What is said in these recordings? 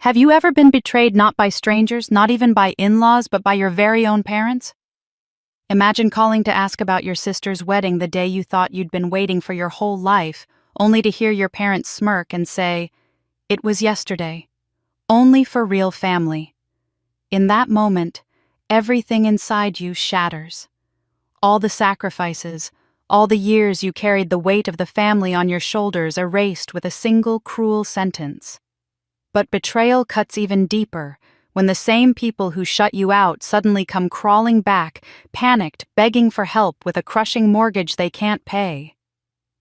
Have you ever been betrayed not by strangers, not even by in-laws, but by your very own parents? Imagine calling to ask about your sister's wedding the day you thought you'd been waiting for your whole life, only to hear your parents smirk and say, "It was yesterday. Only for real family." In that moment, everything inside you shatters. All the sacrifices, all the years you carried the weight of the family on your shoulders erased with a single cruel sentence. But betrayal cuts even deeper, when the same people who shut you out suddenly come crawling back, panicked, begging for help with a crushing mortgage they can't pay.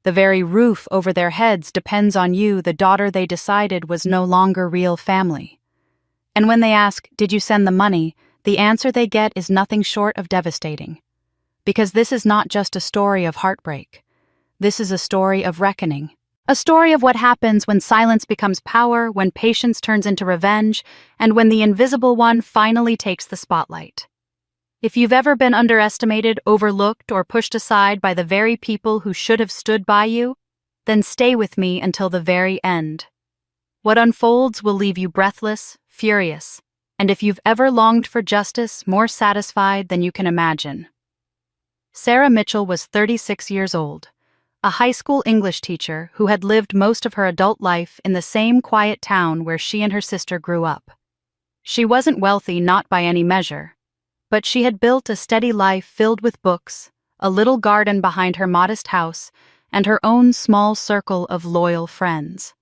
The very roof over their heads depends on you, the daughter they decided was no longer real family. And when they ask, "Did you send the money?" the answer they get is nothing short of devastating. Because this is not just a story of heartbreak. This is a story of reckoning. A story of what happens when silence becomes power, when patience turns into revenge, and when the invisible one finally takes the spotlight. If you've ever been underestimated, overlooked, or pushed aside by the very people who should have stood by you, then stay with me until the very end. What unfolds will leave you breathless, furious, and if you've ever longed for justice, more satisfied than you can imagine. Sarah Mitchell was 36 years old, a high school English teacher who had lived most of her adult life in the same quiet town where she and her sister grew up. She wasn't wealthy, not by any measure, but she had built a steady life filled with books, a little garden behind her modest house, and her own small circle of loyal friends.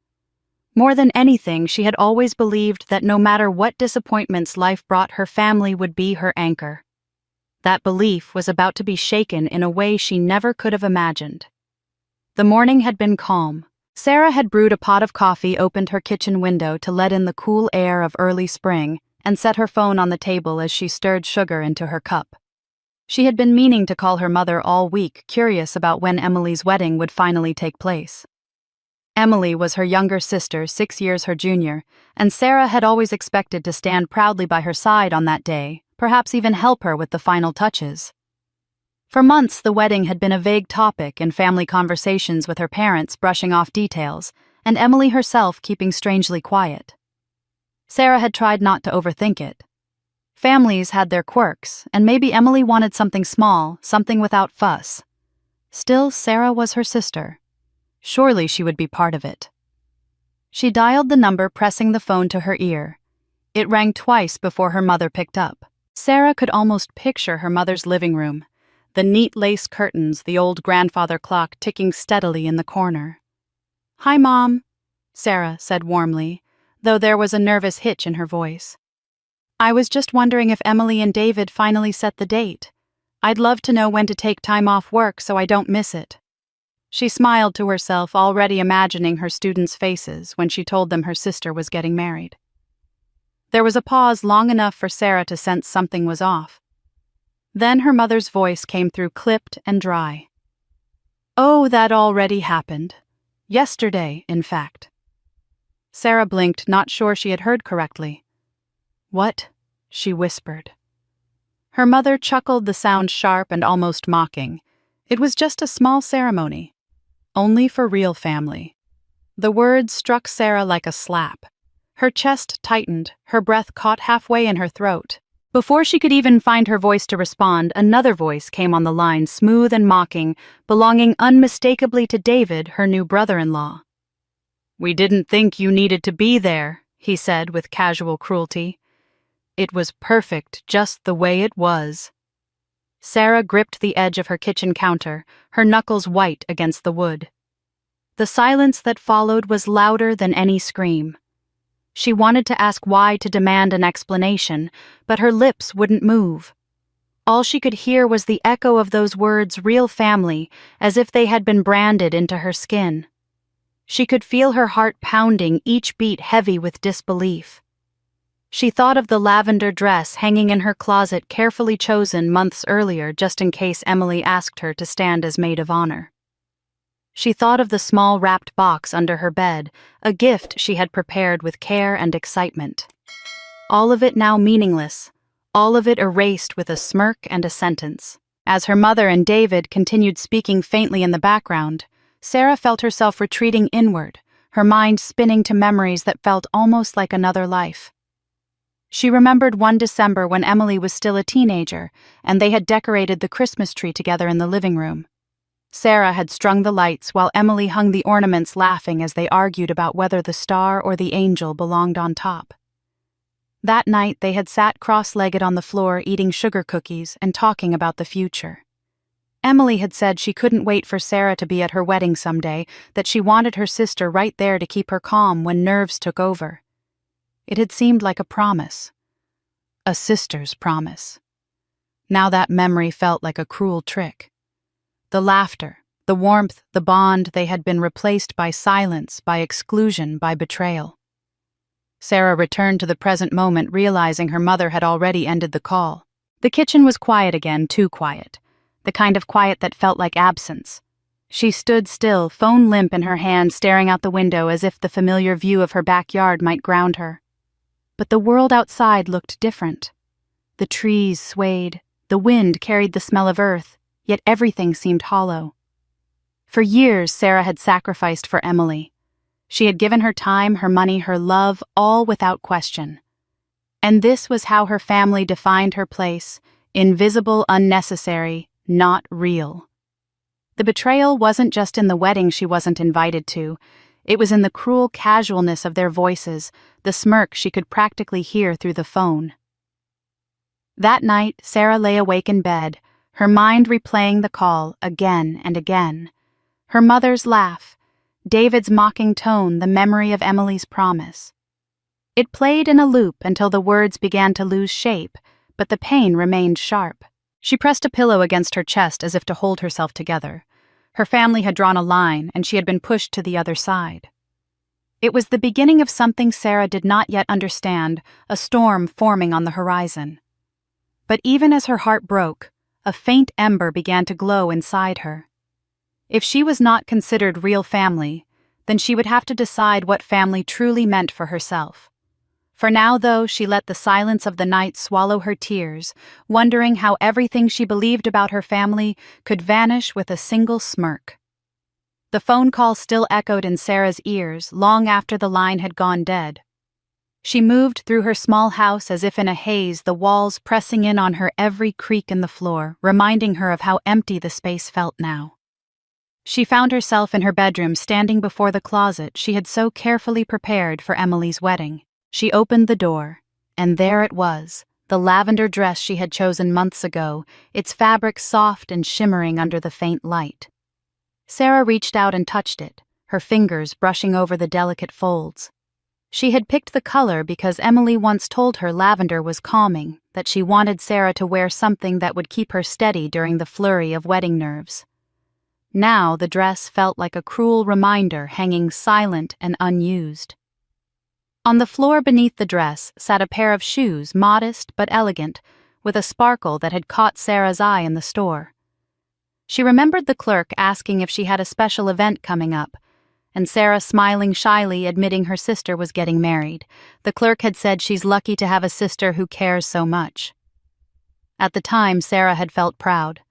More than anything, she had always believed that no matter what disappointments life brought, her family would be her anchor. That belief was about to be shaken in a way she never could have imagined. The morning had been calm. Sarah had brewed a pot of coffee, opened her kitchen window to let in the cool air of early spring, and set her phone on the table as she stirred sugar into her cup. She had been meaning to call her mother all week, curious about when Emily's wedding would finally take place. Emily was her younger sister, 6 years her junior, and Sarah had always expected to stand proudly by her side on that day, perhaps even help her with the final touches. For months, the wedding had been a vague topic in family conversations, with her parents brushing off details, and Emily herself keeping strangely quiet. Sarah had tried not to overthink it. Families had their quirks, and maybe Emily wanted something small, something without fuss. Still, Sarah was her sister. Surely she would be part of it. She dialed the number, pressing the phone to her ear. It rang twice before her mother picked up. Sarah could almost picture her mother's living room, the neat lace curtains, the old grandfather clock ticking steadily in the corner. "Hi, Mom," Sarah said warmly, though there was a nervous hitch in her voice. "I was just wondering if Emily and David finally set the date. I'd love to know when to take time off work so I don't miss it." She smiled to herself, already imagining her students' faces when she told them her sister was getting married. There was a pause long enough for Sarah to sense something was off. Then her mother's voice came through, clipped and dry. "Oh, that already happened. Yesterday, in fact." Sarah blinked, not sure she had heard correctly. "What?" she whispered. Her mother chuckled, the sound sharp and almost mocking. It was just a small ceremony. Only for real family. The words struck Sarah like a slap. Her chest tightened, her breath caught halfway in her throat. Before she could even find her voice to respond, another voice came on the line, smooth and mocking, belonging unmistakably to David, her new brother-in-law. "We didn't think you needed to be there," he said with casual cruelty. "It was perfect just the way it was." Sarah gripped the edge of her kitchen counter, her knuckles white against the wood. The silence that followed was louder than any scream. She wanted to ask why, to demand an explanation, but her lips wouldn't move. All she could hear was the echo of those words, real family, as if they had been branded into her skin. She could feel her heart pounding, each beat heavy with disbelief. She thought of the lavender dress hanging in her closet, carefully chosen months earlier just in case Emily asked her to stand as maid of honor. She thought of the small wrapped box under her bed, a gift she had prepared with care and excitement. All of it now meaningless, all of it erased with a smirk and a sentence. As her mother and David continued speaking faintly in the background, Sarah felt herself retreating inward, her mind spinning to memories that felt almost like another life. She remembered one December when Emily was still a teenager, and they had decorated the Christmas tree together in the living room. Sarah had strung the lights while Emily hung the ornaments, laughing as they argued about whether the star or the angel belonged on top. That night they had sat cross-legged on the floor eating sugar cookies and talking about the future. Emily had said she couldn't wait for Sarah to be at her wedding someday, that she wanted her sister right there to keep her calm when nerves took over. It had seemed like a promise. A sister's promise. Now that memory felt like a cruel trick. The laughter, the warmth, the bond, they had been replaced by silence, by exclusion, by betrayal. Sarah returned to the present moment, realizing her mother had already ended the call. The kitchen was quiet again, too quiet. The kind of quiet that felt like absence. She stood still, phone limp in her hand, staring out the window as if the familiar view of her backyard might ground her. But the world outside looked different. The trees swayed, the wind carried the smell of earth, yet everything seemed hollow. For years, Sarah had sacrificed for Emily. She had given her time, her money, her love, all without question. And this was how her family defined her place: invisible, unnecessary, not real. The betrayal wasn't just in the wedding she wasn't invited to. It was in the cruel casualness of their voices, the smirk she could practically hear through the phone. That night, Sarah lay awake in bed, her mind replaying the call again and again. Her mother's laugh, David's mocking tone, the memory of Emily's promise. It played in a loop until the words began to lose shape, but the pain remained sharp. She pressed a pillow against her chest as if to hold herself together. Her family had drawn a line, and she had been pushed to the other side. It was the beginning of something Sarah did not yet understand, a storm forming on the horizon. But even as her heart broke, a faint ember began to glow inside her. If she was not considered real family, then she would have to decide what family truly meant for herself. For now, though, she let the silence of the night swallow her tears, wondering how everything she believed about her family could vanish with a single smirk. The phone call still echoed in Sarah's ears long after the line had gone dead. She moved through her small house as if in a haze, the walls pressing in on her every creak in the floor, reminding her of how empty the space felt now. She found herself in her bedroom, standing before the closet she had so carefully prepared for Emily's wedding. She opened the door, and there it was, the lavender dress she had chosen months ago, its fabric soft and shimmering under the faint light. Sarah reached out and touched it, her fingers brushing over the delicate folds. She had picked the color because Emily once told her lavender was calming, that she wanted Sarah to wear something that would keep her steady during the flurry of wedding nerves. Now the dress felt like a cruel reminder, hanging silent and unused. On the floor beneath the dress sat a pair of shoes, modest but elegant, with a sparkle that had caught Sarah's eye in the store. She remembered the clerk asking if she had a special event coming up, and Sarah smiling shyly, admitting her sister was getting married. The clerk had said she's lucky to have a sister who cares so much. At the time, Sarah had felt proud.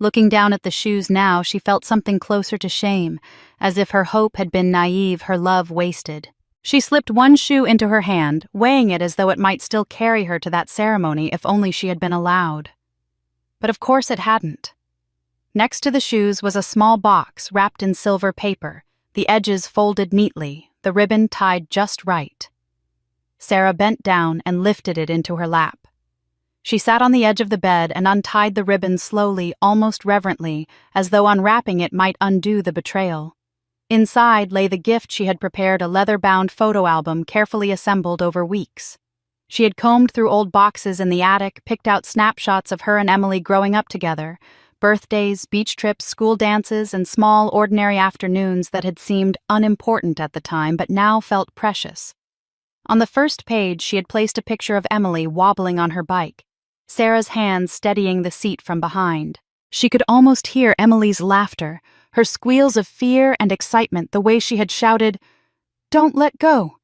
Looking down at the shoes now, she felt something closer to shame, as if her hope had been naive, her love wasted. She slipped one shoe into her hand, weighing it as though it might still carry her to that ceremony if only she had been allowed. But of course it hadn't. Next to the shoes was a small box wrapped in silver paper, the edges folded neatly, the ribbon tied just right. Sarah bent down and lifted it into her lap. She sat on the edge of the bed and untied the ribbon slowly, almost reverently, as though unwrapping it might undo the betrayal. Inside lay the gift she had prepared, a leather-bound photo album carefully assembled over weeks. She had combed through old boxes in the attic, picked out snapshots of her and Emily growing up together, birthdays, beach trips, school dances, and small, ordinary afternoons that had seemed unimportant at the time but now felt precious. On the first page, she had placed a picture of Emily wobbling on her bike, Sarah's hands steadying the seat from behind. She could almost hear Emily's laughter, her squeals of fear and excitement, the way she had shouted, "Don't let go!"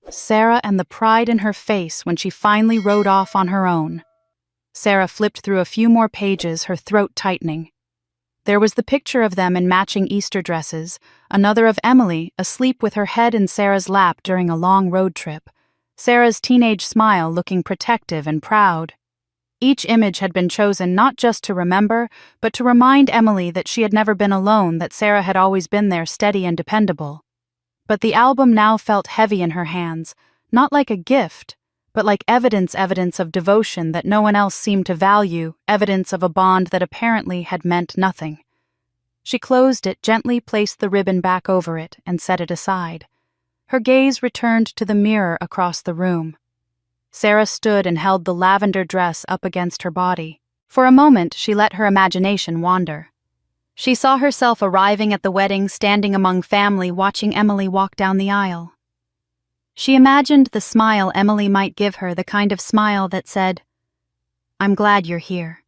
Sarah and the pride in her face when she finally rode off on her own. Sarah flipped through a few more pages, her throat tightening. There was the picture of them in matching Easter dresses, another of Emily asleep with her head in Sarah's lap during a long road trip, Sarah's teenage smile looking protective and proud. Each image had been chosen not just to remember, but to remind Emily that she had never been alone, that Sarah had always been there, steady and dependable. But the album now felt heavy in her hands, not like a gift, but like evidence of devotion that no one else seemed to value, evidence of a bond that apparently had meant nothing. She closed it, gently placed the ribbon back over it, and set it aside. Her gaze returned to the mirror across the room. Sarah stood and held the lavender dress up against her body. For a moment, she let her imagination wander. She saw herself arriving at the wedding, standing among family, watching Emily walk down the aisle. She imagined the smile Emily might give her, the kind of smile that said, "I'm glad you're here."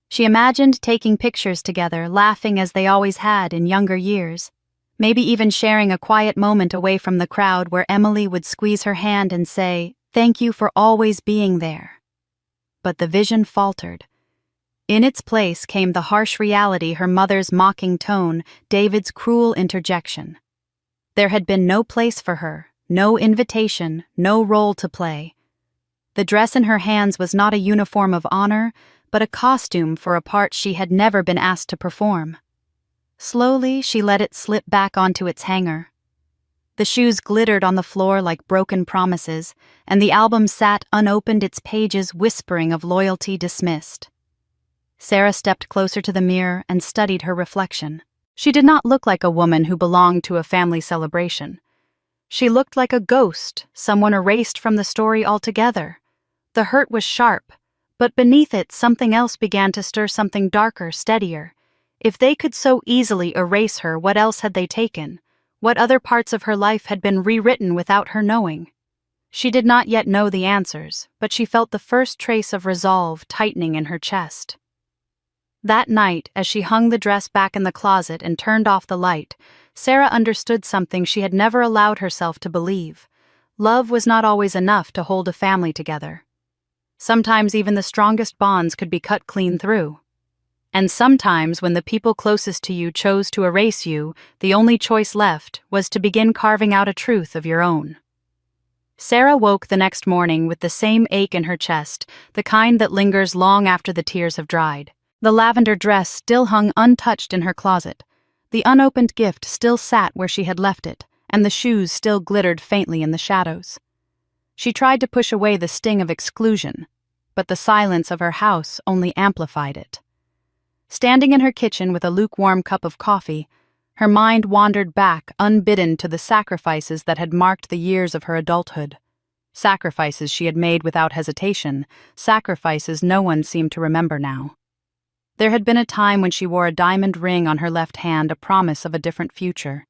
She imagined taking pictures together, laughing as they always had in younger years, maybe even sharing a quiet moment away from the crowd where Emily would squeeze her hand and say, "Thank you for always being there." But the vision faltered. In its place came the harsh reality, her mother's mocking tone, David's cruel interjection. There had been no place for her, no invitation, no role to play. The dress in her hands was not a uniform of honor, but a costume for a part she had never been asked to perform. Slowly, she let it slip back onto its hanger. The shoes glittered on the floor like broken promises, and the album sat unopened, its pages whispering of loyalty dismissed. Sarah stepped closer to the mirror and studied her reflection. She did not look like a woman who belonged to a family celebration. She looked like a ghost, someone erased from the story altogether. The hurt was sharp, but beneath it something else began to stir, something darker, steadier. If they could so easily erase her, what else had they taken? What other parts of her life had been rewritten without her knowing? She did not yet know the answers, but she felt the first trace of resolve tightening in her chest. That night, as she hung the dress back in the closet and turned off the light, Sarah understood something she had never allowed herself to believe. Love was not always enough to hold a family together. Sometimes even the strongest bonds could be cut clean through. And sometimes when the people closest to you chose to erase you, the only choice left was to begin carving out a truth of your own. Sarah woke the next morning with the same ache in her chest, the kind that lingers long after the tears have dried. The lavender dress still hung untouched in her closet. The unopened gift still sat where she had left it, and the shoes still glittered faintly in the shadows. She tried to push away the sting of exclusion, but the silence of her house only amplified it. Standing in her kitchen with a lukewarm cup of coffee, her mind wandered back unbidden to the sacrifices that had marked the years of her adulthood. Sacrifices she had made without hesitation, sacrifices no one seemed to remember now. There had been a time when she wore a diamond ring on her left hand, a promise of a different future.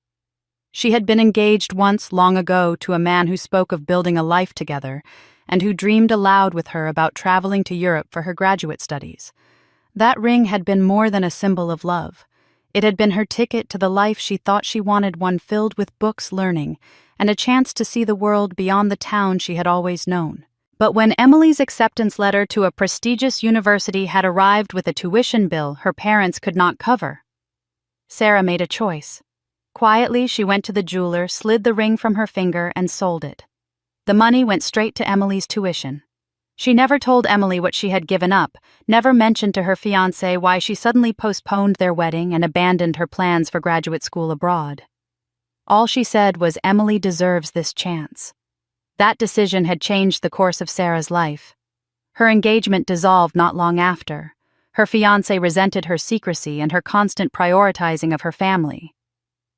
She had been engaged once long ago to a man who spoke of building a life together, and who dreamed aloud with her about traveling to Europe for her graduate studies. That ring had been more than a symbol of love. It had been her ticket to the life she thought she wanted, one filled with books, learning, and a chance to see the world beyond the town she had always known. But when Emily's acceptance letter to a prestigious university had arrived with a tuition bill her parents could not cover, Sarah made a choice. Quietly, she went to the jeweler, slid the ring from her finger, and sold it. The money went straight to Emily's tuition. She never told Emily what she had given up, never mentioned to her fiancé why she suddenly postponed their wedding and abandoned her plans for graduate school abroad. All she said was, "Emily deserves this chance." That decision had changed the course of Sarah's life. Her engagement dissolved not long after. Her fiancé resented her secrecy and her constant prioritizing of her family.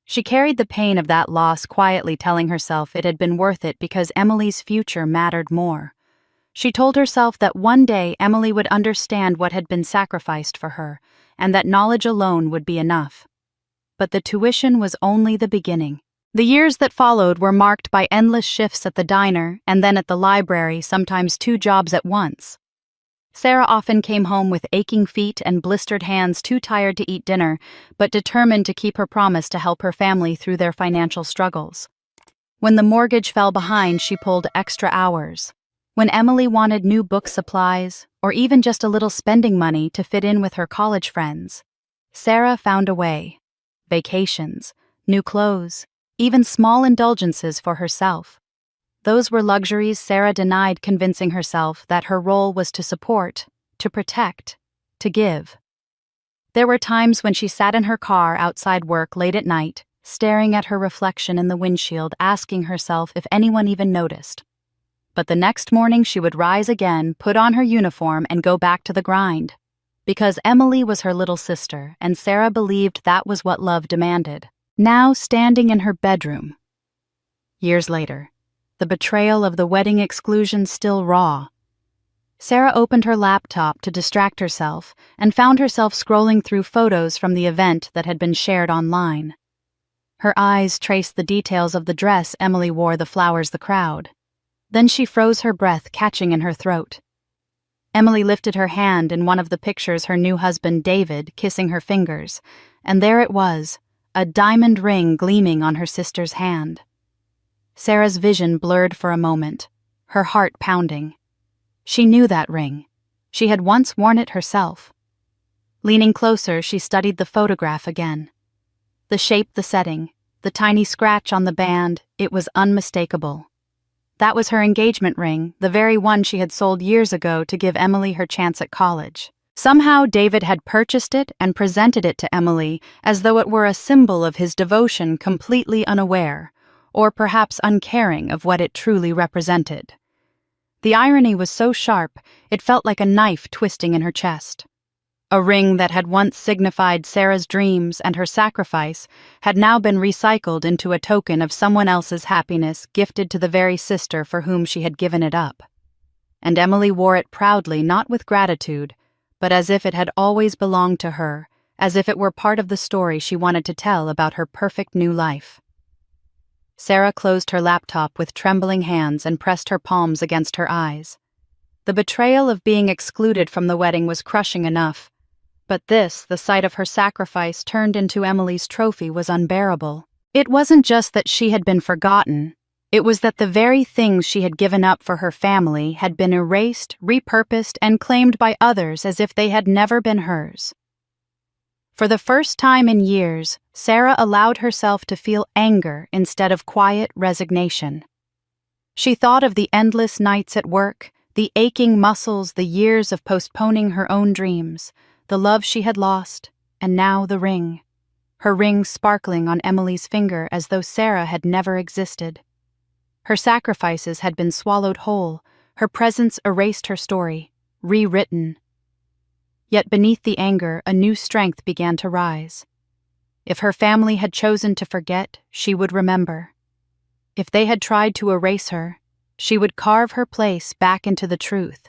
She carried the pain of that loss quietly, telling herself it had been worth it because Emily's future mattered more. She told herself that one day Emily would understand what had been sacrificed for her, and that knowledge alone would be enough. But the tuition was only the beginning. The years that followed were marked by endless shifts at the diner and then at the library, sometimes 2 jobs at once. Sarah often came home with aching feet and blistered hands, too tired to eat dinner, but determined to keep her promise to help her family through their financial struggles. When the mortgage fell behind, she pulled extra hours. When Emily wanted new book supplies, or even just a little spending money to fit in with her college friends, Sarah found a way. Vacations, new clothes, even small indulgences for herself. Those were luxuries Sarah denied, convincing herself that her role was to support, to protect, to give. There were times when she sat in her car outside work late at night, staring at her reflection in the windshield, asking herself if anyone even noticed. But the next morning she would rise again, put on her uniform, and go back to the grind. Because Emily was her little sister, and Sarah believed that was what love demanded. Now standing in her bedroom. Years later, the betrayal of the wedding exclusion still raw. Sarah opened her laptop to distract herself and found herself scrolling through photos from the event that had been shared online. Her eyes traced the details of the dress Emily wore, the flowers, the crowd. Then she froze, her breath catching in her throat. Emily lifted her hand in one of the pictures, her new husband David kissing her fingers, and there it was, a diamond ring gleaming on her sister's hand. Sarah's vision blurred for a moment, her heart pounding. She knew that ring. She had once worn it herself. Leaning closer, she studied the photograph again. The shape, the setting, the tiny scratch on the band, it was unmistakable. That was her engagement ring, the very one she had sold years ago to give Emily her chance at college. Somehow David had purchased it and presented it to Emily as though it were a symbol of his devotion, completely unaware, or perhaps uncaring of what it truly represented. The irony was so sharp, it felt like a knife twisting in her chest. A ring that had once signified Sarah's dreams and her sacrifice had now been recycled into a token of someone else's happiness, gifted to the very sister for whom she had given it up. And Emily wore it proudly, not with gratitude, but as if it had always belonged to her, as if it were part of the story she wanted to tell about her perfect new life. Sarah closed her laptop with trembling hands and pressed her palms against her eyes. The betrayal of being excluded from the wedding was crushing enough. But this, the sight of her sacrifice turned into Emily's trophy, was unbearable. It wasn't just that she had been forgotten. It was that the very things she had given up for her family had been erased, repurposed, and claimed by others as if they had never been hers. For the first time in years, Sarah allowed herself to feel anger instead of quiet resignation. She thought of the endless nights at work, the aching muscles, the years of postponing her own dreams, the love she had lost, and now the ring. Her ring sparkling on Emily's finger as though Sarah had never existed. Her sacrifices had been swallowed whole, her presence erased her story, rewritten. Yet beneath the anger, a new strength began to rise. If her family had chosen to forget, she would remember. If they had tried to erase her, she would carve her place back into the truth.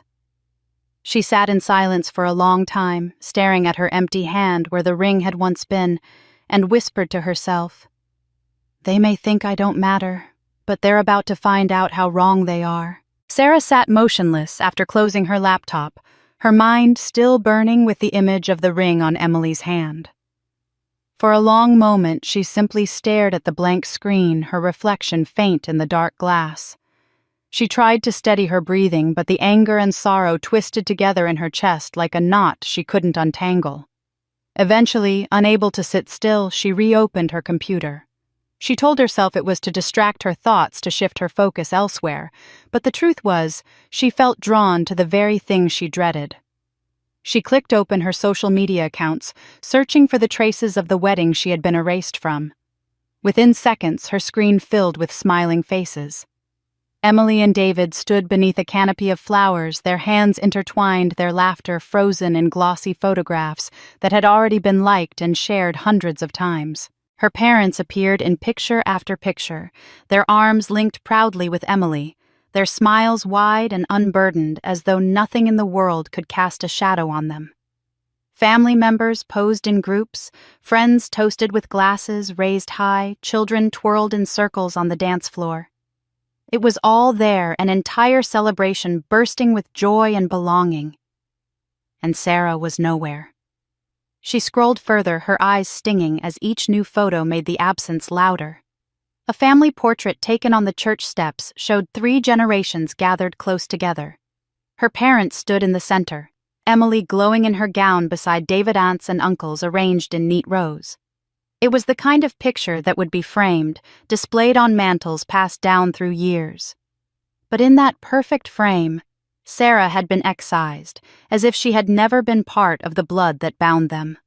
She sat in silence for a long time, staring at her empty hand where the ring had once been, and whispered to herself, "They may think I don't matter, but they're about to find out how wrong they are." Sarah sat motionless after closing her laptop, her mind still burning with the image of the ring on Emily's hand. For a long moment she simply stared at the blank screen, her reflection faint in the dark glass. She tried to steady her breathing, but the anger and sorrow twisted together in her chest like a knot she couldn't untangle. Eventually, unable to sit still, she reopened her computer. She told herself it was to distract her thoughts, to shift her focus elsewhere, but the truth was, she felt drawn to the very thing she dreaded. She clicked open her social media accounts, searching for the traces of the wedding she had been erased from. Within seconds, her screen filled with smiling faces. Emily and David stood beneath a canopy of flowers, their hands intertwined, their laughter frozen in glossy photographs that had already been liked and shared hundreds of times. Her parents appeared in picture after picture, their arms linked proudly with Emily, their smiles wide and unburdened as though nothing in the world could cast a shadow on them. Family members posed in groups, friends toasted with glasses raised high, children twirled in circles on the dance floor. It was all there, an entire celebration bursting with joy and belonging. And Sarah was nowhere. She scrolled further, her eyes stinging as each new photo made the absence louder. A family portrait taken on the church steps showed 3 generations gathered close together. Her parents stood in the center, Emily glowing in her gown beside David's aunts and uncles arranged in neat rows. It was the kind of picture that would be framed, displayed on mantels passed down through years. But in that perfect frame, Sarah had been excised, as if she had never been part of the blood that bound them.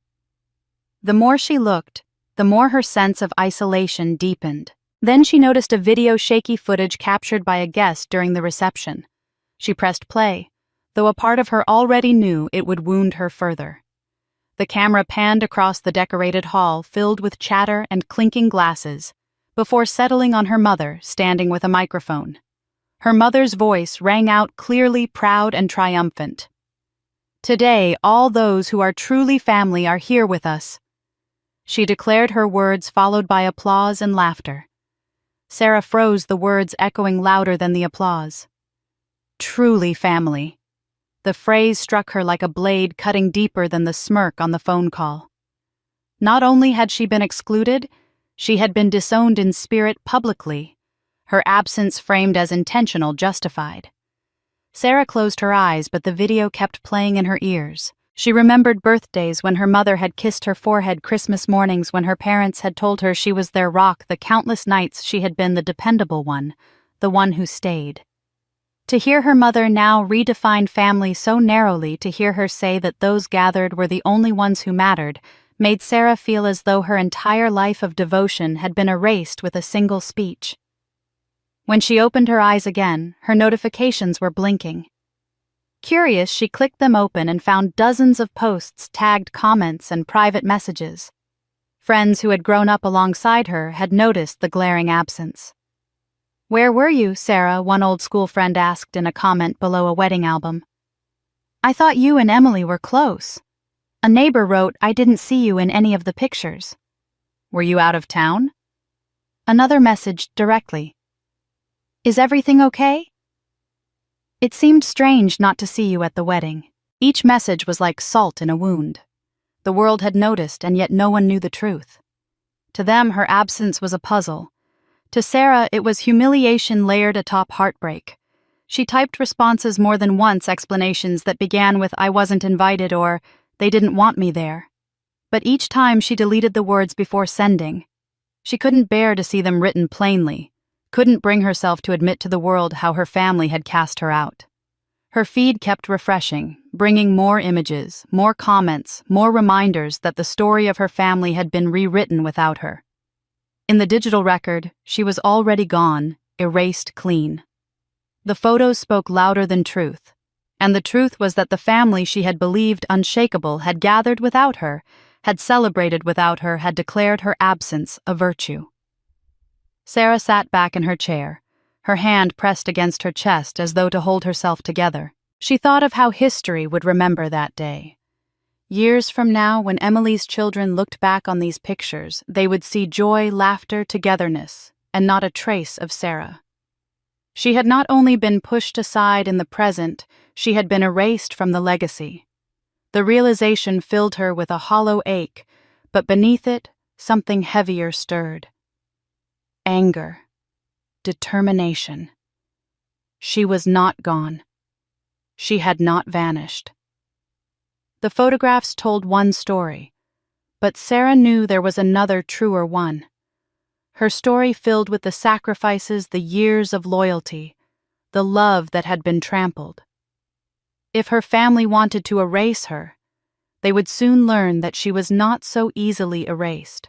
The more she looked, the more her sense of isolation deepened. Then she noticed a video shaky footage captured by a guest during the reception. She pressed play, though a part of her already knew it would wound her further. The camera panned across the decorated hall filled with chatter and clinking glasses, before settling on her mother standing with a microphone. Her mother's voice rang out clearly, proud and triumphant. "Today, all those who are truly family are here with us." She declared her words, followed by applause and laughter. Sarah froze, the words echoing louder than the applause. Truly family. The phrase struck her like a blade cutting deeper than the smirk on the phone call. Not only had she been excluded, she had been disowned in spirit publicly, her absence framed as intentional justified. Sarah closed her eyes, but the video kept playing in her ears. She remembered birthdays when her mother had kissed her forehead, Christmas mornings when her parents had told her she was their rock, the countless nights she had been the dependable one, the one who stayed. To hear her mother now redefine family so narrowly, to hear her say that those gathered were the only ones who mattered, made Sarah feel as though her entire life of devotion had been erased with a single speech. When she opened her eyes again, her notifications were blinking. Curious, she clicked them open and found dozens of posts, tagged comments, and private messages. Friends who had grown up alongside her had noticed the glaring absence. "Where were you, Sarah?" one old school friend asked in a comment below a wedding album. "I thought you and Emily were close." A neighbor wrote, "I didn't see you in any of the pictures." "Were you out of town?" Another messaged directly, "Is everything okay? It seemed strange not to see you at the wedding." Each message was like salt in a wound. The world had noticed, and yet no one knew the truth. To them, her absence was a puzzle. To Sarah, it was humiliation layered atop heartbreak. She typed responses more than once, explanations that began with "I wasn't invited" or "they didn't want me there." But each time she deleted the words before sending. She couldn't bear to see them written plainly, couldn't bring herself to admit to the world how her family had cast her out. Her feed kept refreshing, bringing more images, more comments, more reminders that the story of her family had been rewritten without her. In the digital record, she was already gone, erased clean. The photos spoke louder than truth, and the truth was that the family she had believed unshakable had gathered without her, had celebrated without her, had declared her absence a virtue. Sarah sat back in her chair, her hand pressed against her chest as though to hold herself together. She thought of how history would remember that day. Years from now, when Emily's children looked back on these pictures, they would see joy, laughter, togetherness, and not a trace of Sarah. She had not only been pushed aside in the present, she had been erased from the legacy. The realization filled her with a hollow ache, but beneath it, something heavier stirred. Anger. Determination. She was not gone. She had not vanished. The photographs told one story, but Sarah knew there was another, truer one. Her story filled with the sacrifices, the years of loyalty, the love that had been trampled. If her family wanted to erase her, they would soon learn that she was not so easily erased.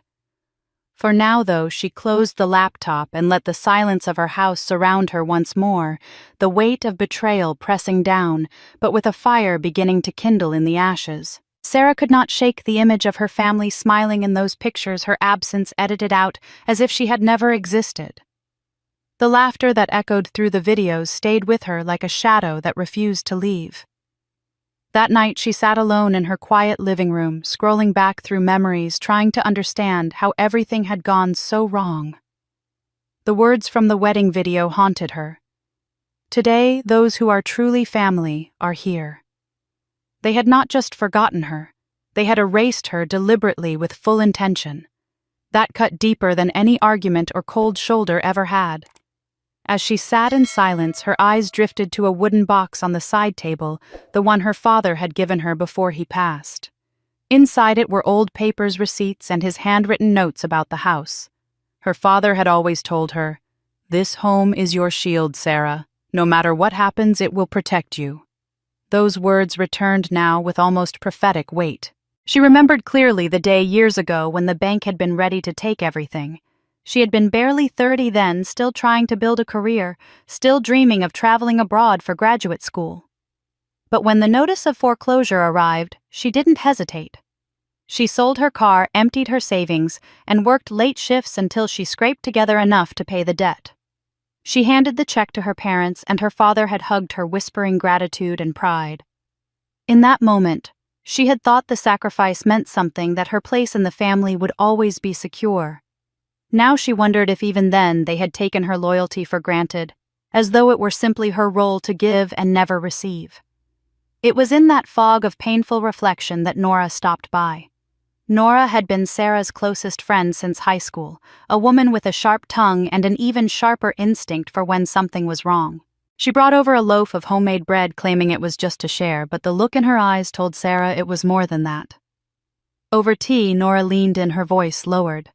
For now, though, she closed the laptop and let the silence of her house surround her once more, the weight of betrayal pressing down, but with a fire beginning to kindle in the ashes. Sarah could not shake the image of her family smiling in those pictures, her absence edited out as if she had never existed. The laughter that echoed through the videos stayed with her like a shadow that refused to leave. That night she sat alone in her quiet living room, scrolling back through memories, trying to understand how everything had gone so wrong. The words from the wedding video haunted her. Today, those who are truly family are here. They had not just forgotten her, they had erased her deliberately with full intention. That cut deeper than any argument or cold shoulder ever had. As she sat in silence, her eyes drifted to a wooden box on the side table, the one her father had given her before he passed. Inside it were old papers, receipts, and his handwritten notes about the house. Her father had always told her, "This home is your shield, Sarah. No matter what happens, it will protect you." Those words returned now with almost prophetic weight. She remembered clearly the day years ago when the bank had been ready to take everything. She had been barely 30 then, still trying to build a career, still dreaming of traveling abroad for graduate school. But when the notice of foreclosure arrived, she didn't hesitate. She sold her car, emptied her savings, and worked late shifts until she scraped together enough to pay the debt. She handed the check to her parents, and her father had hugged her, whispering gratitude and pride. In that moment, she had thought the sacrifice meant something, that her place in the family would always be secure. Now she wondered if even then they had taken her loyalty for granted, as though it were simply her role to give and never receive. It was in that fog of painful reflection that Nora stopped by. Nora had been Sarah's closest friend since high school, a woman with a sharp tongue and an even sharper instinct for when something was wrong. She brought over a loaf of homemade bread, claiming it was just to share, but the look in her eyes told Sarah it was more than that. Over tea, Nora leaned in, her voice lowered.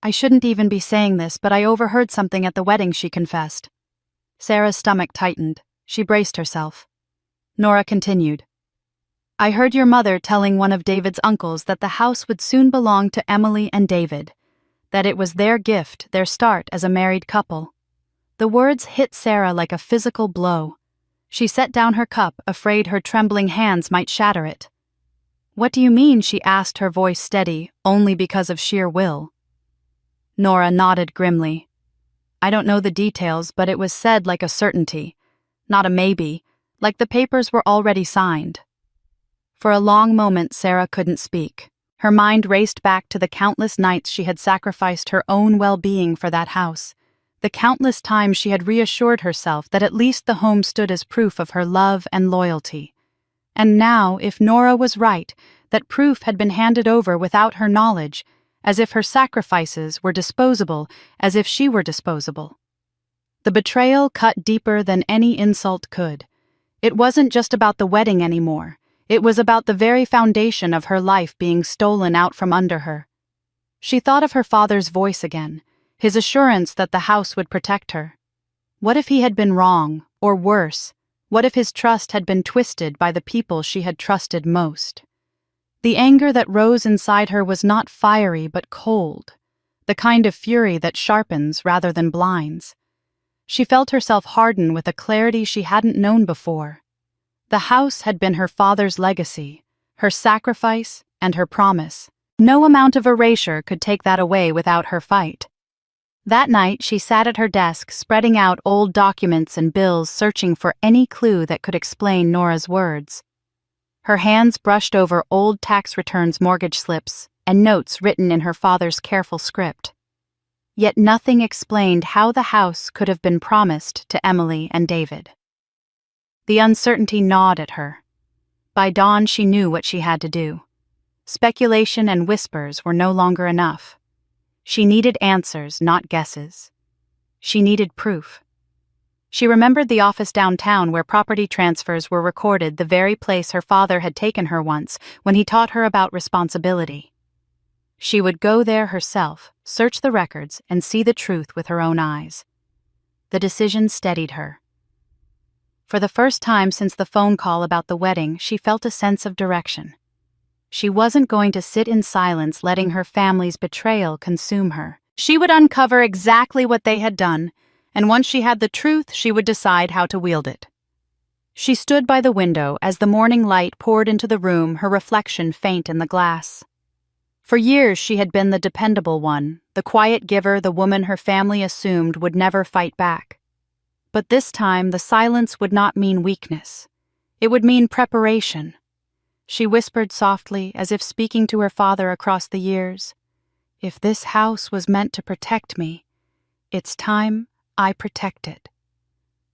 "I shouldn't even be saying this, but I overheard something at the wedding," she confessed. Sarah's stomach tightened. She braced herself. Nora continued. "I heard your mother telling one of David's uncles that the house would soon belong to Emily and David, that it was their gift, their start as a married couple." The words hit Sarah like a physical blow. She set down her cup, afraid her trembling hands might shatter it. "What do you mean?" she asked, her voice steady, only because of sheer will. Nora nodded grimly. "I don't know the details, but it was said like a certainty, not a maybe, like the papers were already signed." For a long moment, Sarah couldn't speak. Her mind raced back to the countless nights she had sacrificed her own well-being for that house, the countless times she had reassured herself that at least the home stood as proof of her love and loyalty. And now, if Nora was right, that proof had been handed over without her knowledge, as if her sacrifices were disposable, as if she were disposable. The betrayal cut deeper than any insult could. It wasn't just about the wedding anymore. It was about the very foundation of her life being stolen out from under her. She thought of her father's voice again, his assurance that the house would protect her. What if he had been wrong, or worse, what if his trust had been twisted by the people she had trusted most? The anger that rose inside her was not fiery but cold, the kind of fury that sharpens rather than blinds. She felt herself harden with a clarity she hadn't known before. The house had been her father's legacy, her sacrifice, and her promise. No amount of erasure could take that away without her fight. That night, she sat at her desk, spreading out old documents and bills, searching for any clue that could explain Nora's words. Her hands brushed over old tax returns, mortgage slips, and notes written in her father's careful script. Yet nothing explained how the house could have been promised to Emily and David. The uncertainty gnawed at her. By dawn, she knew what she had to do. Speculation and whispers were no longer enough. She needed answers, not guesses. She needed proof. She remembered the office downtown where property transfers were recorded, the very place her father had taken her once when he taught her about responsibility. She would go there herself, search the records, and see the truth with her own eyes. The decision steadied her. For the first time since the phone call about the wedding, she felt a sense of direction. She wasn't going to sit in silence, letting her family's betrayal consume her. She would uncover exactly what they had done, and once she had the truth, she would decide how to wield it. She stood by the window as the morning light poured into the room, her reflection faint in the glass. For years she had been the dependable one, the quiet giver, the woman her family assumed would never fight back. But this time the silence would not mean weakness. It would mean preparation. She whispered softly, as if speaking to her father across the years, "If this house was meant to protect me, it's time I protect it."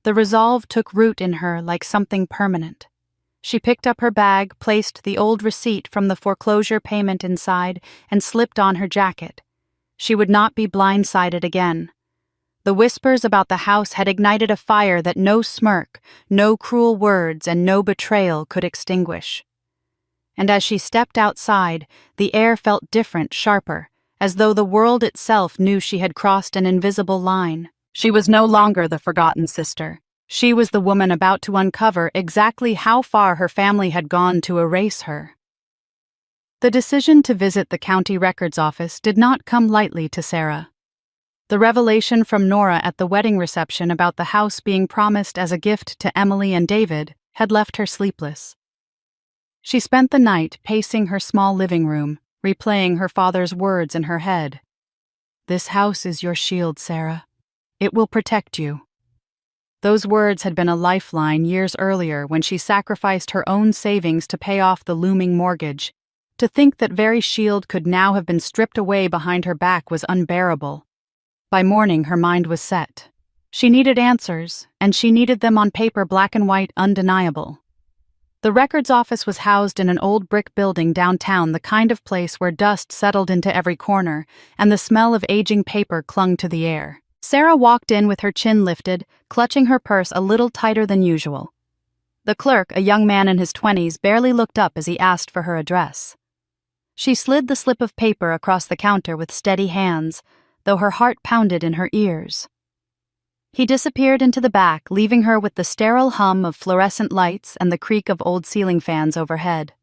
The resolve took root in her like something permanent. She picked up her bag, placed the old receipt from the foreclosure payment inside, and slipped on her jacket. She would not be blindsided again. The whispers about the house had ignited a fire that no smirk, no cruel words, and no betrayal could extinguish. And as she stepped outside, the air felt different, sharper, as though the world itself knew she had crossed an invisible line. She was no longer the forgotten sister. She was the woman about to uncover exactly how far her family had gone to erase her. The decision to visit the county records office did not come lightly to Sarah. The revelation from Nora at the wedding reception about the house being promised as a gift to Emily and David had left her sleepless. She spent the night pacing her small living room, replaying her father's words in her head. "This house is your shield, Sarah. It will protect you." Those words had been a lifeline years earlier when she sacrificed her own savings to pay off the looming mortgage. To think that very shield could now have been stripped away behind her back was unbearable. By morning, her mind was set. She needed answers, and she needed them on paper, black and white, undeniable. The records office was housed in an old brick building downtown, the kind of place where dust settled into every corner, and the smell of aging paper clung to the air. Sarah walked in with her chin lifted, clutching her purse a little tighter than usual. The clerk, a young man in his 20s, barely looked up as he asked for her address. She slid the slip of paper across the counter with steady hands, though her heart pounded in her ears. He disappeared into the back, leaving her with the sterile hum of fluorescent lights and the creak of old ceiling fans overhead.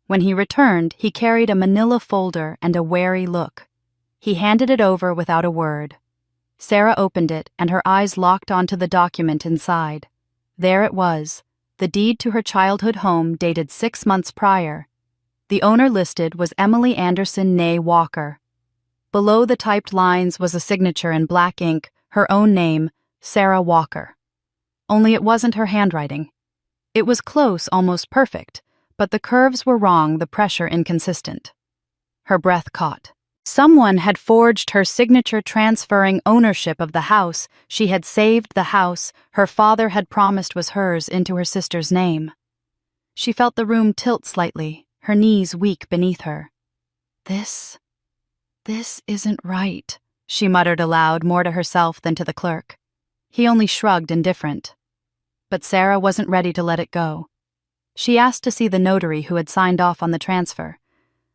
When he returned, he carried a manila folder and a wary look. He handed it over without a word. Sarah opened it, and her eyes locked onto the document inside. There it was, the deed to her childhood home dated 6 months prior. The owner listed was Emily Anderson née Walker. Below the typed lines was a signature in black ink, her own name, Sarah Walker. Only it wasn't her handwriting. It was close, almost perfect, but the curves were wrong, the pressure inconsistent. Her breath caught. Someone had forged her signature, transferring ownership of the house she had saved, the house her father had promised was hers, into her sister's name. She felt the room tilt slightly, her knees weak beneath her. This isn't right, she muttered aloud, more to herself than to the clerk. He only shrugged, indifferent. But Sarah wasn't ready to let it go. She asked to see the notary who had signed off on the transfer.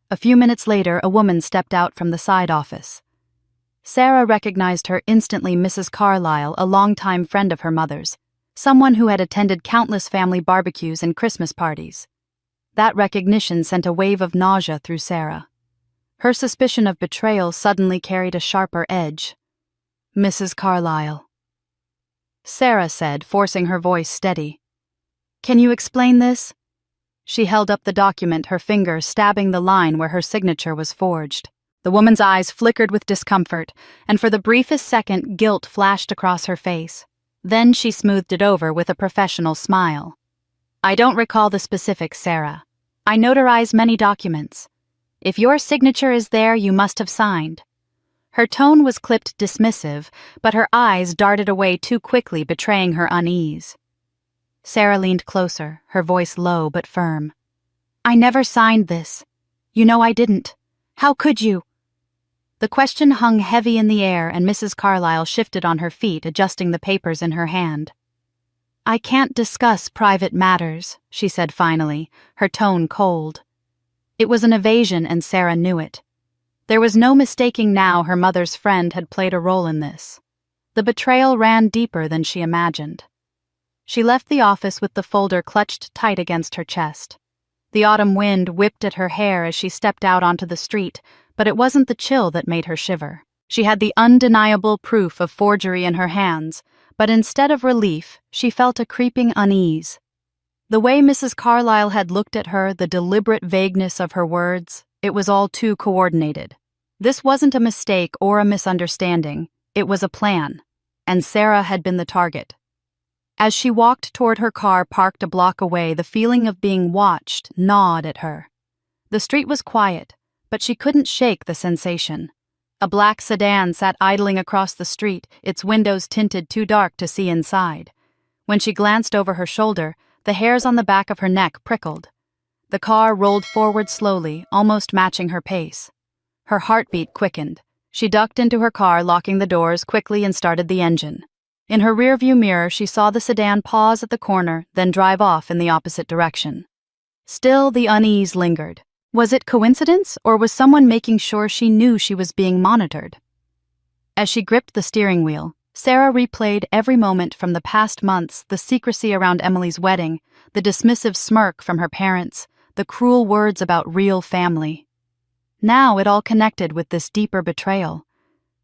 A few minutes later, a woman stepped out from the side office. Sarah recognized her instantly, Mrs. Carlyle, a longtime friend of her mother's, someone who had attended countless family barbecues and Christmas parties. That recognition sent a wave of nausea through Sarah. Her suspicion of betrayal suddenly carried a sharper edge. "Mrs. Carlyle," Sarah said, forcing her voice steady. "Can you explain this?" She held up the document, her finger stabbing the line where her signature was forged. The woman's eyes flickered with discomfort, and for the briefest second, guilt flashed across her face. Then she smoothed it over with a professional smile. "I don't recall the specifics, Sarah. I notarize many documents. If your signature is there, you must have signed." Her tone was clipped dismissive, but her eyes darted away too quickly, betraying her unease. Sarah leaned closer, her voice low but firm. "I never signed this. You know I didn't. How could you?" The question hung heavy in the air, and Mrs. Carlyle shifted on her feet, adjusting the papers in her hand. "I can't discuss private matters," she said finally, her tone cold. It was an evasion, and Sarah knew it. There was no mistaking now her mother's friend had played a role in this. The betrayal ran deeper than she imagined. She left the office with the folder clutched tight against her chest. The autumn wind whipped at her hair as she stepped out onto the street, but it wasn't the chill that made her shiver. She had the undeniable proof of forgery in her hands, but instead of relief, she felt a creeping unease. The way Mrs. Carlyle had looked at her, the deliberate vagueness of her words, it was all too coordinated. This wasn't a mistake or a misunderstanding, it was a plan, and Sarah had been the target. As she walked toward her car parked a block away, the feeling of being watched gnawed at her. The street was quiet, but she couldn't shake the sensation. A black sedan sat idling across the street, its windows tinted too dark to see inside. When she glanced over her shoulder, the hairs on the back of her neck prickled. The car rolled forward slowly, almost matching her pace. Her heartbeat quickened. She ducked into her car, locking the doors quickly, and started the engine. In her rearview mirror, she saw the sedan pause at the corner, then drive off in the opposite direction. Still, the unease lingered. Was it coincidence, or was someone making sure she knew she was being monitored? As she gripped the steering wheel, Sarah replayed every moment from the past months, the secrecy around Emily's wedding, the dismissive smirk from her parents, the cruel words about real family. Now it all connected with this deeper betrayal.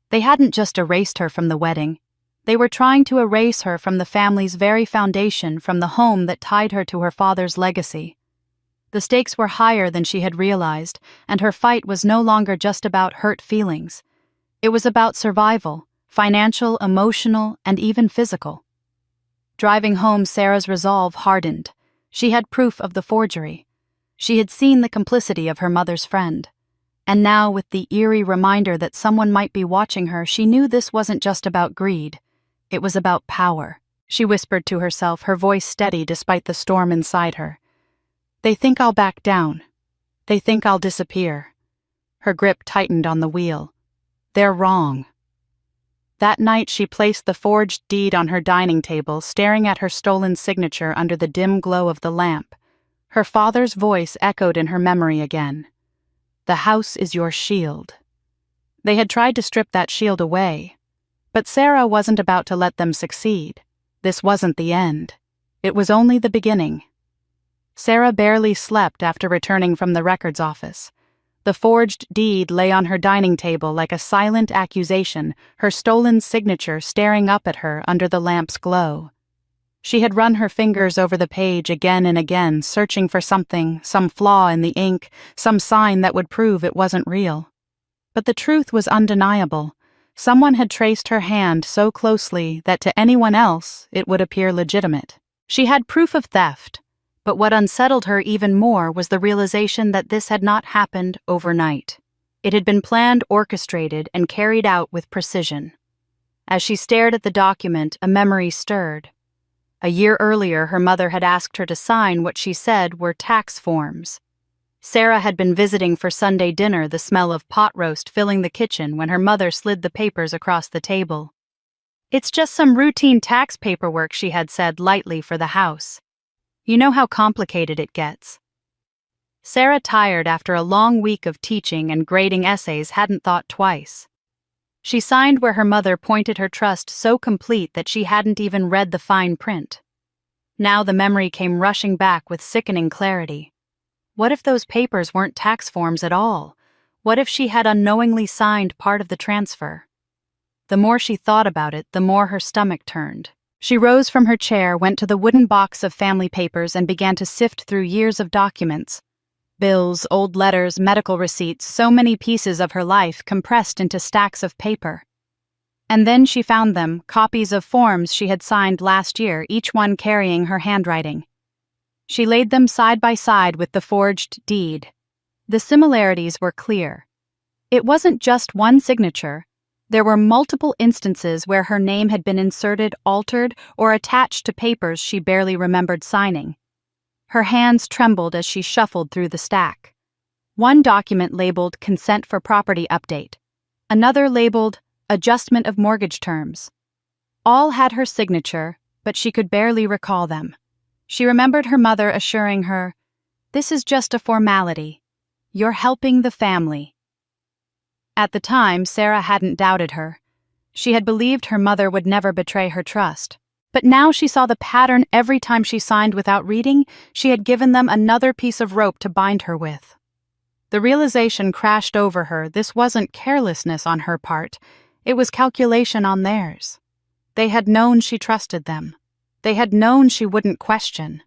They hadn't just erased her from the wedding. They were trying to erase her from the family's very foundation, from the home that tied her to her father's legacy. The stakes were higher than she had realized, and her fight was no longer just about hurt feelings. It was about survival, financial, emotional, and even physical. Driving home, Sarah's resolve hardened. She had proof of the forgery. She had seen the complicity of her mother's friend. And now, with the eerie reminder that someone might be watching her, she knew this wasn't just about greed. It was about power. She whispered to herself, her voice steady despite the storm inside her. They think I'll back down. They think I'll disappear. Her grip tightened on the wheel. They're wrong. That night she placed the forged deed on her dining table, staring at her stolen signature under the dim glow of the lamp. Her father's voice echoed in her memory again. The house is your shield. They had tried to strip that shield away. But Sarah wasn't about to let them succeed. This wasn't the end. It was only the beginning. Sarah barely slept after returning from the records office. The forged deed lay on her dining table like a silent accusation, her stolen signature staring up at her under the lamp's glow. She had run her fingers over the page again and again, searching for something, some flaw in the ink, some sign that would prove it wasn't real. But the truth was undeniable. Someone had traced her hand so closely that to anyone else it would appear legitimate. She had proof of theft. But what unsettled her even more was the realization that this had not happened overnight. It had been planned, orchestrated, and carried out with precision. As she stared at the document, a memory stirred. A year earlier, her mother had asked her to sign what she said were tax forms. Sarah had been visiting for Sunday dinner, the smell of pot roast filling the kitchen when her mother slid the papers across the table. It's just some routine tax paperwork, she had said lightly, for the house. You know how complicated it gets. Sarah, tired after a long week of teaching and grading essays, hadn't thought twice. She signed where her mother pointed her trust so complete that she hadn't even read the fine print. Now the memory came rushing back with sickening clarity. What if those papers weren't tax forms at all? What if she had unknowingly signed part of the transfer? The more she thought about it, the more her stomach turned. She rose from her chair, went to the wooden box of family papers, and began to sift through years of documents. Bills, old letters, medical receipts, so many pieces of her life compressed into stacks of paper. And then she found them, copies of forms she had signed last year, each one carrying her handwriting. She laid them side by side with the forged deed. The similarities were clear. It wasn't just one signature. There were multiple instances where her name had been inserted, altered, or attached to papers she barely remembered signing. Her hands trembled as she shuffled through the stack. One document labeled Consent for Property Update. Another labeled Adjustment of Mortgage Terms. All had her signature, but she could barely recall them. She remembered her mother assuring her, "This is just a formality. You're helping the family." At the time, Sarah hadn't doubted her. She had believed her mother would never betray her trust. But now she saw the pattern every time she signed without reading. She had given them another piece of rope to bind her with. The realization crashed over her. This wasn't carelessness on her part. It was calculation on theirs. They had known she trusted them. They had known she wouldn't question.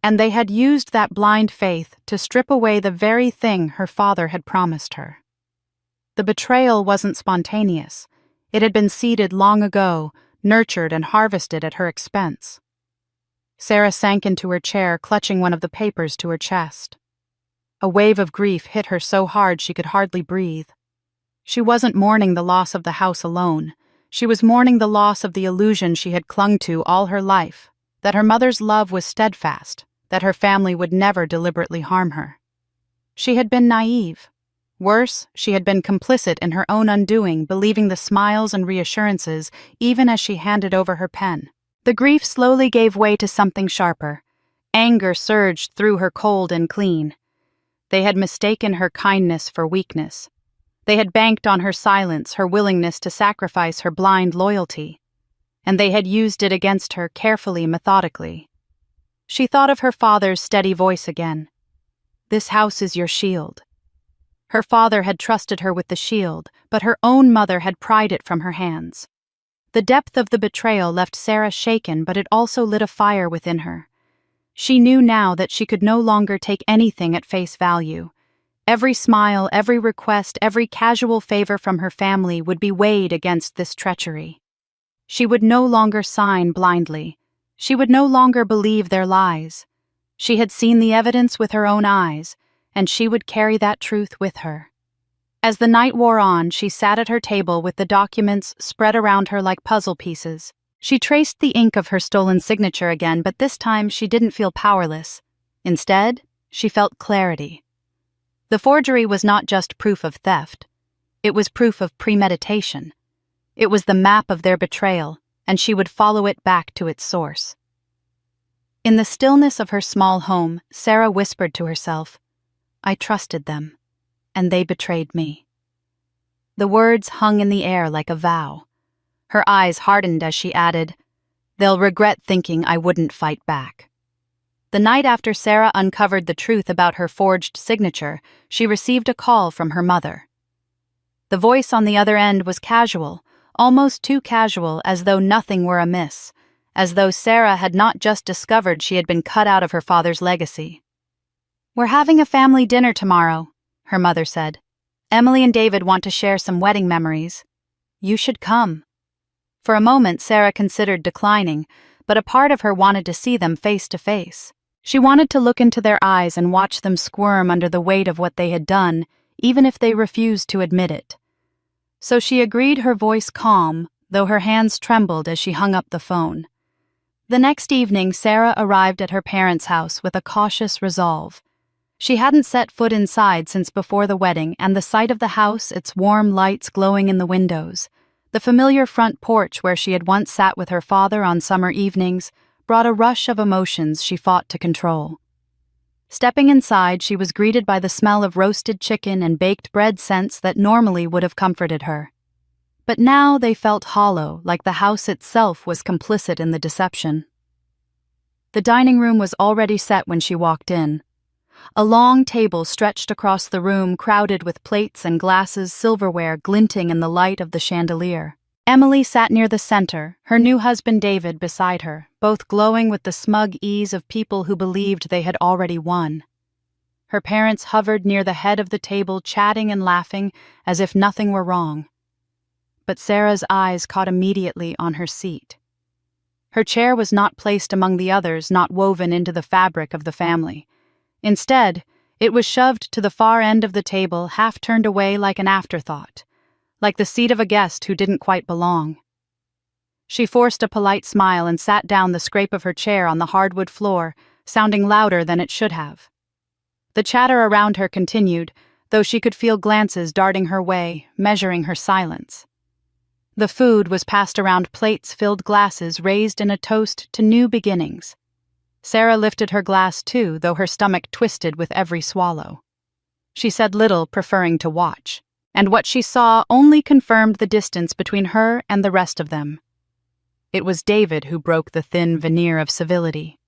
And they had used that blind faith to strip away the very thing her father had promised her. The betrayal wasn't spontaneous. It had been seeded long ago, nurtured and harvested at her expense. Sarah sank into her chair, clutching one of the papers to her chest. A wave of grief hit her so hard she could hardly breathe. She wasn't mourning the loss of the house alone. She was mourning the loss of the illusion she had clung to all her life, that her mother's love was steadfast, that her family would never deliberately harm her. She had been naive. Worse, she had been complicit in her own undoing, believing the smiles and reassurances even as she handed over her pen. The grief slowly gave way to something sharper. Anger surged through her cold and clean. They had mistaken her kindness for weakness. They had banked on her silence, her willingness to sacrifice her blind loyalty. And they had used it against her carefully, methodically. She thought of her father's steady voice again. "This house is your shield." Her father had trusted her with the shield, but her own mother had pried it from her hands. The depth of the betrayal left Sarah shaken, but it also lit a fire within her. She knew now that she could no longer take anything at face value. Every smile, every request, every casual favor from her family would be weighed against this treachery. She would no longer sign blindly. She would no longer believe their lies. She had seen the evidence with her own eyes, and she would carry that truth with her. As the night wore on, she sat at her table with the documents spread around her like puzzle pieces. She traced the ink of her stolen signature again, but this time she didn't feel powerless. Instead, she felt clarity. The forgery was not just proof of theft. It was proof of premeditation. It was the map of their betrayal, and she would follow it back to its source. In the stillness of her small home, Sarah whispered to herself, "I trusted them, and they betrayed me." The words hung in the air like a vow. Her eyes hardened as she added, "They'll regret thinking I wouldn't fight back." The night after Sarah uncovered the truth about her forged signature, she received a call from her mother. The voice on the other end was casual, almost too casual, as though nothing were amiss, as though Sarah had not just discovered she had been cut out of her father's legacy. "We're having a family dinner tomorrow," her mother said. "Emily and David want to share some wedding memories. You should come." For a moment, Sarah considered declining, but a part of her wanted to see them face to face. She wanted to look into their eyes and watch them squirm under the weight of what they had done, even if they refused to admit it. So she agreed, her voice calm, though her hands trembled as she hung up the phone. The next evening, Sarah arrived at her parents' house with a cautious resolve. She hadn't set foot inside since before the wedding, and the sight of the house, its warm lights glowing in the windows, the familiar front porch where she had once sat with her father on summer evenings, brought a rush of emotions she fought to control. Stepping inside, she was greeted by the smell of roasted chicken and baked bread scents that normally would have comforted her. But now they felt hollow, like the house itself was complicit in the deception. The dining room was already set when she walked in. A long table stretched across the room, crowded with plates and glasses, silverware glinting in the light of the chandelier. Emily sat near the center, her new husband David beside her, both glowing with the smug ease of people who believed they had already won. Her parents hovered near the head of the table, chatting and laughing as if nothing were wrong. But Sarah's eyes caught immediately on her seat. Her chair was not placed among the others, not woven into the fabric of the family. Instead, it was shoved to the far end of the table, half turned away like an afterthought, like the seat of a guest who didn't quite belong. She forced a polite smile and sat down, the scrape of her chair on the hardwood floor, sounding louder than it should have. The chatter around her continued, though she could feel glances darting her way, measuring her silence. The food was passed around, plates filled, glasses raised in a toast to new beginnings. Sarah lifted her glass too, though her stomach twisted with every swallow. She said little, preferring to watch, and what she saw only confirmed the distance between her and the rest of them. It was David who broke the thin veneer of civility.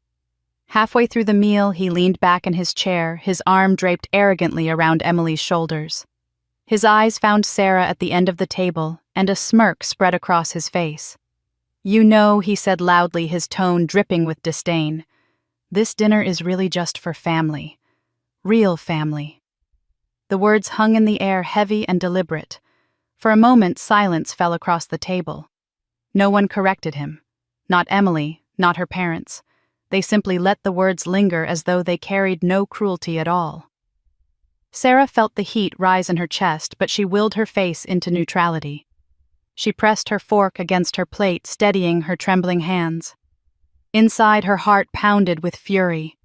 Halfway through the meal, he leaned back in his chair, his arm draped arrogantly around Emily's shoulders. His eyes found Sarah at the end of the table, and a smirk spread across his face. "You know," he said loudly, his tone dripping with disdain, "this dinner is really just for family. Real family." The words hung in the air, heavy and deliberate. For a moment, silence fell across the table. No one corrected him. Not Emily, not her parents. They simply let the words linger as though they carried no cruelty at all. Sarah felt the heat rise in her chest, but she willed her face into neutrality. She pressed her fork against her plate, steadying her trembling hands. Inside, her heart pounded with fury.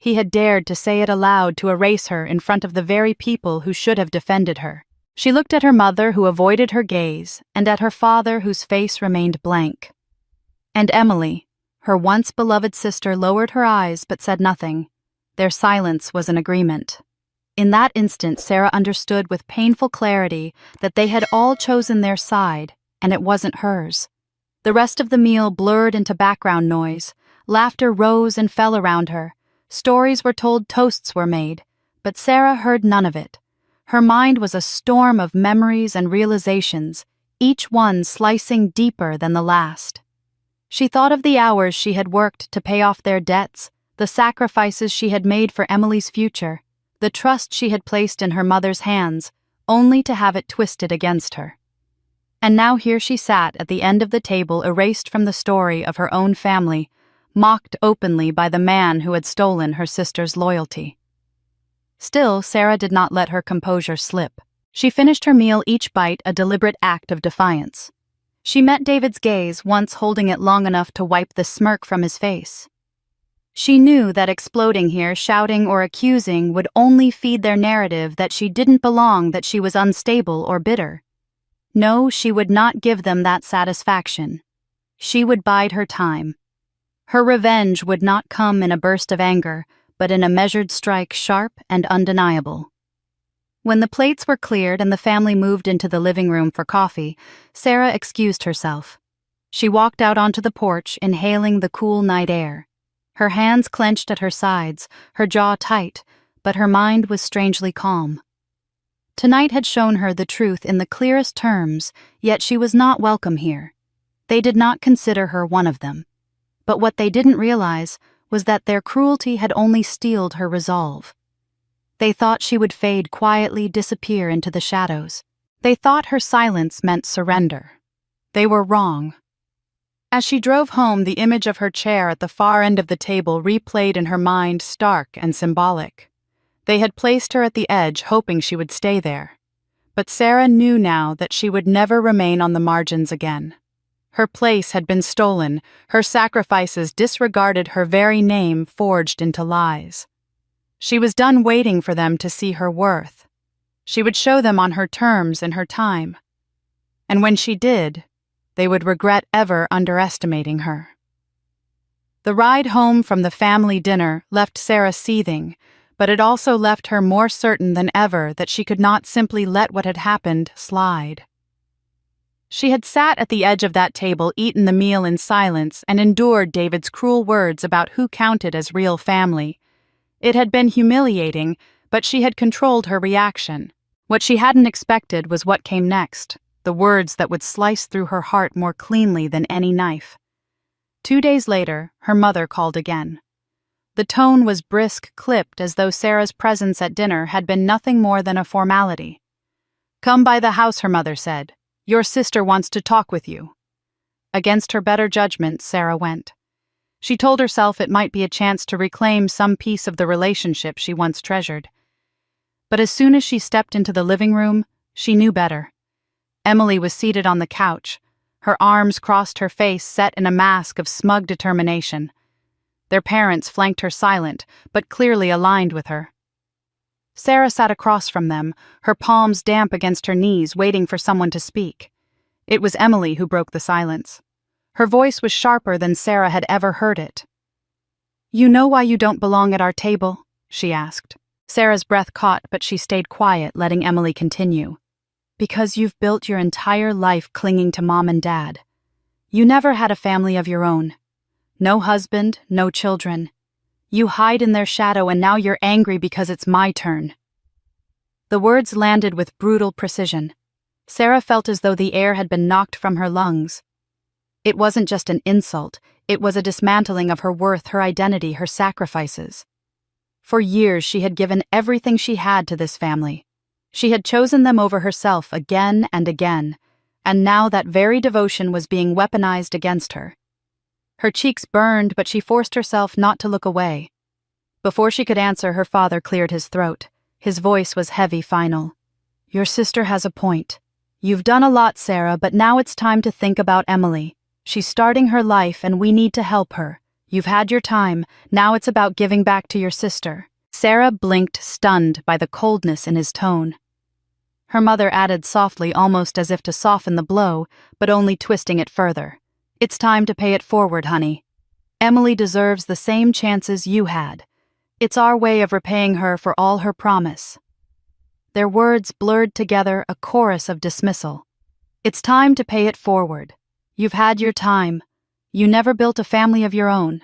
He had dared to say it aloud to erase her in front of the very people who should have defended her. She looked at her mother, who avoided her gaze, and at her father, whose face remained blank. And Emily, her once beloved sister, lowered her eyes but said nothing. Their silence was an agreement. In that instant, Sarah understood with painful clarity that they had all chosen their side, and it wasn't hers. The rest of the meal blurred into background noise. Laughter rose and fell around her. Stories were told, toasts were made, but Sarah heard none of it. Her mind was a storm of memories and realizations, each one slicing deeper than the last. She thought of the hours she had worked to pay off their debts, the sacrifices she had made for Emily's future, the trust she had placed in her mother's hands, only to have it twisted against her. And now here she sat at the end of the table, erased from the story of her own family, mocked openly by the man who had stolen her sister's loyalty. Still, Sarah did not let her composure slip. She finished her meal, each bite a deliberate act of defiance. She met David's gaze, once holding it long enough to wipe the smirk from his face. She knew that exploding here, shouting or accusing, would only feed their narrative that she didn't belong, that she was unstable or bitter. No, she would not give them that satisfaction. She would bide her time. Her revenge would not come in a burst of anger, but in a measured strike, sharp and undeniable. When the plates were cleared and the family moved into the living room for coffee, Sarah excused herself. She walked out onto the porch, inhaling the cool night air. Her hands clenched at her sides, her jaw tight, but her mind was strangely calm. Tonight had shown her the truth in the clearest terms, yet she was not welcome here. They did not consider her one of them. But what they didn't realize was that their cruelty had only steeled her resolve. They thought she would fade, quietly disappear into the shadows. They thought her silence meant surrender. They were wrong. As she drove home, the image of her chair at the far end of the table replayed in her mind, stark and symbolic. They had placed her at the edge, hoping she would stay there. But Sarah knew now that she would never remain on the margins again. Her place had been stolen, her sacrifices disregarded, her very name forged into lies. She was done waiting for them to see her worth. She would show them on her terms in her time. And when she did, they would regret ever underestimating her. The ride home from the family dinner left Sarah seething, but it also left her more certain than ever that she could not simply let what had happened slide. She had sat at the edge of that table, eaten the meal in silence, and endured David's cruel words about who counted as real family. It had been humiliating, but she had controlled her reaction. What she hadn't expected was what came next, the words that would slice through her heart more cleanly than any knife. 2 days later, her mother called again. The tone was brisk, clipped, as though Sarah's presence at dinner had been nothing more than a formality. "Come by the house," her mother said. "Your sister wants to talk with you." Against her better judgment, Sarah went. She told herself it might be a chance to reclaim some piece of the relationship she once treasured. But as soon as she stepped into the living room, she knew better. Emily was seated on the couch, her arms crossed, her face set in a mask of smug determination. Their parents flanked her, silent, but clearly aligned with her. Sarah sat across from them, her palms damp against her knees, waiting for someone to speak. It was Emily who broke the silence. Her voice was sharper than Sarah had ever heard it. "You know why you don't belong at our table?" she asked. Sarah's breath caught, but she stayed quiet, letting Emily continue. "Because you've built your entire life clinging to Mom and Dad. You never had a family of your own. No husband, no children. You hide in their shadow, and now you're angry because it's my turn." The words landed with brutal precision. Sarah felt as though the air had been knocked from her lungs. It wasn't just an insult, it was a dismantling of her worth, her identity, her sacrifices. For years she had given everything she had to this family. She had chosen them over herself again and again, and now that very devotion was being weaponized against her. Her cheeks burned, but she forced herself not to look away. Before she could answer, her father cleared his throat. His voice was heavy, final. "Your sister has a point. You've done a lot, Sarah, but now it's time to think about Emily. She's starting her life, and we need to help her. You've had your time, now it's about giving back to your sister." Sarah blinked, stunned by the coldness in his tone. Her mother added softly, almost as if to soften the blow, but only twisting it further. "It's time to pay it forward, honey. Emily deserves the same chances you had. It's our way of repaying her for all her promise." Their words blurred together, a chorus of dismissal. "It's time to pay it forward. You've had your time. You never built a family of your own."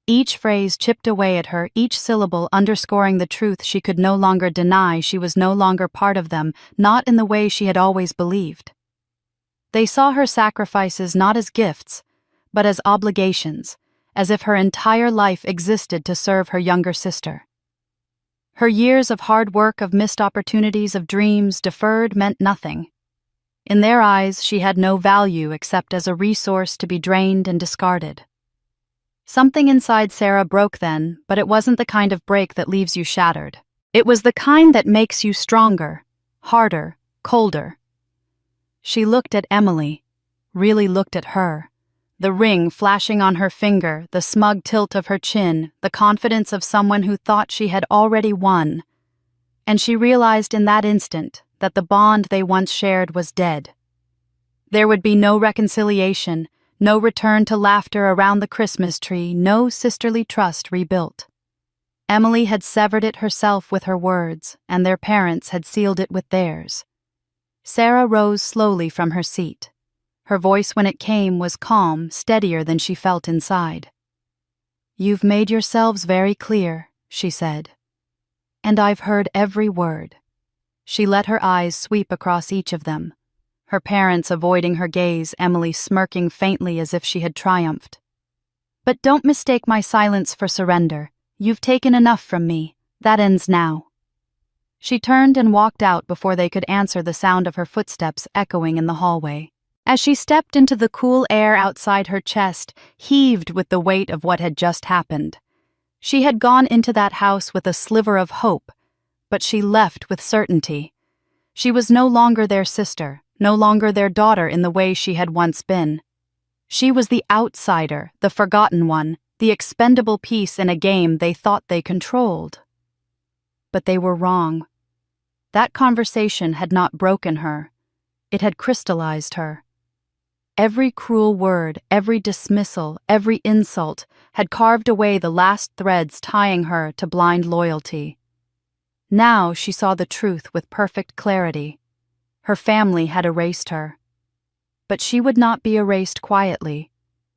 Each phrase chipped away at her, each syllable underscoring the truth she could no longer deny. She was no longer part of them, not in the way she had always believed. They saw her sacrifices not as gifts, but as obligations, as if her entire life existed to serve her younger sister. Her years of hard work, of missed opportunities, of dreams deferred meant nothing. In their eyes, she had no value except as a resource to be drained and discarded. Something inside Sarah broke then, but it wasn't the kind of break that leaves you shattered. It was the kind that makes you stronger, harder, colder. She looked at Emily, really looked at her. The ring flashing on her finger, the smug tilt of her chin, the confidence of someone who thought she had already won. And she realized in that instant that the bond they once shared was dead. There would be no reconciliation, no return to laughter around the Christmas tree, no sisterly trust rebuilt. Emily had severed it herself with her words, and their parents had sealed it with theirs. Sarah rose slowly from her seat. Her voice, when it came, was calm, steadier than she felt inside. "You've made yourselves very clear," she said. "And I've heard every word." She let her eyes sweep across each of them. Her parents avoiding her gaze, Emily smirking faintly as if she had triumphed. "But don't mistake my silence for surrender. You've taken enough from me. That ends now." She turned and walked out before they could answer the sound of her footsteps echoing in the hallway. As she stepped into the cool air outside, her chest heaved with the weight of what had just happened. She had gone into that house with a sliver of hope, but she left with certainty. She was no longer their sister, no longer their daughter in the way she had once been. She was the outsider, the forgotten one, the expendable piece in a game they thought they controlled. But they were wrong. That conversation had not broken her. It had crystallized her. Every cruel word, every dismissal, every insult had carved away the last threads tying her to blind loyalty. Now she saw the truth with perfect clarity. Her family had erased her. But she would not be erased quietly.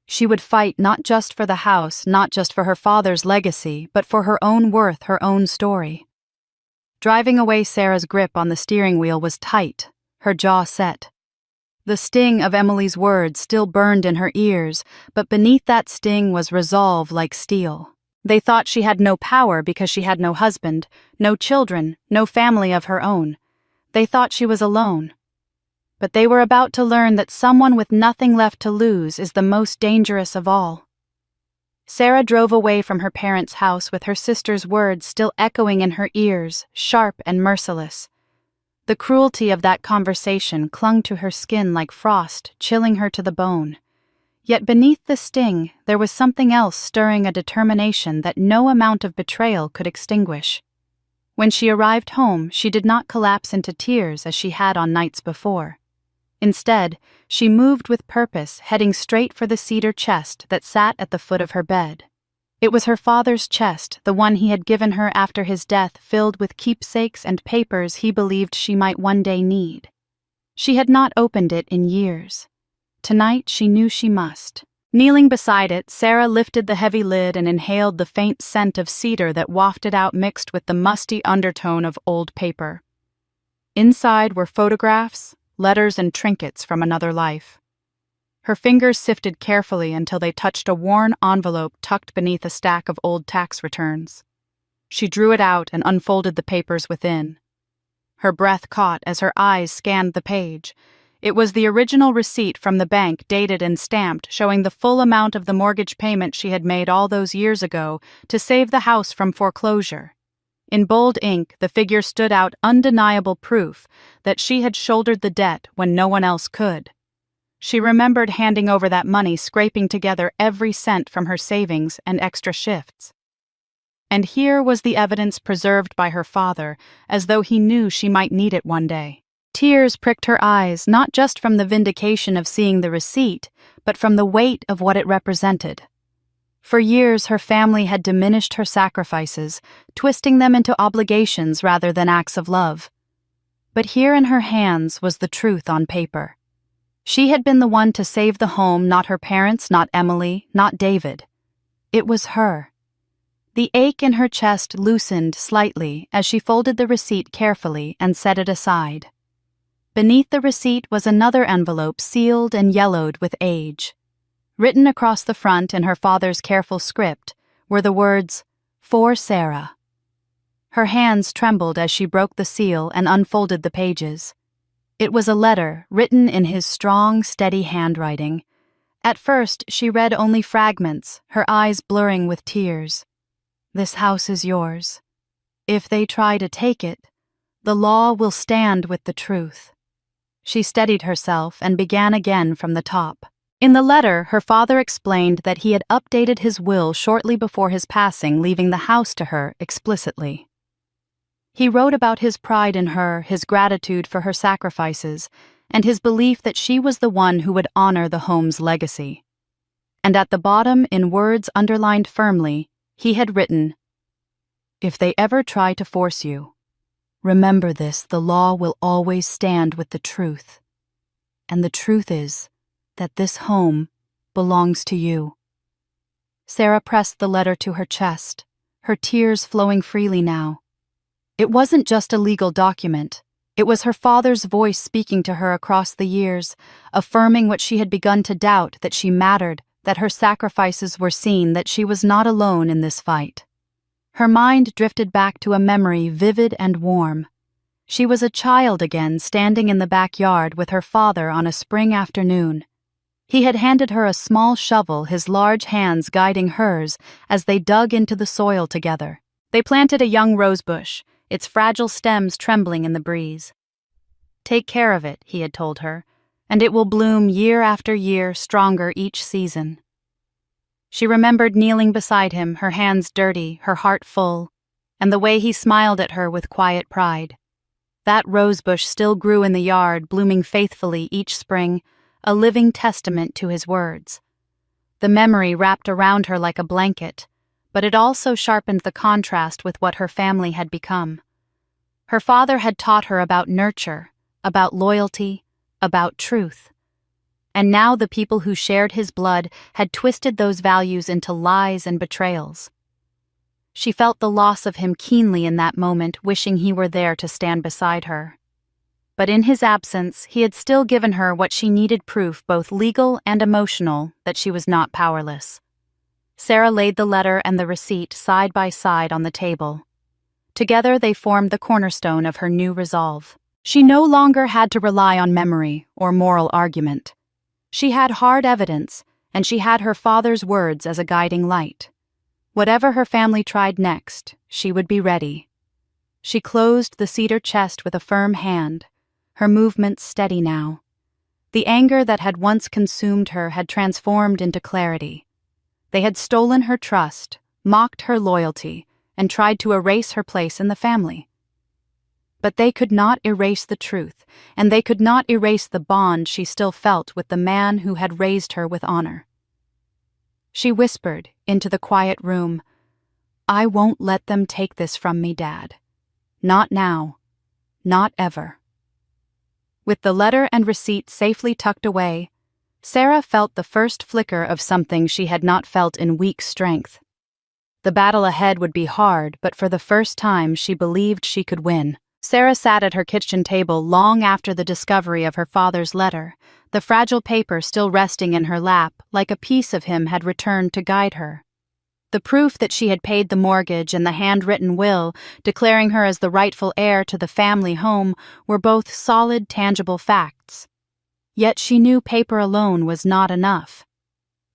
She would fight not just for the house, not just for her father's legacy, but for her own worth, her own story. Driving away, Sarah's grip on the steering wheel was tight, her jaw set. The sting of Emily's words still burned in her ears, but beneath that sting was resolve like steel. They thought she had no power because she had no husband, no children, no family of her own. They thought she was alone. But they were about to learn that someone with nothing left to lose is the most dangerous of all. Sarah drove away from her parents' house with her sister's words still echoing in her ears, sharp and merciless. The cruelty of that conversation clung to her skin like frost, chilling her to the bone. Yet beneath the sting, there was something else stirring, a determination that no amount of betrayal could extinguish. When she arrived home, she did not collapse into tears as she had on nights before. Instead, she moved with purpose, heading straight for the cedar chest that sat at the foot of her bed. It was her father's chest, the one he had given her after his death, filled with keepsakes and papers he believed she might one day need. She had not opened it in years. Tonight she knew she must. Kneeling beside it, Sarah lifted the heavy lid and inhaled the faint scent of cedar that wafted out mixed with the musty undertone of old paper. Inside were photographs, letters, and trinkets from another life. Her fingers sifted carefully until they touched a worn envelope tucked beneath a stack of old tax returns. She drew it out and unfolded the papers within. Her breath caught as her eyes scanned the page. It was the original receipt from the bank, dated and stamped, showing the full amount of the mortgage payment she had made all those years ago to save the house from foreclosure. In bold ink, the figure stood out, undeniable proof that she had shouldered the debt when no one else could. She remembered handing over that money, scraping together every cent from her savings and extra shifts. And here was the evidence preserved by her father, as though he knew she might need it one day. Tears pricked her eyes, not just from the vindication of seeing the receipt, but from the weight of what it represented. For years, her family had diminished her sacrifices, twisting them into obligations rather than acts of love. But here in her hands was the truth on paper. She had been the one to save the home, not her parents, not Emily, not David. It was her. The ache in her chest loosened slightly as she folded the receipt carefully and set it aside. Beneath the receipt was another envelope sealed and yellowed with age. Written across the front in her father's careful script were the words, "For Sarah." Her hands trembled as she broke the seal and unfolded the pages. It was a letter written in his strong, steady handwriting. At first, she read only fragments, her eyes blurring with tears. "This house is yours. If they try to take it, the law will stand with the truth." She steadied herself and began again from the top. In the letter, her father explained that he had updated his will shortly before his passing, leaving the house to her explicitly. He wrote about his pride in her, his gratitude for her sacrifices, and his belief that she was the one who would honor the home's legacy. And at the bottom, in words underlined firmly, he had written, "If they ever try to force you, remember this: the law will always stand with the truth. And the truth is that this home belongs to you." Sarah pressed the letter to her chest, her tears flowing freely now. It wasn't just a legal document. It was her father's voice speaking to her across the years, affirming what she had begun to doubt, that she mattered, that her sacrifices were seen, that she was not alone in this fight. Her mind drifted back to a memory vivid and warm. She was a child again, standing in the backyard with her father on a spring afternoon. He had handed her a small shovel, his large hands guiding hers as they dug into the soil together. They planted a young rosebush, its fragile stems trembling in the breeze. "Take care of it," he had told her, "and it will bloom year after year, stronger each season." She remembered kneeling beside him, her hands dirty, her heart full, and the way he smiled at her with quiet pride. That rosebush still grew in the yard, blooming faithfully each spring, a living testament to his words. The memory wrapped around her like a blanket, but it also sharpened the contrast with what her family had become. Her father had taught her about nurture, about loyalty, about truth. And now the people who shared his blood had twisted those values into lies and betrayals. She felt the loss of him keenly in that moment, wishing he were there to stand beside her. But in his absence, he had still given her what she needed: proof, both legal and emotional, that she was not powerless. Sarah laid the letter and the receipt side by side on the table. Together they formed the cornerstone of her new resolve. She no longer had to rely on memory or moral argument. She had hard evidence, and she had her father's words as a guiding light. Whatever her family tried next, she would be ready. She closed the cedar chest with a firm hand, her movements steady now. The anger that had once consumed her had transformed into clarity. They had stolen her trust, mocked her loyalty, and tried to erase her place in the family. But they could not erase the truth, and they could not erase the bond she still felt with the man who had raised her with honor. She whispered into the quiet room, "I won't let them take this from me, Dad. Not now. Not ever." With the letter and receipt safely tucked away, Sarah felt the first flicker of something she had not felt in weak strength. The battle ahead would be hard, but for the first time she believed she could win. Sarah sat at her kitchen table long after the discovery of her father's letter, the fragile paper still resting in her lap, like a piece of him had returned to guide her. The proof that she had paid the mortgage and the handwritten will, declaring her as the rightful heir to the family home, were both solid, tangible facts. Yet she knew paper alone was not enough.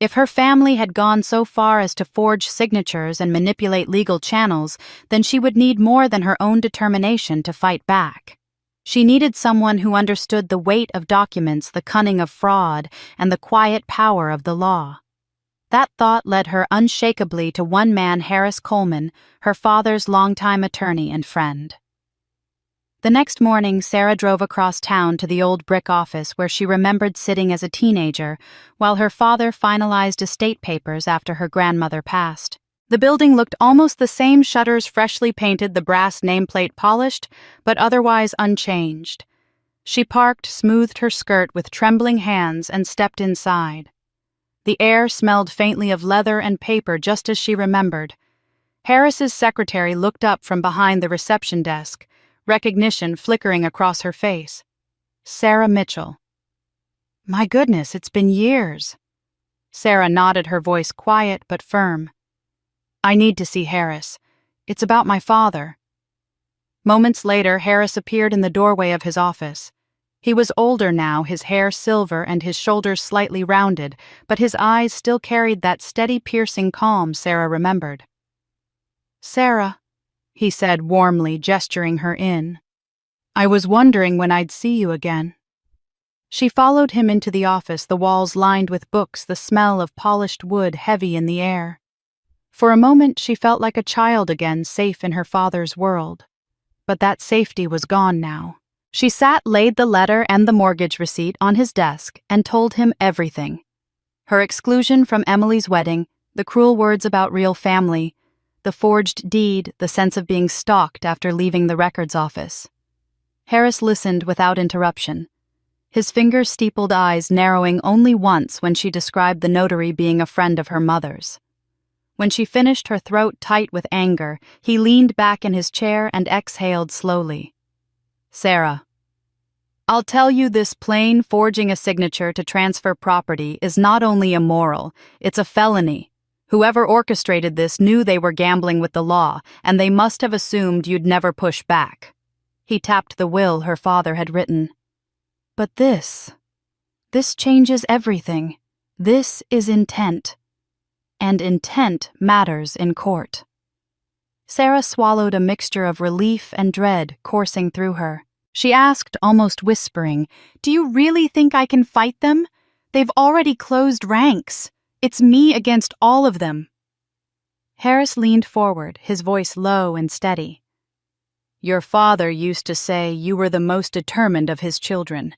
If her family had gone so far as to forge signatures and manipulate legal channels, then she would need more than her own determination to fight back. She needed someone who understood the weight of documents, the cunning of fraud, and the quiet power of the law. That thought led her unshakably to one man, Harris Coleman, her father's longtime attorney and friend. The next morning, Sarah drove across town to the old brick office where she remembered sitting as a teenager while her father finalized estate papers after her grandmother passed. The building looked almost the same, shutters freshly painted, the brass nameplate polished, but otherwise unchanged. She parked, smoothed her skirt with trembling hands, and stepped inside. The air smelled faintly of leather and paper, just as she remembered. Harris's secretary looked up from behind the reception desk, recognition flickering across her face. Sarah Mitchell. My goodness, it's been years. Sarah nodded, her voice quiet but firm. I need to see Harris. It's about my father. Moments later, Harris appeared in the doorway of his office. He was older now, his hair silver and his shoulders slightly rounded, but his eyes still carried that steady, piercing calm Sarah remembered. Sarah, he said warmly, gesturing her in. I was wondering when I'd see you again. She followed him into the office, the walls lined with books, the smell of polished wood heavy in the air. For a moment she felt like a child again, safe in her father's world. But that safety was gone now. She laid the letter and the mortgage receipt on his desk and told him everything. Her exclusion from Emily's wedding, the cruel words about real family, the forged deed, the sense of being stalked after leaving the records office. Harris listened without interruption, his finger-steepled eyes narrowing only once when she described the notary being a friend of her mother's. When she finished, her throat tight with anger, he leaned back in his chair and exhaled slowly. Sarah, I'll tell you this plain, forging a signature to transfer property is not only immoral, it's a felony. Whoever orchestrated this knew they were gambling with the law, and they must have assumed you'd never push back. He tapped the will her father had written. But this changes everything. This is intent. And intent matters in court. Sarah swallowed, a mixture of relief and dread coursing through her. She asked, almost whispering, Do you really think I can fight them? They've already closed ranks. It's me against all of them. Harris leaned forward, his voice low and steady. Your father used to say you were the most determined of his children.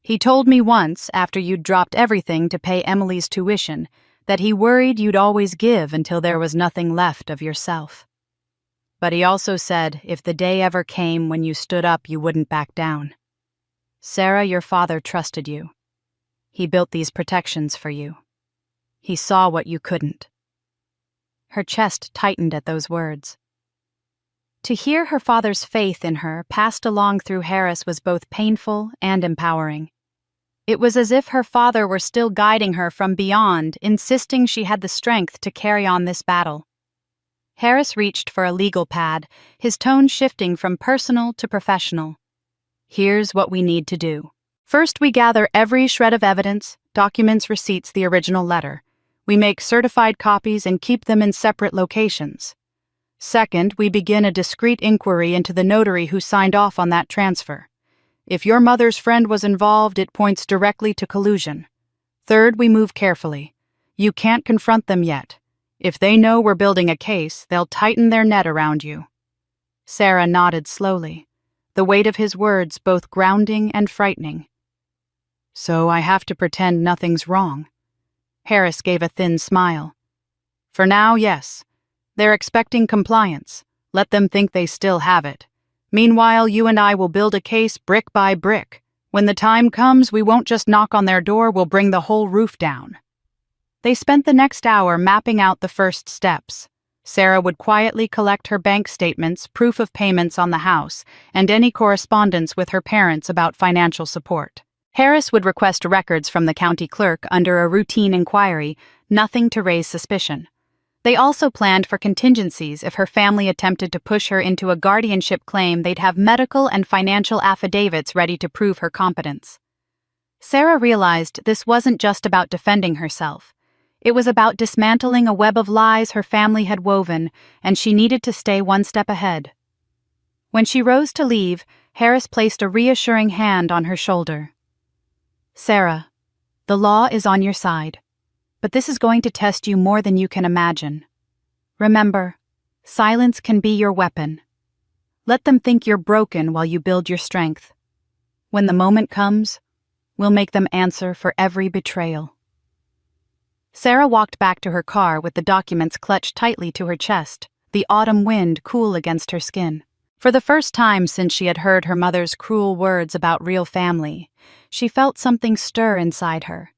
He told me once, after you'd dropped everything to pay Emily's tuition, that he worried you'd always give until there was nothing left of yourself. But he also said if the day ever came when you stood up, you wouldn't back down. Sarah, your father trusted you. He built these protections for you. He saw what you couldn't. Her chest tightened at those words. To hear her father's faith in her passed along through Harris was both painful and empowering. It was as if her father were still guiding her from beyond, insisting she had the strength to carry on this battle. Harris reached for a legal pad, his tone shifting from personal to professional. Here's what we need to do. First, we gather every shred of evidence, documents, receipts, the original letter. We make certified copies and keep them in separate locations. Second, we begin a discreet inquiry into the notary who signed off on that transfer. If your mother's friend was involved, it points directly to collusion. Third, we move carefully. You can't confront them yet. If they know we're building a case, they'll tighten their net around you. Sarah nodded slowly, the weight of his words both grounding and frightening. So I have to pretend nothing's wrong. Harris gave a thin smile. For now, yes. They're expecting compliance. Let them think they still have it. Meanwhile, you and I will build a case brick by brick. When the time comes, we won't just knock on their door, we'll bring the whole roof down. They spent the next hour mapping out the first steps. Sarah would quietly collect her bank statements, proof of payments on the house, and any correspondence with her parents about financial support. Harris would request records from the county clerk under a routine inquiry, nothing to raise suspicion. They also planned for contingencies if her family attempted to push her into a guardianship claim. They'd have medical and financial affidavits ready to prove her competence. Sarah realized this wasn't just about defending herself. It was about dismantling a web of lies her family had woven, and she needed to stay one step ahead. When she rose to leave, Harris placed a reassuring hand on her shoulder. Sarah, the law is on your side, but this is going to test you more than you can imagine. Remember, silence can be your weapon. Let them think you're broken while you build your strength. When the moment comes, we'll make them answer for every betrayal. Sarah walked back to her car with the documents clutched tightly to her chest, the autumn wind cool against her skin. For the first time since she had heard her mother's cruel words about real family, she felt something stir inside her.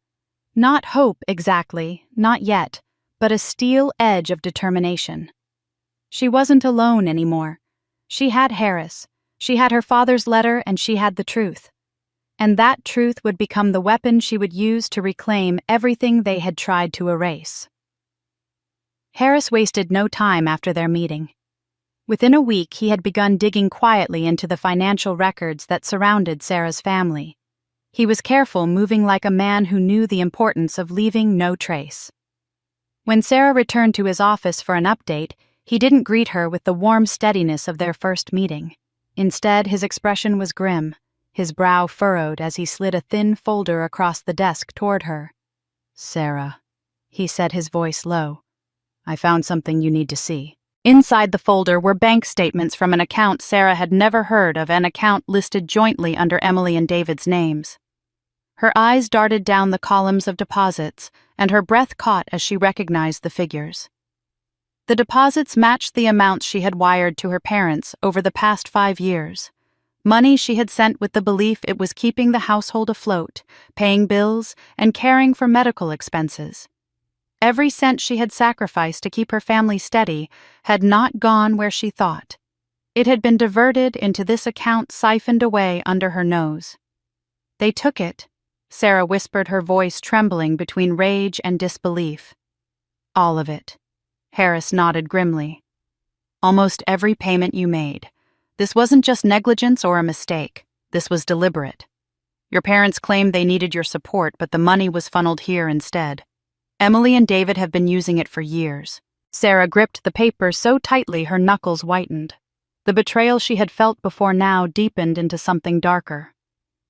Not hope exactly, not yet, but a steel edge of determination. She wasn't alone anymore. She had Harris, she had her father's letter, and she had the truth. And that truth would become the weapon she would use to reclaim everything they had tried to erase. Harris wasted no time after their meeting. Within a week, he had begun digging quietly into the financial records that surrounded Sarah's family. He was careful, moving like a man who knew the importance of leaving no trace. When Sarah returned to his office for an update, he didn't greet her with the warm steadiness of their first meeting. Instead, his expression was grim, his brow furrowed as he slid a thin folder across the desk toward her. "Sarah," he said, his voice low, "I found something you need to see." Inside the folder were bank statements from an account Sarah had never heard of, an account listed jointly under Emily and David's names. Her eyes darted down the columns of deposits, and her breath caught as she recognized the figures. The deposits matched the amounts she had wired to her parents over the past 5 years. Money she had sent with the belief it was keeping the household afloat, paying bills, and caring for medical expenses. Every cent she had sacrificed to keep her family steady had not gone where she thought. It had been diverted into this account siphoned away under her nose. "They took it," Sarah whispered, her voice trembling between rage and disbelief. "All of it." Harris nodded grimly. "Almost every payment you made. This wasn't just negligence or a mistake. This was deliberate. Your parents claimed they needed your support, but the money was funneled here instead. Emily and David have been using it for years." Sarah gripped the paper so tightly her knuckles whitened. The betrayal she had felt before now deepened into something darker.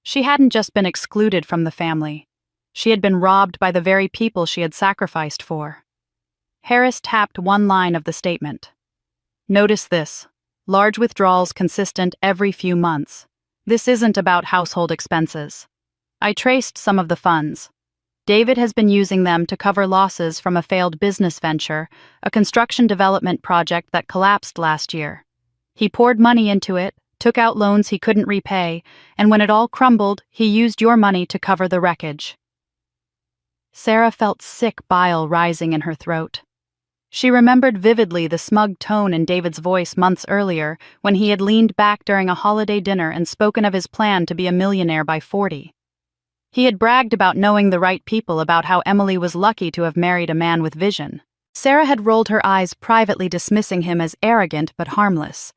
She hadn't just been excluded from the family. She had been robbed by the very people she had sacrificed for. Harris tapped one line of the statement. "Notice this. Large withdrawals consistent every few months. This isn't about household expenses. I traced some of the funds. David has been using them to cover losses from a failed business venture, a construction development project that collapsed last year. He poured money into it, took out loans he couldn't repay, and when it all crumbled, he used your money to cover the wreckage." Sarah felt sick bile rising in her throat. She remembered vividly the smug tone in David's voice months earlier when he had leaned back during a holiday dinner and spoken of his plan to be a millionaire by 40. He had bragged about knowing the right people, about how Emily was lucky to have married a man with vision. Sarah had rolled her eyes, privately dismissing him as arrogant but harmless.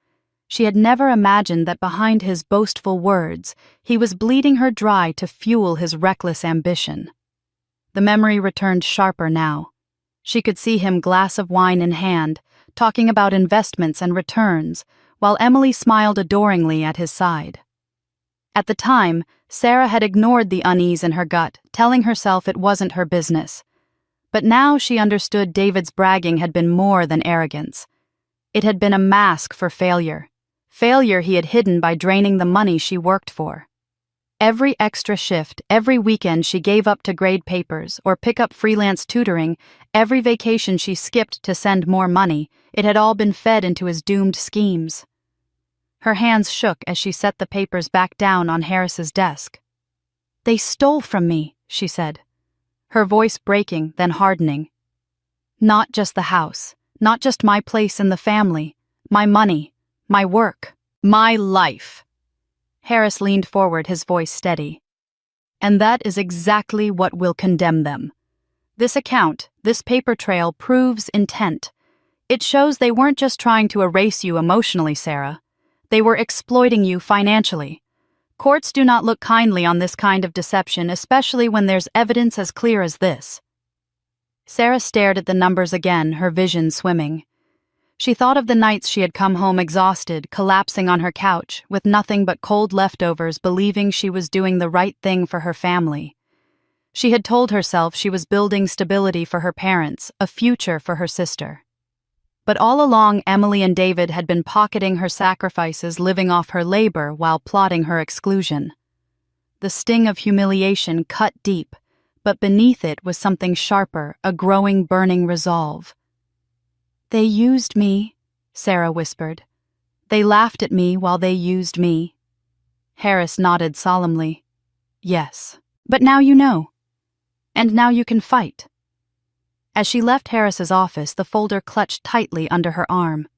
She had never imagined that behind his boastful words, he was bleeding her dry to fuel his reckless ambition. The memory returned sharper now. She could see him, glass of wine in hand, talking about investments and returns, while Emily smiled adoringly at his side. At the time, Sarah had ignored the unease in her gut, telling herself it wasn't her business. But now she understood David's bragging had been more than arrogance. It had been a mask for failure. Failure he had hidden by draining the money she worked for. Every extra shift, every weekend she gave up to grade papers or pick up freelance tutoring, every vacation she skipped to send more money, it had all been fed into his doomed schemes. Her hands shook as she set the papers back down on Harris's desk. "They stole from me," she said, her voice breaking, then hardening. "Not just the house, not just my place in the family, my money, my work, my life." Harris leaned forward, his voice steady. "And that is exactly what will condemn them. This account, this paper trail proves intent. It shows they weren't just trying to erase you emotionally, Sarah. They were exploiting you financially. Courts do not look kindly on this kind of deception, especially when there's evidence as clear as this." Sarah stared at the numbers again, her vision swimming. She thought of the nights she had come home exhausted, collapsing on her couch, with nothing but cold leftovers, believing she was doing the right thing for her family. She had told herself she was building stability for her parents, a future for her sister. But all along, Emily and David had been pocketing her sacrifices, living off her labor while plotting her exclusion. The sting of humiliation cut deep, but beneath it was something sharper, a growing, burning resolve. "They used me," Sarah whispered. "They laughed at me while they used me." Harris nodded solemnly. "Yes, but now you know. And now you can fight." As she left Harris's office, the folder clutched tightly under her arm.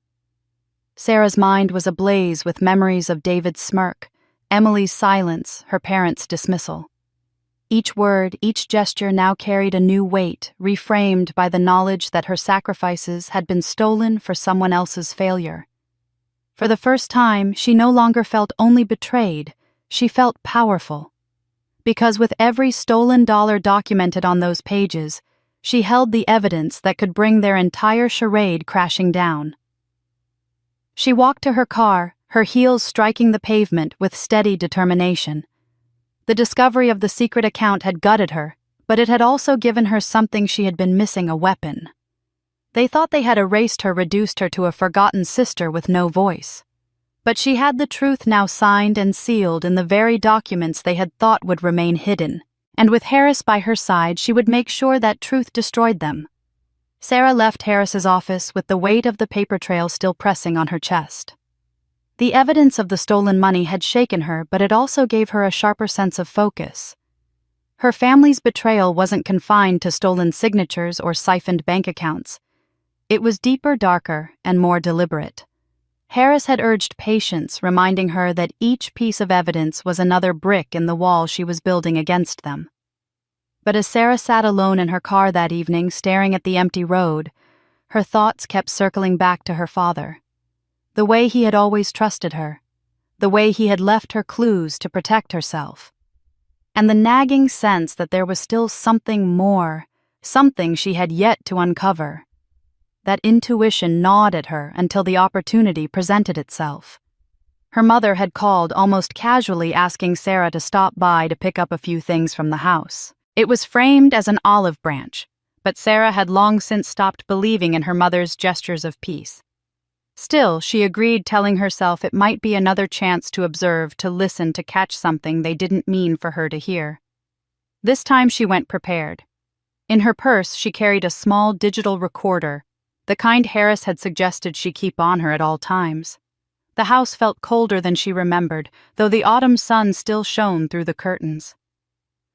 Sarah's mind was ablaze with memories of David's smirk, Emily's silence, her parents' dismissal. Each word, each gesture now carried a new weight, reframed by the knowledge that her sacrifices had been stolen for someone else's failure. For the first time, she no longer felt only betrayed, she felt powerful. Because with every stolen dollar documented on those pages, she held the evidence that could bring their entire charade crashing down. She walked to her car, her heels striking the pavement with steady determination. The discovery of the secret account had gutted her, but it had also given her something she had been missing: a weapon. They thought they had erased her, reduced her to a forgotten sister with no voice. But she had the truth now signed and sealed in the very documents they had thought would remain hidden, and with Harris by her side, she would make sure that truth destroyed them. Sarah left Harris's office with the weight of the paper trail still pressing on her chest. The evidence of the stolen money had shaken her, but it also gave her a sharper sense of focus. Her family's betrayal wasn't confined to stolen signatures or siphoned bank accounts. It was deeper, darker, and more deliberate. Harris had urged patience, reminding her that each piece of evidence was another brick in the wall she was building against them. But as Sarah sat alone in her car that evening, staring at the empty road, her thoughts kept circling back to her father. The way he had always trusted her, the way he had left her clues to protect herself, and the nagging sense that there was still something more, something she had yet to uncover. That intuition gnawed at her until the opportunity presented itself. Her mother had called almost casually, asking Sarah to stop by to pick up a few things from the house. It was framed as an olive branch, but Sarah had long since stopped believing in her mother's gestures of peace. Still, she agreed, telling herself it might be another chance to observe, to listen, to catch something they didn't mean for her to hear. This time she went prepared. In her purse she carried a small digital recorder, the kind Harris had suggested she keep on her at all times. The house felt colder than she remembered, though the autumn sun still shone through the curtains.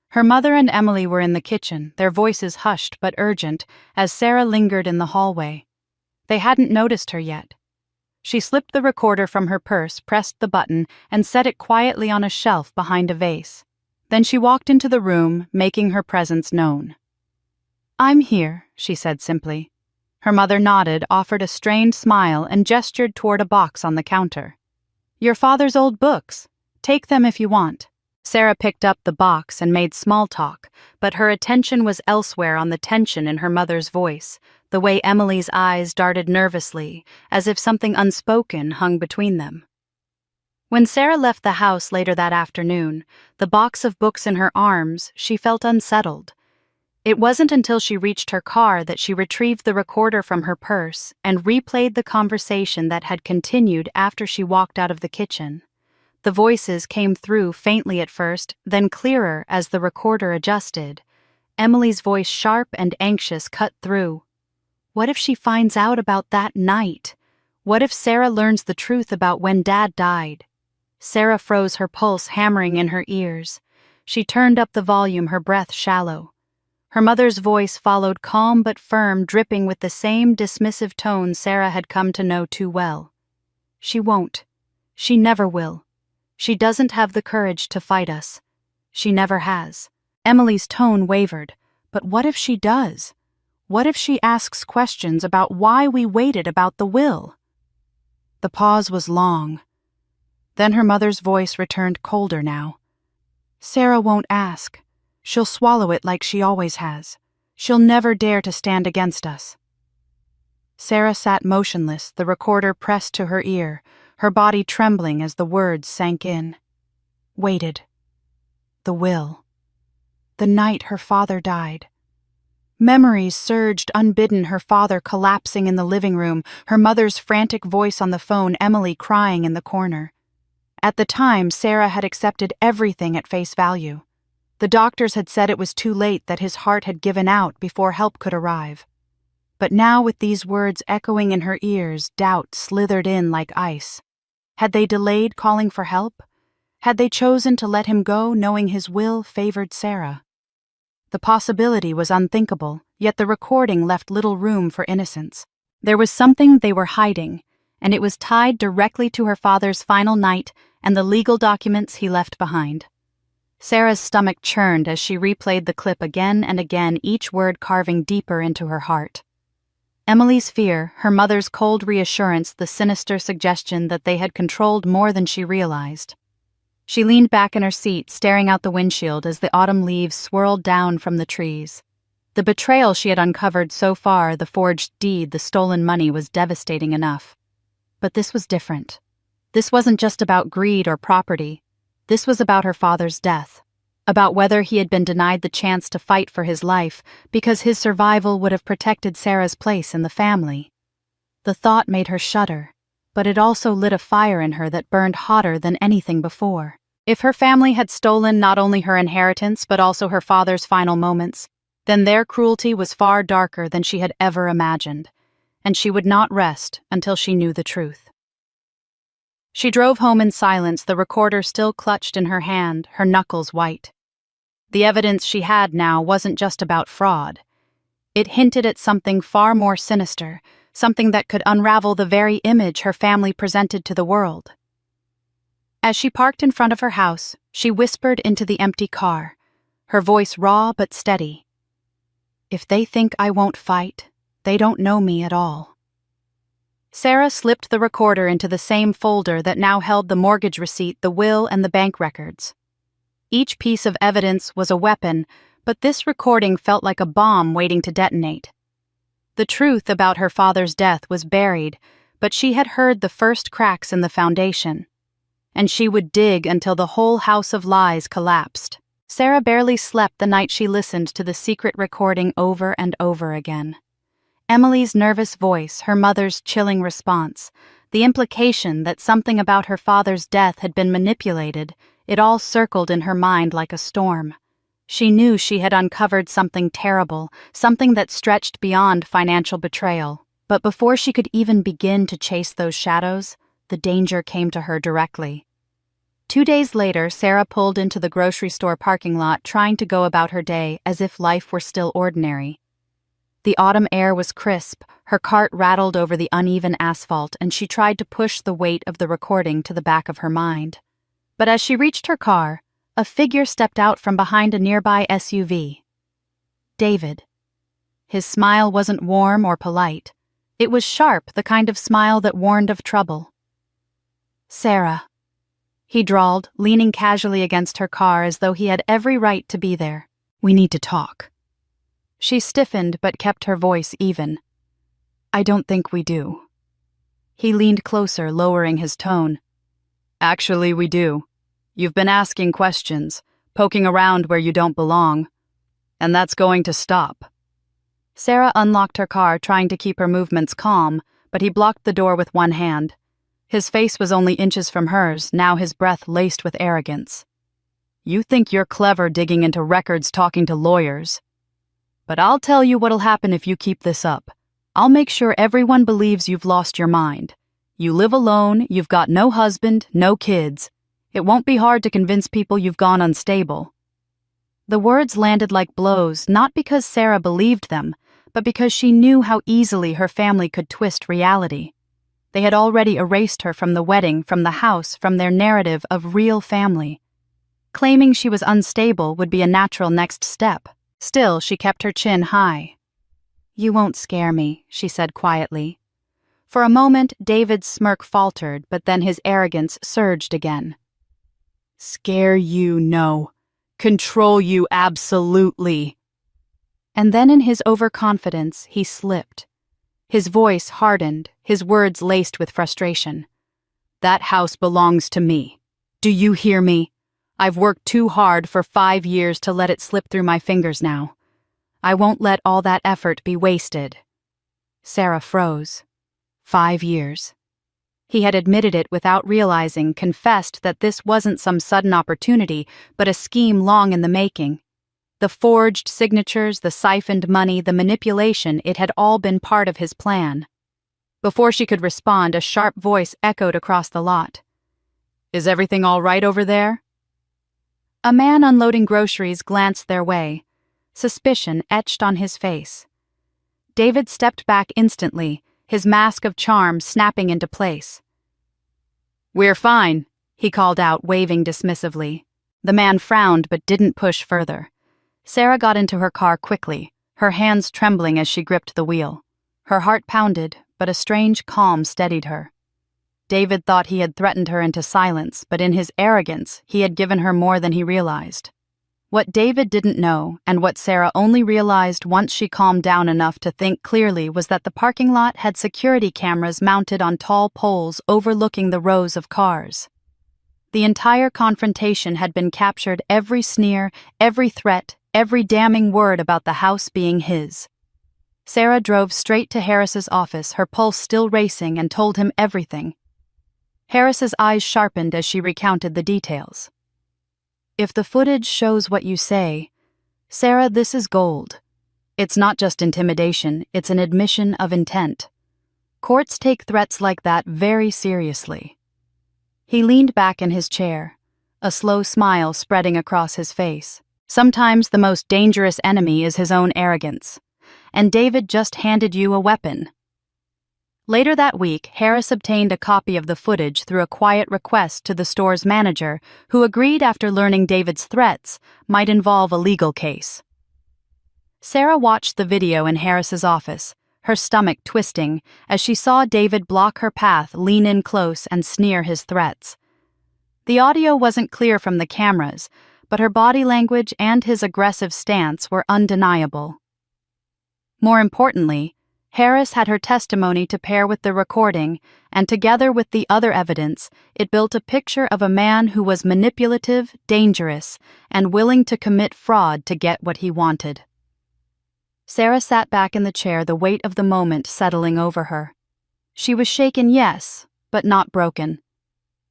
Her mother and Emily were in the kitchen, their voices hushed but urgent, as Sarah lingered in the hallway. They hadn't noticed her yet. She slipped the recorder from her purse, pressed the button, and set it quietly on a shelf behind a vase. Then she walked into the room, making her presence known. "I'm here," she said simply. Her mother nodded, offered a strained smile, and gestured toward a box on the counter. "Your father's old books. Take them if you want." Sarah picked up the box and made small talk, but her attention was elsewhere, on the tension in her mother's voice, the way Emily's eyes darted nervously, as if something unspoken hung between them. When Sarah left the house later that afternoon, the box of books in her arms, she felt unsettled. It wasn't until she reached her car that she retrieved the recorder from her purse and replayed the conversation that had continued after she walked out of the kitchen. The voices came through faintly at first, then clearer as the recorder adjusted. Emily's voice, sharp and anxious, cut through. What if she finds out about that night? What if Sarah learns the truth about when Dad died? Sarah froze, her pulse hammering in her ears. She turned up the volume, her breath shallow. Her mother's voice followed, calm but firm, dripping with the same dismissive tone Sarah had come to know too well. "She won't. She never will. She doesn't have the courage to fight us. She never has." Emily's tone wavered. But what if she does? What if she asks questions about why we waited, about the will? The pause was long. Then her mother's voice returned, colder now. "Sarah won't ask. She'll swallow it like she always has. She'll never dare to stand against us." Sarah sat motionless, the recorder pressed to her ear, her body trembling as the words sank in. Waited. The will. The night her father died. Memories surged unbidden, her father collapsing in the living room, her mother's frantic voice on the phone, Emily crying in the corner. At the time, Sarah had accepted everything at face value. The doctors had said it was too late, that his heart had given out before help could arrive. But now, with these words echoing in her ears, doubt slithered in like ice. Had they delayed calling for help? Had they chosen to let him go, knowing his will favored Sarah? The possibility was unthinkable, yet the recording left little room for innocence. There was something they were hiding, and it was tied directly to her father's final night and the legal documents he left behind. Sarah's stomach churned as she replayed the clip again and again, each word carving deeper into her heart. Emily's fear, her mother's cold reassurance, the sinister suggestion that they had controlled more than she realized. She leaned back in her seat, staring out the windshield as the autumn leaves swirled down from the trees. The betrayal she had uncovered so far, the forged deed, the stolen money, was devastating enough. But this was different. This wasn't just about greed or property. This was about her father's death, about whether he had been denied the chance to fight for his life because his survival would have protected Sarah's place in the family. The thought made her shudder, but it also lit a fire in her that burned hotter than anything before. If her family had stolen not only her inheritance but also her father's final moments, then their cruelty was far darker than she had ever imagined, and she would not rest until she knew the truth. She drove home in silence, the recorder still clutched in her hand, her knuckles white. The evidence she had now wasn't just about fraud. It hinted at something far more sinister, something that could unravel the very image her family presented to the world. As she parked in front of her house, she whispered into the empty car, her voice raw but steady. "If they think I won't fight, they don't know me at all." Sarah slipped the recorder into the same folder that now held the mortgage receipt, the will, and the bank records. Each piece of evidence was a weapon, but this recording felt like a bomb waiting to detonate. The truth about her father's death was buried, but she had heard the first cracks in the foundation. And she would dig until the whole house of lies collapsed. Sarah barely slept the night she listened to the secret recording over and over again. Emily's nervous voice, her mother's chilling response, the implication that something about her father's death had been manipulated, it all circled in her mind like a storm. She knew she had uncovered something terrible, something that stretched beyond financial betrayal. But before she could even begin to chase those shadows, the danger came to her directly. 2 days later, Sarah pulled into the grocery store parking lot, trying to go about her day as if life were still ordinary. The autumn air was crisp, her cart rattled over the uneven asphalt, and she tried to push the weight of the recording to the back of her mind. But as she reached her car, a figure stepped out from behind a nearby SUV. David. His smile wasn't warm or polite. It was sharp, the kind of smile that warned of trouble. "Sarah," he drawled, leaning casually against her car as though he had every right to be there. "We need to talk." She stiffened but kept her voice even. "I don't think we do." He leaned closer, lowering his tone. "Actually, we do. You've been asking questions, poking around where you don't belong. And that's going to stop." Sarah unlocked her car, trying to keep her movements calm, but he blocked the door with one hand. His face was only inches from hers, now his breath laced with arrogance. "You think you're clever digging into records, talking to lawyers. But I'll tell you what'll happen if you keep this up. I'll make sure everyone believes you've lost your mind. You live alone, you've got no husband, no kids. It won't be hard to convince people you've gone unstable." The words landed like blows, not because Sarah believed them, but because she knew how easily her family could twist reality. They had already erased her from the wedding, from the house, from their narrative of real family. Claiming she was unstable would be a natural next step. Still, she kept her chin high. "You won't scare me," she said quietly. For a moment, David's smirk faltered, but then his arrogance surged again. "Scare you, no. Control you, absolutely." And then in his overconfidence, he slipped. His voice hardened, his words laced with frustration. "That house belongs to me. Do you hear me? I've worked too hard for 5 years to let it slip through my fingers now. I won't let all that effort be wasted." Sarah froze. 5 years. He had admitted it without realizing, confessed that this wasn't some sudden opportunity, but a scheme long in the making. The forged signatures, the siphoned money, the manipulation, it had all been part of his plan. Before she could respond, a sharp voice echoed across the lot. "Is everything all right over there?" A man unloading groceries glanced their way, suspicion etched on his face. David stepped back instantly, his mask of charm snapping into place. "We're fine," he called out, waving dismissively. The man frowned but didn't push further. Sarah got into her car quickly, her hands trembling as she gripped the wheel. Her heart pounded, but a strange calm steadied her. David thought he had threatened her into silence, but in his arrogance, he had given her more than he realized. What David didn't know, and what Sarah only realized once she calmed down enough to think clearly, was that the parking lot had security cameras mounted on tall poles overlooking the rows of cars. The entire confrontation had been captured, every sneer, every threat, every damning word about the house being his. Sarah drove straight to Harris's office, her pulse still racing, and told him everything. Harris's eyes sharpened as she recounted the details. "If the footage shows what you say, Sarah, this is gold. It's not just intimidation, it's an admission of intent. Courts take threats like that very seriously." He leaned back in his chair, a slow smile spreading across his face. Sometimes the most dangerous enemy is his own arrogance. And David just handed you a weapon. Later that week, Harris obtained a copy of the footage through a quiet request to the store's manager, who agreed after learning David's threats might involve a legal case. Sarah watched the video in Harris's office, her stomach twisting as she saw David block her path, lean in close, and sneer his threats. The audio wasn't clear from the cameras, but her body language and his aggressive stance were undeniable. More importantly, Harris had her testimony to pair with the recording, and together with the other evidence, it built a picture of a man who was manipulative, dangerous, and willing to commit fraud to get what he wanted. Sarah sat back in the chair, the weight of the moment settling over her. She was shaken, yes, but not broken.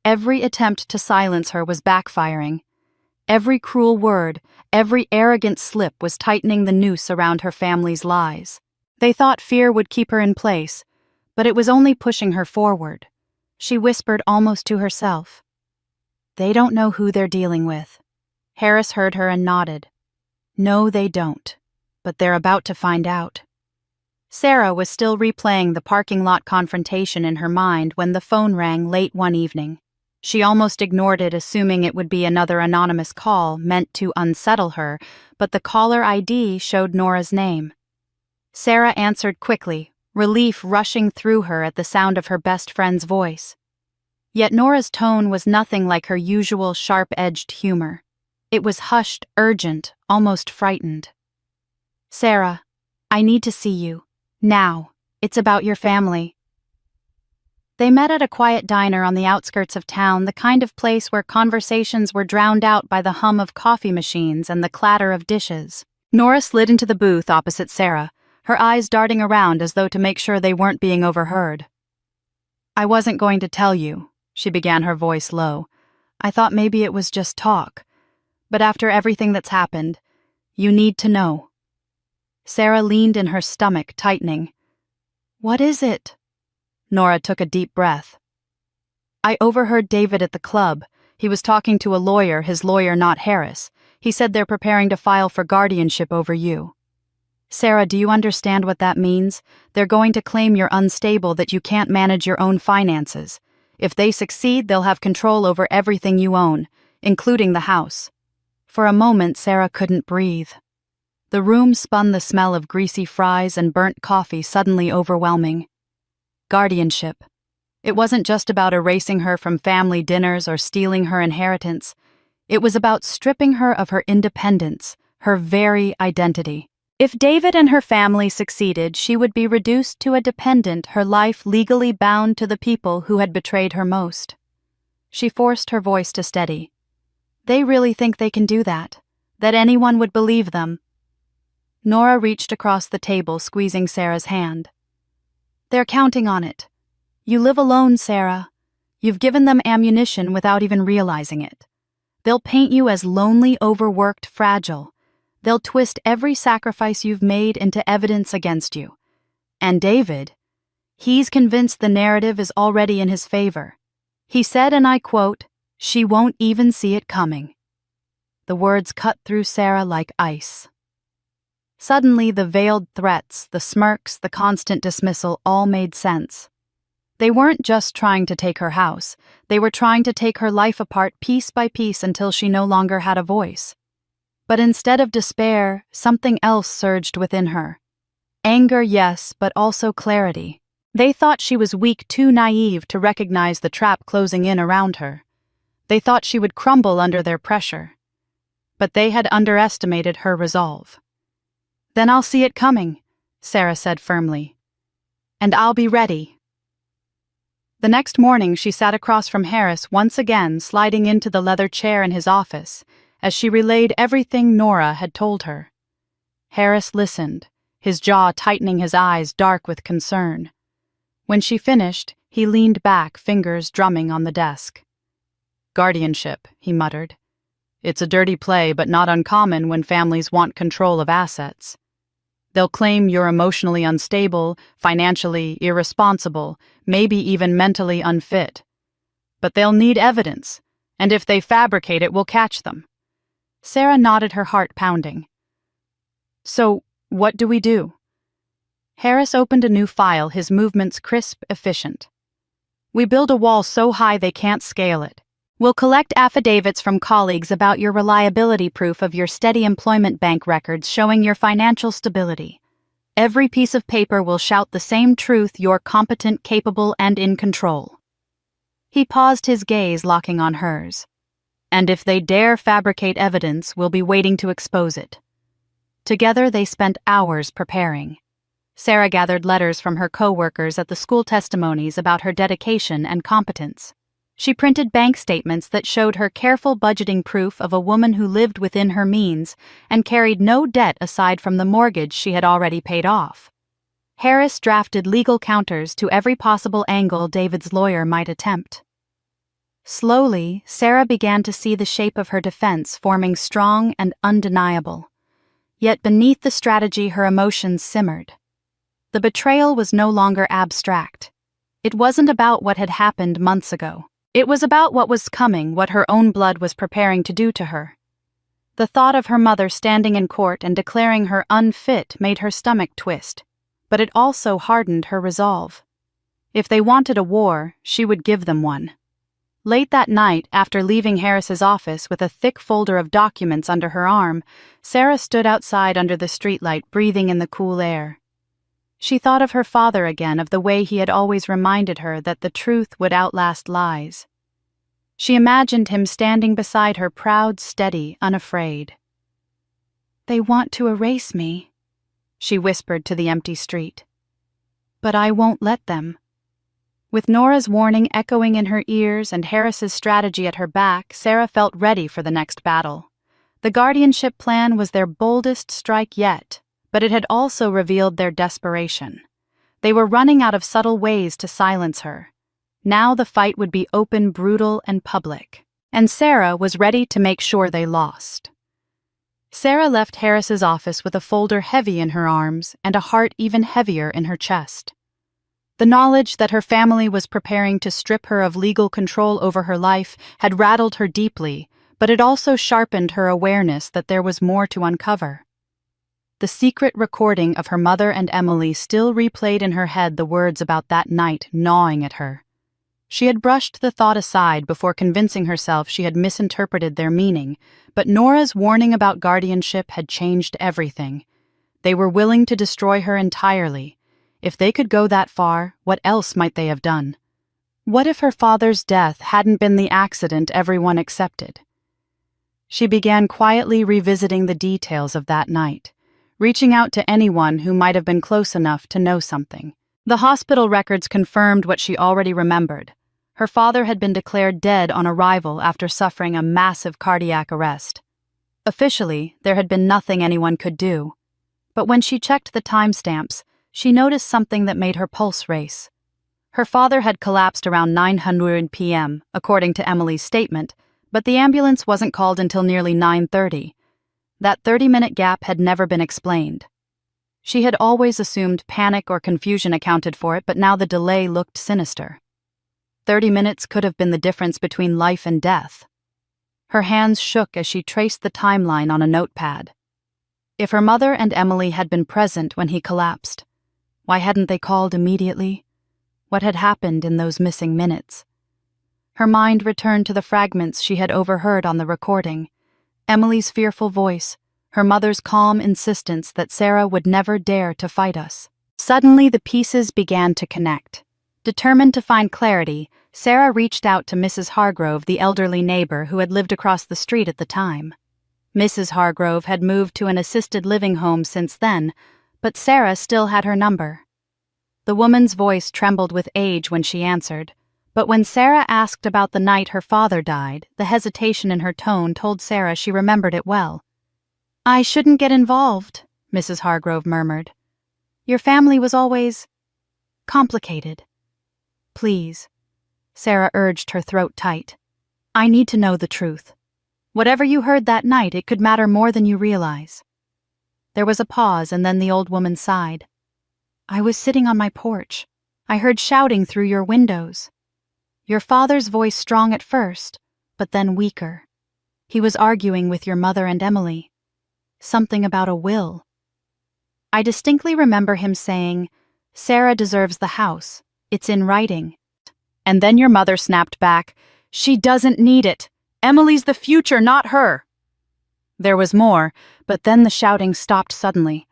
Every attempt to silence her was backfiring. Every cruel word, every arrogant slip was tightening the noose around her family's lies. They thought fear would keep her in place, but it was only pushing her forward. She whispered almost to herself. "They don't know who they're dealing with." Harris heard her and nodded. "No, they don't, but they're about to find out." Sarah was still replaying the parking lot confrontation in her mind when the phone rang late one evening. She almost ignored it, assuming it would be another anonymous call meant to unsettle her, but the caller ID showed Nora's name. Sarah answered quickly, relief rushing through her at the sound of her best friend's voice. Yet Nora's tone was nothing like her usual sharp-edged humor. It was hushed, urgent, almost frightened. "Sarah, I need to see you. Now. It's about your family." They met at a quiet diner on the outskirts of town, the kind of place where conversations were drowned out by the hum of coffee machines and the clatter of dishes. Nora slid into the booth opposite Sarah, her eyes darting around as though to make sure they weren't being overheard. "I wasn't going to tell you," she began, her voice low. "I thought maybe it was just talk. But after everything that's happened, you need to know." Sarah leaned in, her stomach tightening. "What is it?" Nora took a deep breath. "I overheard David at the club. He was talking to a lawyer, his lawyer, not Harris. He said they're preparing to file for guardianship over you. Sarah, do you understand what that means? They're going to claim you're unstable, that you can't manage your own finances. If they succeed, they'll have control over everything you own, including the house." For a moment, Sarah couldn't breathe. The room spun, the smell of greasy fries and burnt coffee suddenly overwhelming. Guardianship. It wasn't just about erasing her from family dinners or stealing her inheritance. It was about stripping her of her independence, her very identity. If David and her family succeeded, she would be reduced to a dependent, her life legally bound to the people who had betrayed her most. She forced her voice to steady. They really think they can do that? That anyone would believe them? Nora reached across the table, squeezing Sarah's hand. They're counting on it. You live alone, Sarah. You've given them ammunition without even realizing it. They'll paint you as lonely, overworked, fragile. They'll twist every sacrifice you've made into evidence against you. And David, he's convinced the narrative is already in his favor. He said, and I quote, "She won't even see it coming." The words cut through Sarah like ice. Suddenly, the veiled threats, the smirks, the constant dismissal all made sense. They weren't just trying to take her house, they were trying to take her life apart piece by piece until she no longer had a voice. But instead of despair, something else surged within her. Anger, yes, but also clarity. They thought she was weak, too naive to recognize the trap closing in around her. They thought she would crumble under their pressure. But they had underestimated her resolve. "Then I'll see it coming," Sarah said firmly. "And I'll be ready." The next morning she sat across from Harris once again, sliding into the leather chair in his office, as she relayed everything Nora had told her. Harris listened, his jaw tightening, his eyes dark with concern. When she finished, he leaned back, fingers drumming on the desk. "Guardianship," he muttered. "It's a dirty play, but not uncommon when families want control of assets. They'll claim you're emotionally unstable, financially irresponsible, maybe even mentally unfit. But they'll need evidence, and if they fabricate it, we'll catch them." Sarah nodded, her heart pounding. "So, what do we do?" Harris opened a new file, his movements crisp, efficient. "We build a wall so high they can't scale it. We'll collect affidavits from colleagues about your reliability, proof of your steady employment, bank records showing your financial stability. Every piece of paper will shout the same truth: you're competent, capable, and in control." He paused, his gaze locking on hers. "And if they dare fabricate evidence, we'll be waiting to expose it." Together they spent hours preparing. Sarah gathered letters from her co-workers at the school, testimonies about her dedication and competence. She printed bank statements that showed her careful budgeting, proof of a woman who lived within her means and carried no debt aside from the mortgage she had already paid off. Harris drafted legal counters to every possible angle David's lawyer might attempt. Slowly, Sarah began to see the shape of her defense forming, strong and undeniable. Yet beneath the strategy, her emotions simmered. The betrayal was no longer abstract. It wasn't about what had happened months ago. It was about what was coming, what her own blood was preparing to do to her. The thought of her mother standing in court and declaring her unfit made her stomach twist, but it also hardened her resolve. If they wanted a war, she would give them one. Late that night, after leaving Harris's office with a thick folder of documents under her arm, Sarah stood outside under the streetlight, breathing in the cool air. She thought of her father again, of the way he had always reminded her that the truth would outlast lies. She imagined him standing beside her, proud, steady, unafraid. "They want to erase me," she whispered to the empty street. "But I won't let them." With Nora's warning echoing in her ears and Harris's strategy at her back, Sarah felt ready for the next battle. The guardianship plan was their boldest strike yet, but it had also revealed their desperation. They were running out of subtle ways to silence her. Now the fight would be open, brutal, and public, and Sarah was ready to make sure they lost. Sarah left Harris's office with a folder heavy in her arms and a heart even heavier in her chest. The knowledge that her family was preparing to strip her of legal control over her life had rattled her deeply, but it also sharpened her awareness that there was more to uncover. The secret recording of her mother and Emily still replayed in her head, the words about that night gnawing at her. She had brushed the thought aside before convincing herself she had misinterpreted their meaning, but Nora's warning about guardianship had changed everything. They were willing to destroy her entirely. If they could go that far, what else might they have done? What if her father's death hadn't been the accident everyone accepted? She began quietly revisiting the details of that night, reaching out to anyone who might have been close enough to know something. The hospital records confirmed what she already remembered. Her father had been declared dead on arrival after suffering a massive cardiac arrest. Officially, there had been nothing anyone could do. But when she checked the timestamps, she noticed something that made her pulse race. Her father had collapsed around 9:00 p.m., according to Emily's statement, but the ambulance wasn't called until nearly 9:30. That 30-minute gap had never been explained. She had always assumed panic or confusion accounted for it, but now the delay looked sinister. 30 minutes could have been the difference between life and death. Her hands shook as she traced the timeline on a notepad. If her mother and Emily had been present when he collapsed, why hadn't they called immediately? What had happened in those missing minutes? Her mind returned to the fragments she had overheard on the recording. Emily's fearful voice, her mother's calm insistence that Sarah would never dare to fight us. Suddenly the pieces began to connect. Determined to find clarity, Sarah reached out to Mrs. Hargrove, the elderly neighbor who had lived across the street at the time. Mrs. Hargrove had moved to an assisted living home since then, but Sarah still had her number. The woman's voice trembled with age when she answered, but when Sarah asked about the night her father died, the hesitation in her tone told Sarah she remembered it well. "I shouldn't get involved," Mrs. Hargrove murmured. "Your family was always complicated." "Please," Sarah urged, her throat tight. "I need to know the truth. Whatever you heard that night, it could matter more than you realize." There was a pause, and then the old woman sighed. "I was sitting on my porch. I heard shouting through your windows. Your father's voice strong at first, but then weaker. He was arguing with your mother and Emily. Something about a will. I distinctly remember him saying, 'Sarah deserves the house. It's in writing.' And then your mother snapped back, 'She doesn't need it. Emily's the future, not her.' There was more, but then the shouting stopped suddenly.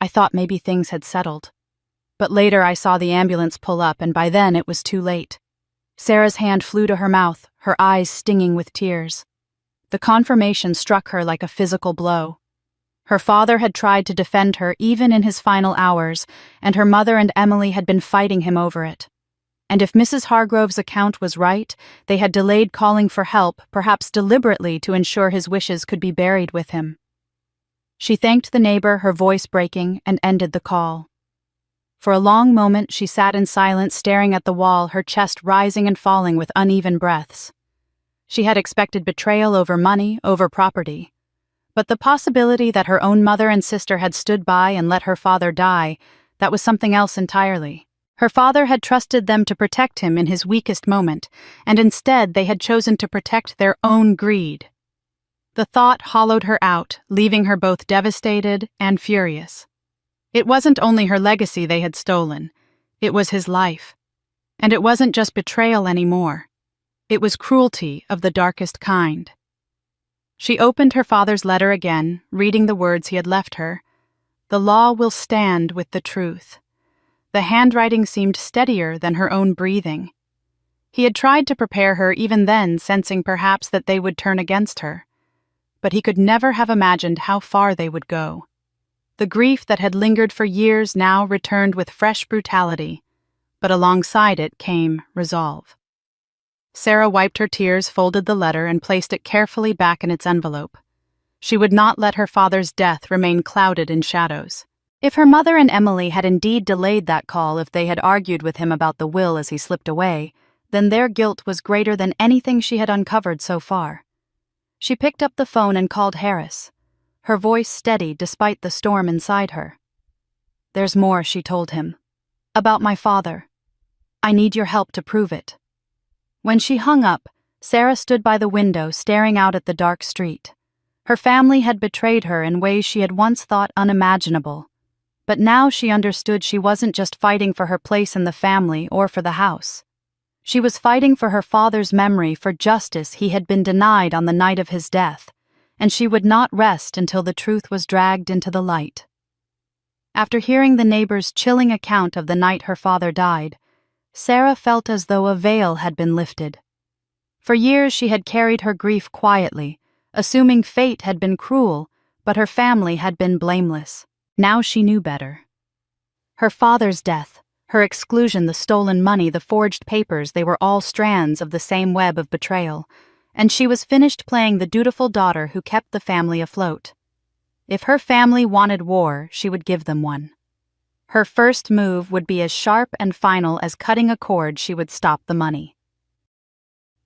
I thought maybe things had settled. But later I saw the ambulance pull up, and by then it was too late." Sarah's hand flew to her mouth, her eyes stinging with tears. The confirmation struck her like a physical blow. Her father had tried to defend her even in his final hours, and her mother and Emily had been fighting him over it. And if Mrs. Hargrove's account was right, they had delayed calling for help, perhaps deliberately to ensure his wishes could be buried with him. She thanked the neighbor, her voice breaking, and ended the call. For a long moment she sat in silence, staring at the wall, her chest rising and falling with uneven breaths. She had expected betrayal over money, over property. But the possibility that her own mother and sister had stood by and let her father die, that was something else entirely. Her father had trusted them to protect him in his weakest moment, and instead they had chosen to protect their own greed. The thought hollowed her out, leaving her both devastated and furious. It wasn't only her legacy they had stolen, it was his life. And it wasn't just betrayal anymore. It was cruelty of the darkest kind. She opened her father's letter again, reading the words he had left her. "The law will stand with the truth." The handwriting seemed steadier than her own breathing. He had tried to prepare her even then, sensing perhaps that they would turn against her. But he could never have imagined how far they would go. The grief that had lingered for years now returned with fresh brutality, but alongside it came resolve. Sarah wiped her tears, folded the letter, and placed it carefully back in its envelope. She would not let her father's death remain clouded in shadows. If her mother and Emily had indeed delayed that call, if they had argued with him about the will as he slipped away, then their guilt was greater than anything she had uncovered so far. She picked up the phone and called Harris, her voice steady despite the storm inside her. "There's more," she told him. "About my father. I need your help to prove it." When she hung up, Sarah stood by the window staring out at the dark street. Her family had betrayed her in ways she had once thought unimaginable. But now she understood she wasn't just fighting for her place in the family or for the house. She was fighting for her father's memory, for justice he had been denied on the night of his death, and she would not rest until the truth was dragged into the light. After hearing the neighbor's chilling account of the night her father died, Sarah felt as though a veil had been lifted. For years she had carried her grief quietly, assuming fate had been cruel, but her family had been blameless. Now she knew better. Her father's death, her exclusion, the stolen money, the forged papers, they were all strands of the same web of betrayal, and she was finished playing the dutiful daughter who kept the family afloat. If her family wanted war, she would give them one. Her first move would be as sharp and final as cutting a cord. She would stop the money.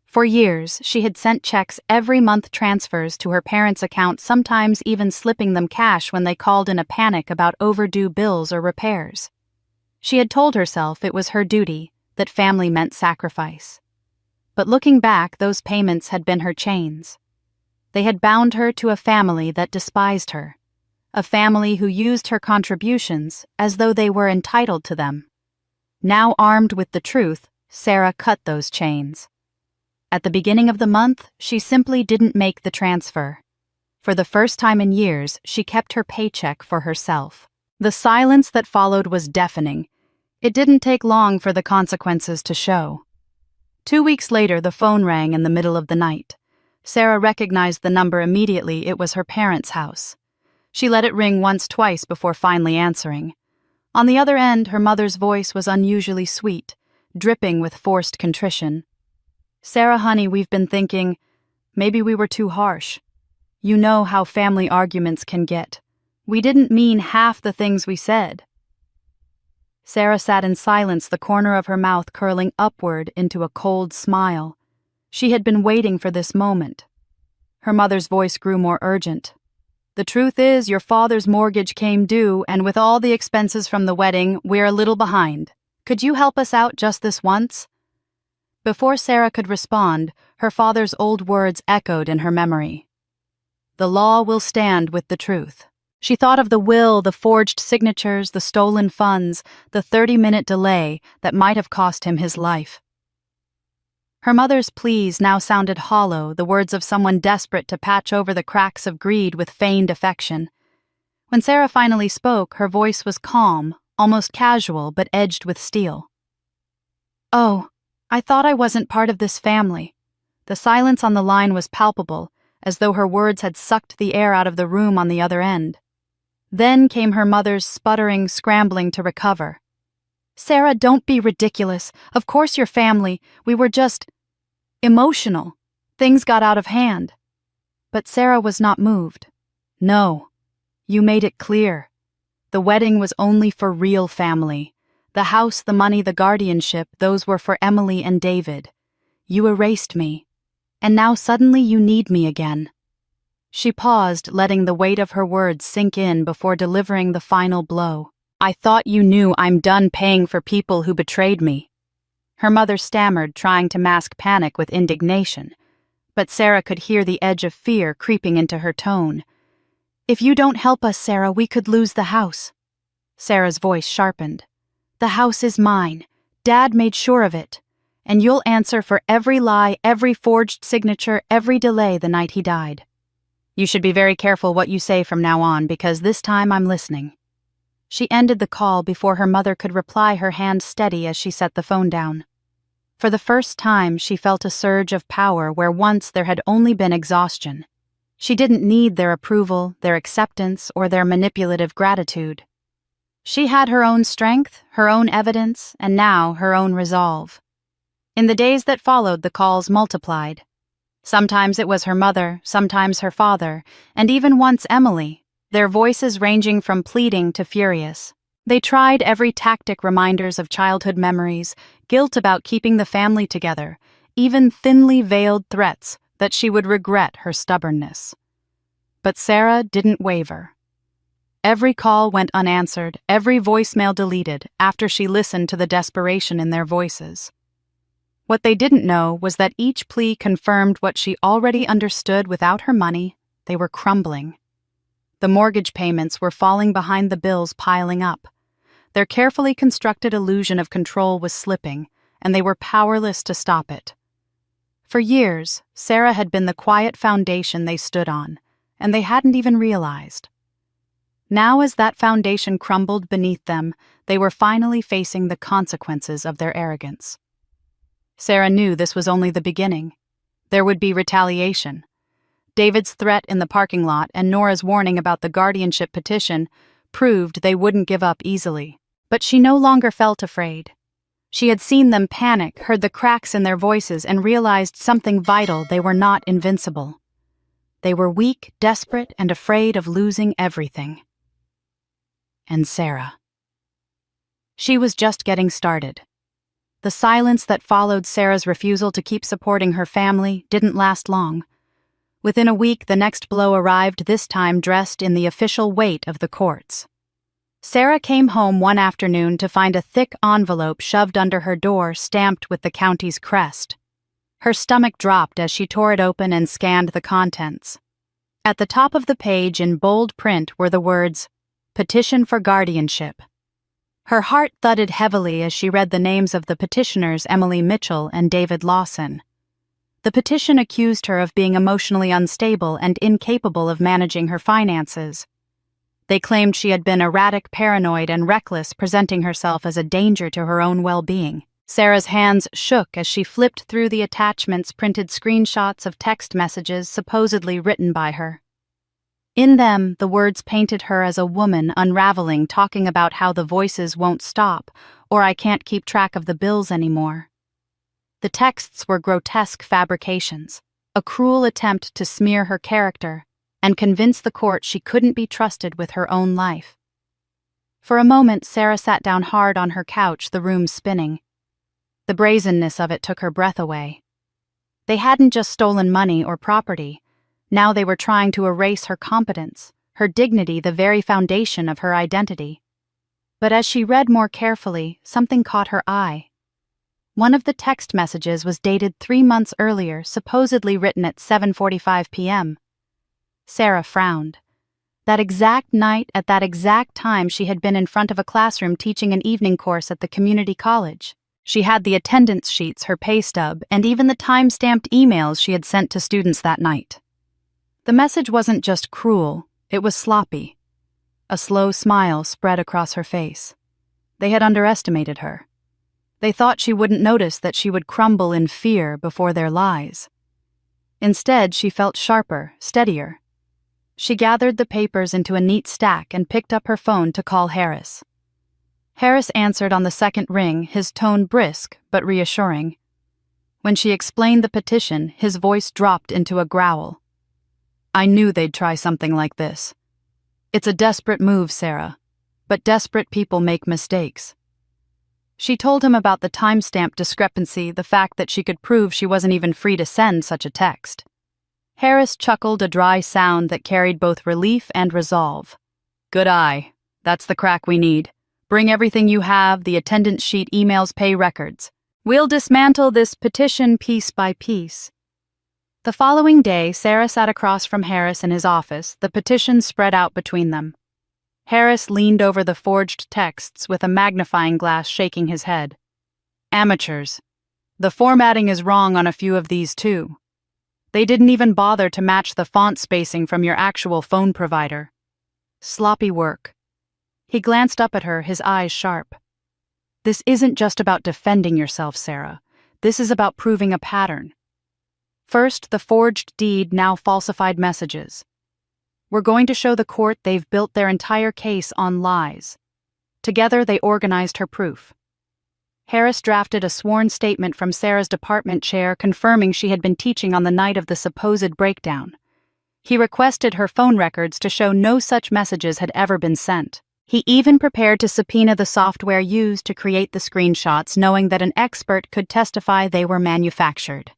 For years, she had sent checks every month, transfers to her parents' account, sometimes even slipping them cash when they called in a panic about overdue bills or repairs. She had told herself it was her duty, that family meant sacrifice. But looking back, those payments had been her chains. They had bound her to a family that despised her, a family who used her contributions as though they were entitled to them. Now armed with the truth, Sarah cut those chains. At the beginning of the month, she simply didn't make the transfer. For the first time in years, she kept her paycheck for herself. The silence that followed was deafening. It didn't take long for the consequences to show. 2 weeks later, the phone rang in the middle of the night. Sarah recognized the number immediately. It was her parents' house. She let it ring once, twice before finally answering. On the other end, her mother's voice was unusually sweet, dripping with forced contrition. "Sarah, honey, we've been thinking, maybe we were too harsh. You know how family arguments can get. We didn't mean half the things we said." Sarah sat in silence, the corner of her mouth curling upward into a cold smile. She had been waiting for this moment. Her mother's voice grew more urgent. "The truth is, your father's mortgage came due, and with all the expenses from the wedding, we're a little behind. Could you help us out just this once?" Before Sarah could respond, her father's old words echoed in her memory. "The law will stand with the truth." She thought of the will, the forged signatures, the stolen funds, the 30-minute delay that might have cost him his life. Her mother's pleas now sounded hollow, the words of someone desperate to patch over the cracks of greed with feigned affection. When Sarah finally spoke, her voice was calm, almost casual, but edged with steel. "Oh, I thought I wasn't part of this family." The silence on the line was palpable, as though her words had sucked the air out of the room on the other end. Then came her mother's sputtering, scrambling to recover. "Sarah, don't be ridiculous. Of course you're family. We were just emotional. Things got out of hand." But Sarah was not moved. "No, you made it clear. The wedding was only for real family. The house, the money, the guardianship, those were for Emily and David. You erased me. And now suddenly you need me again." She paused, letting the weight of her words sink in before delivering the final blow. "I thought you knew I'm done paying for people who betrayed me." Her mother stammered, trying to mask panic with indignation. But Sarah could hear the edge of fear creeping into her tone. "If you don't help us, Sarah, we could lose the house." Sarah's voice sharpened. "The house is mine. Dad made sure of it. And you'll answer for every lie, every forged signature, every delay the night he died. You should be very careful what you say from now on, because this time I'm listening." She ended the call before her mother could reply, her hand steady as she set the phone down. For the first time, she felt a surge of power where once there had only been exhaustion. She didn't need their approval, their acceptance, or their manipulative gratitude. She had her own strength, her own evidence, and now her own resolve. In the days that followed, the calls multiplied. Sometimes it was her mother, sometimes her father, and even once Emily, their voices ranging from pleading to furious. They tried every tactic, reminders of childhood memories, guilt about keeping the family together, even thinly veiled threats that she would regret her stubbornness. But Sarah didn't waver. Every call went unanswered, every voicemail deleted, after she listened to the desperation in their voices. What they didn't know was that each plea confirmed what she already understood. Without her money, they were crumbling. The mortgage payments were falling behind the bills piling up. Their carefully constructed illusion of control was slipping, and they were powerless to stop it. For years, Sarah had been the quiet foundation they stood on, and they hadn't even realized. Now, as that foundation crumbled beneath them, they were finally facing the consequences of their arrogance. Sarah knew this was only the beginning. There would be retaliation. David's threat in the parking lot and Nora's warning about the guardianship petition proved they wouldn't give up easily. But she no longer felt afraid. She had seen them panic, heard the cracks in their voices, and realized something vital: they were not invincible. They were weak, desperate, and afraid of losing everything. And Sarah. She was just getting started. The silence that followed Sarah's refusal to keep supporting her family didn't last long. Within a week, the next blow arrived, this time dressed in the official weight of the courts. Sarah came home one afternoon to find a thick envelope shoved under her door, stamped with the county's crest. Her stomach dropped as she tore it open and scanned the contents. At the top of the page, in bold print, were the words, "Petition for Guardianship." Her heart thudded heavily as she read the names of the petitioners, Emily Mitchell and David Lawson. The petition accused her of being emotionally unstable and incapable of managing her finances. They claimed she had been erratic, paranoid, and reckless, presenting herself as a danger to her own well-being. Sarah's hands shook as she flipped through the attachments, printed screenshots of text messages supposedly written by her. In them, the words painted her as a woman unraveling, talking about how the voices won't stop, or "I can't keep track of the bills anymore." The texts were grotesque fabrications, a cruel attempt to smear her character and convince the court she couldn't be trusted with her own life. For a moment, Sarah sat down hard on her couch, the room spinning. The brazenness of it took her breath away. They hadn't just stolen money or property. Now they were trying to erase her competence, her dignity, the very foundation of her identity. But as she read more carefully, something caught her eye. One of the text messages was dated 3 months earlier, supposedly written at 7:45 p.m. Sarah frowned. That exact night, at that exact time, she had been in front of a classroom teaching an evening course at the community college. She had the attendance sheets, her pay stub, and even the time-stamped emails she had sent to students that night. The message wasn't just cruel, it was sloppy. A slow smile spread across her face. They had underestimated her. They thought she wouldn't notice that she would crumble in fear before their lies. Instead, she felt sharper, steadier. She gathered the papers into a neat stack and picked up her phone to call Harris. Harris answered on the second ring, his tone brisk but reassuring. When she explained the petition, his voice dropped into a growl. "I knew they'd try something like this. It's a desperate move, Sarah, but desperate people make mistakes." She told him about the timestamp discrepancy, the fact that she could prove she wasn't even free to send such a text. Harris chuckled, a dry sound that carried both relief and resolve. "Good eye. That's the crack we need. Bring everything you have, the attendance sheet, emails, pay records. We'll dismantle this petition piece by piece." The following day, Sarah sat across from Harris in his office, the petition spread out between them. Harris leaned over the forged texts with a magnifying glass, shaking his head. "Amateurs. The formatting is wrong on a few of these too. They didn't even bother to match the font spacing from your actual phone provider. Sloppy work." He glanced up at her, his eyes sharp. "This isn't just about defending yourself, Sarah. This is about proving a pattern. First, the forged deed, now falsified messages. We're going to show the court they've built their entire case on lies." Together, they organized her proof. Harris drafted a sworn statement from Sarah's department chair confirming she had been teaching on the night of the supposed breakdown. He requested her phone records to show no such messages had ever been sent. He even prepared to subpoena the software used to create the screenshots, knowing that an expert could testify they were manufactured.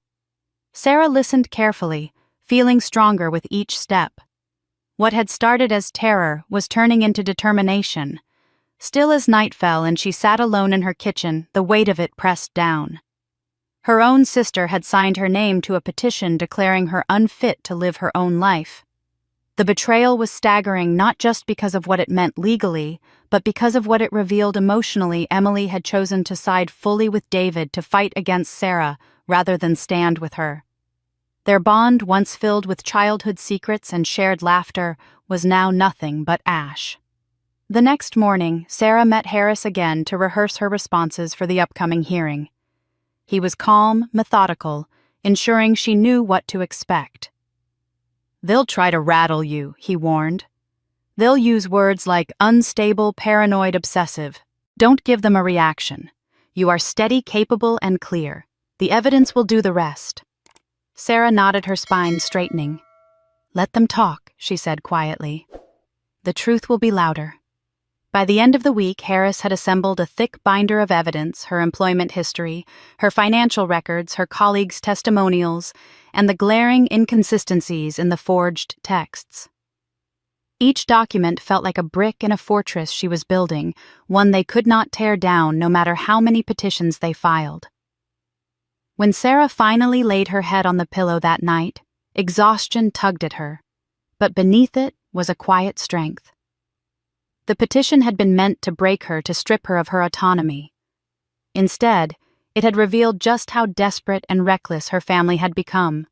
Sarah listened carefully, feeling stronger with each step. What had started as terror was turning into determination. Still, as night fell and she sat alone in her kitchen, the weight of it pressed down. Her own sister had signed her name to a petition declaring her unfit to live her own life. The betrayal was staggering, not just because of what it meant legally, but because of what it revealed emotionally. Emily had chosen to side fully with David, to fight against Sarah rather than stand with her. Their bond, once filled with childhood secrets and shared laughter, was now nothing but ash. The next morning, Sarah met Harris again to rehearse her responses for the upcoming hearing. He was calm, methodical, ensuring she knew what to expect. "They'll try to rattle you," he warned. They'll use words like unstable, paranoid, obsessive. Don't give them a reaction. You are steady, capable, and clear. The evidence will do the rest. Sarah nodded, her spine straightening. Let them talk, she said quietly. The truth will be louder. By the end of the week, Harris had assembled a thick binder of evidence: her employment history, her financial records, her colleagues' testimonials, and the glaring inconsistencies in the forged texts. Each document felt like a brick in a fortress she was building, one they could not tear down no matter how many petitions they filed. When Sarah finally laid her head on the pillow that night, exhaustion tugged at her, but beneath it was a quiet strength. The petition had been meant to break her, to strip her of her autonomy. Instead, it had revealed just how desperate and reckless her family had become.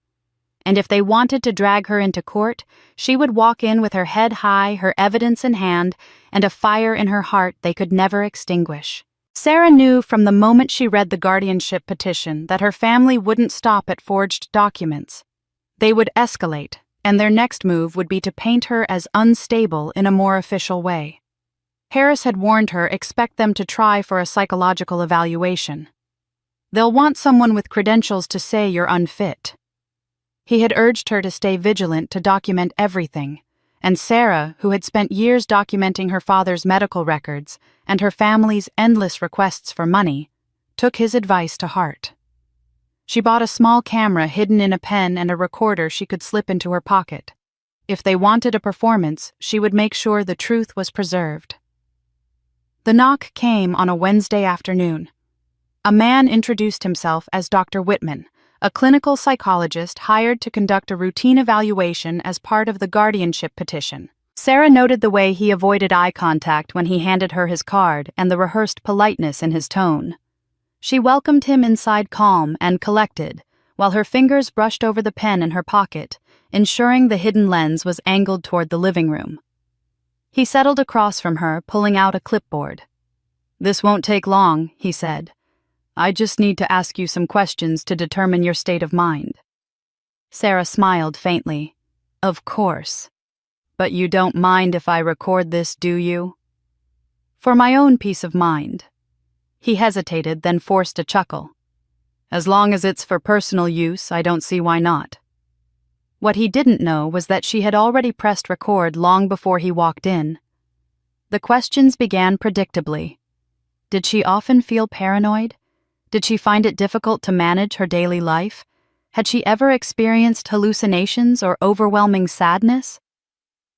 And if they wanted to drag her into court, she would walk in with her head high, her evidence in hand, and a fire in her heart they could never extinguish. Sarah knew from the moment she read the guardianship petition that her family wouldn't stop at forged documents. They would escalate, and their next move would be to paint her as unstable in a more official way. Harris had warned her, expect them to try for a psychological evaluation. They'll want someone with credentials to say you're unfit. He had urged her to stay vigilant, to document everything, and Sarah, who had spent years documenting her father's medical records and her family's endless requests for money, took his advice to heart. She bought a small camera hidden in a pen and a recorder she could slip into her pocket. If they wanted a performance, she would make sure the truth was preserved. The knock came on a Wednesday afternoon. A man introduced himself as Dr. Whitman, a clinical psychologist hired to conduct a routine evaluation as part of the guardianship petition. Sarah noted the way he avoided eye contact when he handed her his card and the rehearsed politeness in his tone. She welcomed him inside, calm and collected, while her fingers brushed over the pen in her pocket, ensuring the hidden lens was angled toward the living room. He settled across from her, pulling out a clipboard. "This won't take long," he said. "I just need to ask you some questions to determine your state of mind." Sarah smiled faintly. "Of course. But you don't mind if I record this, do you?" "For my own peace of mind." He hesitated, then forced a chuckle. "As long as it's for personal use, I don't see why not." What he didn't know was that she had already pressed record long before he walked in. The questions began predictably. Did she often feel paranoid? Did she find it difficult to manage her daily life? Had she ever experienced hallucinations or overwhelming sadness?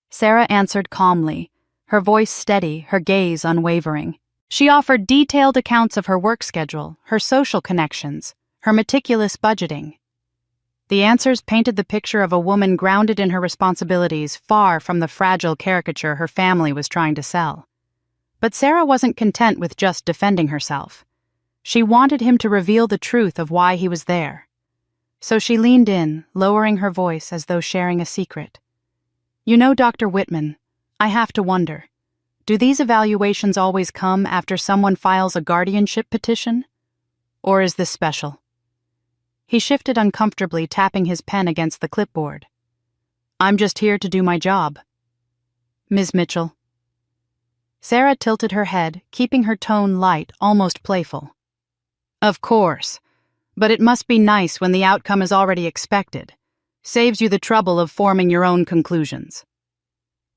Sarah answered calmly, her voice steady, her gaze unwavering. She offered detailed accounts of her work schedule, her social connections, her meticulous budgeting. The answers painted the picture of a woman grounded in her responsibilities, far from the fragile caricature her family was trying to sell. But Sarah wasn't content with just defending herself. She wanted him to reveal the truth of why he was there. So she leaned in, lowering her voice as though sharing a secret. "You know, Dr. Whitman, I have to wonder, do these evaluations always come after someone files a guardianship petition? Or is this special?" He shifted uncomfortably, tapping his pen against the clipboard. "I'm just here to do my job." "Ms. Mitchell." Sarah tilted her head, keeping her tone light, almost playful. "Of course, but it must be nice when the outcome is already expected. Saves you the trouble of forming your own conclusions."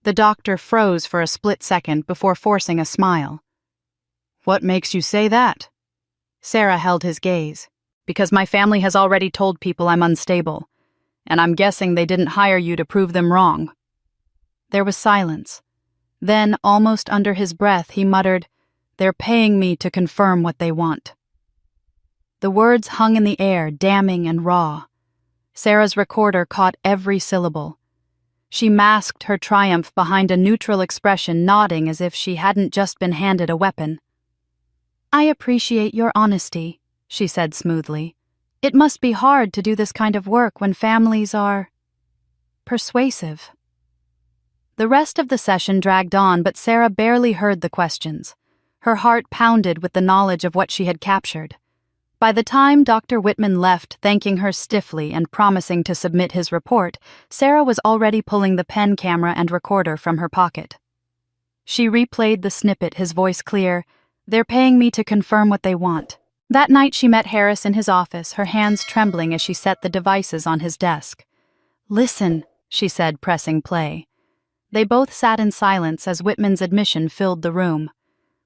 The doctor froze for a split second before forcing a smile. "What makes you say that?" Sarah held his gaze. "Because my family has already told people I'm unstable, and I'm guessing they didn't hire you to prove them wrong." There was silence. Then, almost under his breath, he muttered, "They're paying me to confirm what they want." The words hung in the air, damning and raw. Sarah's recorder caught every syllable. She masked her triumph behind a neutral expression, nodding as if she hadn't just been handed a weapon. "I appreciate your honesty," she said smoothly. "It must be hard to do this kind of work when families are persuasive." The rest of the session dragged on, but Sarah barely heard the questions. Her heart pounded with the knowledge of what she had captured. By the time Dr. Whitman left, thanking her stiffly and promising to submit his report, Sarah was already pulling the pen, camera, and recorder from her pocket. She replayed the snippet, his voice clear. "They're paying me to confirm what they want." That night she met Harris in his office, her hands trembling as she set the devices on his desk. "Listen," she said, pressing play. They both sat in silence as Whitman's admission filled the room.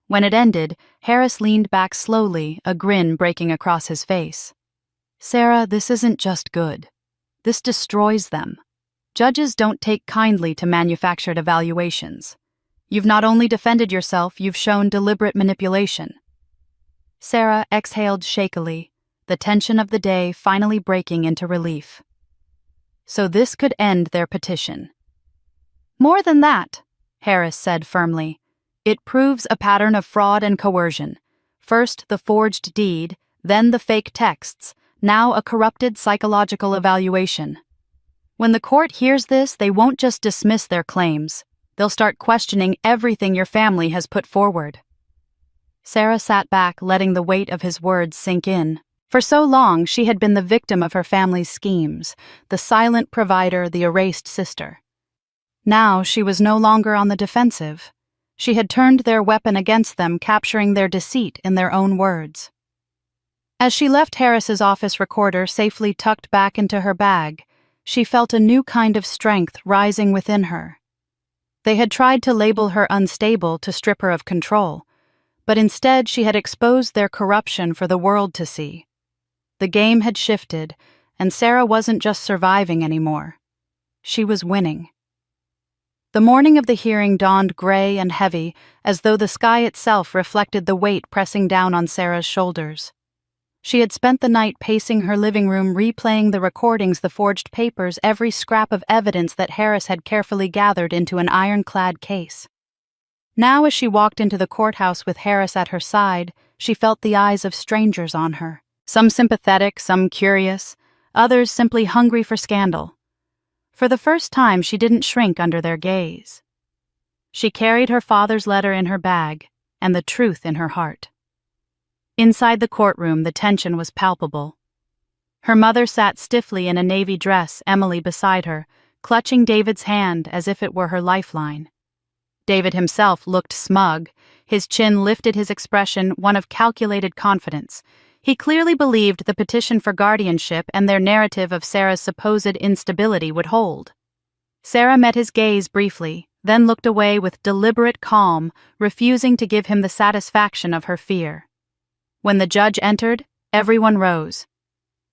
When it ended, Harris leaned back slowly, a grin breaking across his face. "Sarah, this isn't just good. This destroys them. Judges don't take kindly to manufactured evaluations. You've not only defended yourself, you've shown deliberate manipulation." Sarah exhaled shakily, the tension of the day finally breaking into relief. So this could end their petition. "More than that," Harris said firmly. "It proves a pattern of fraud and coercion. First the forged deed, then the fake texts, now a corrupted psychological evaluation. When the court hears this, they won't just dismiss their claims. They'll start questioning everything your family has put forward." Sarah sat back, letting the weight of his words sink in. For so long, she had been the victim of her family's schemes, the silent provider, the erased sister. Now she was no longer on the defensive. She had turned their weapon against them, capturing their deceit in their own words. As she left Harris's office recorder safely tucked back into her bag, she felt a new kind of strength rising within her. They had tried to label her unstable to strip her of control, but instead she had exposed their corruption for the world to see. The game had shifted, and Sarah wasn't just surviving anymore. She was winning. The morning of the hearing dawned gray and heavy, as though the sky itself reflected the weight pressing down on Sarah's shoulders. She had spent the night pacing her living room, replaying the recordings, the forged papers, every scrap of evidence that Harris had carefully gathered into an ironclad case. Now, as she walked into the courthouse with Harris at her side, she felt the eyes of strangers on her. Some sympathetic, some curious, others simply hungry for scandal. For the first time, she didn't shrink under their gaze. She carried her father's letter in her bag and the truth in her heart. Inside the courtroom, the tension was palpable. Her mother sat stiffly in a navy dress, Emily beside her, clutching David's hand as if it were her lifeline. David himself looked smug, his chin lifted, his expression one of calculated confidence. He clearly believed the petition for guardianship and their narrative of Sarah's supposed instability would hold. Sarah met his gaze briefly, then looked away with deliberate calm, refusing to give him the satisfaction of her fear. When the judge entered, everyone rose.